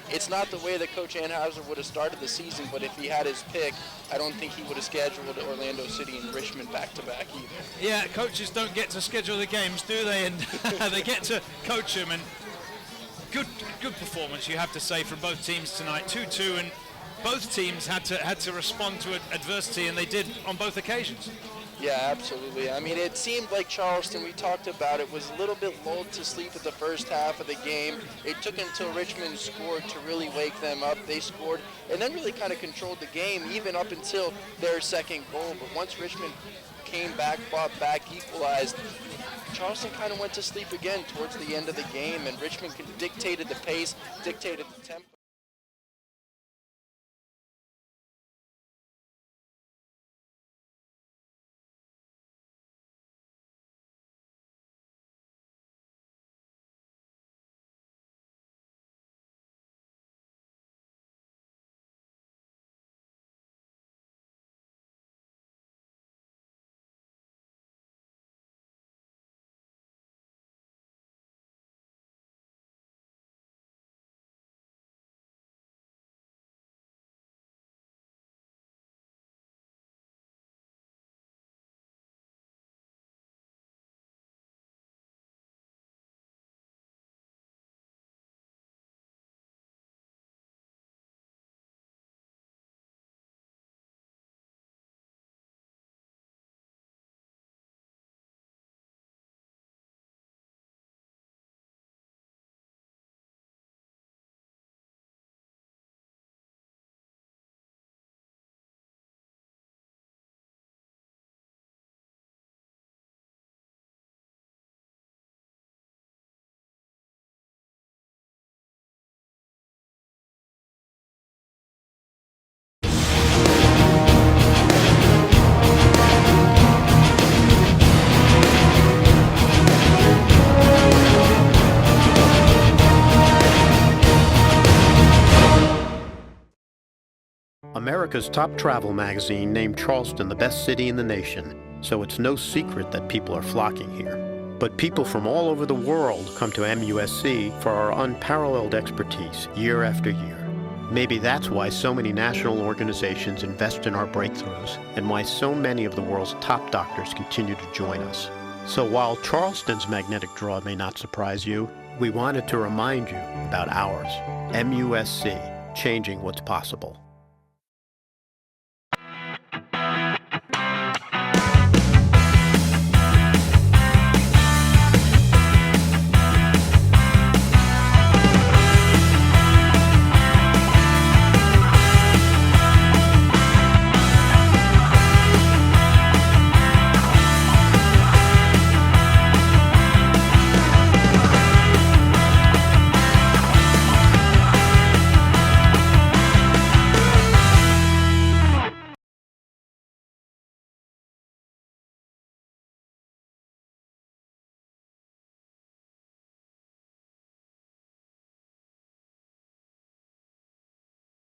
it's not the way that Coach Anheuser would have started the season, but if he had his pick, I don't think he would have scheduled Orlando City and Richmond back-to-back either. Yeah, coaches don't get to schedule the games, do they? And they get to coach them, and good performance, you have to say, from both teams tonight. 2-2, and both teams had to respond to adversity, and they did on both occasions. Yeah, absolutely. I mean, it seemed like Charleston, we talked about it, was a little bit lulled to sleep at the first half of the game. It took until Richmond scored to really wake them up. They scored and then really kind of controlled the game, even up until their second goal. But once Richmond came back, fought back, equalized, Charleston kind of went to sleep again towards the end of the game, and Richmond dictated the pace, dictated the tempo. America's top travel magazine named Charleston the best city in the nation, so it's no secret that people are flocking here. But people from all over the world come to MUSC for our unparalleled expertise year after year. Maybe that's why so many national organizations invest in our breakthroughs, and why so many of the world's top doctors continue to join us. So while Charleston's magnetic draw may not surprise you, we wanted to remind you about ours. MUSC, changing what's possible.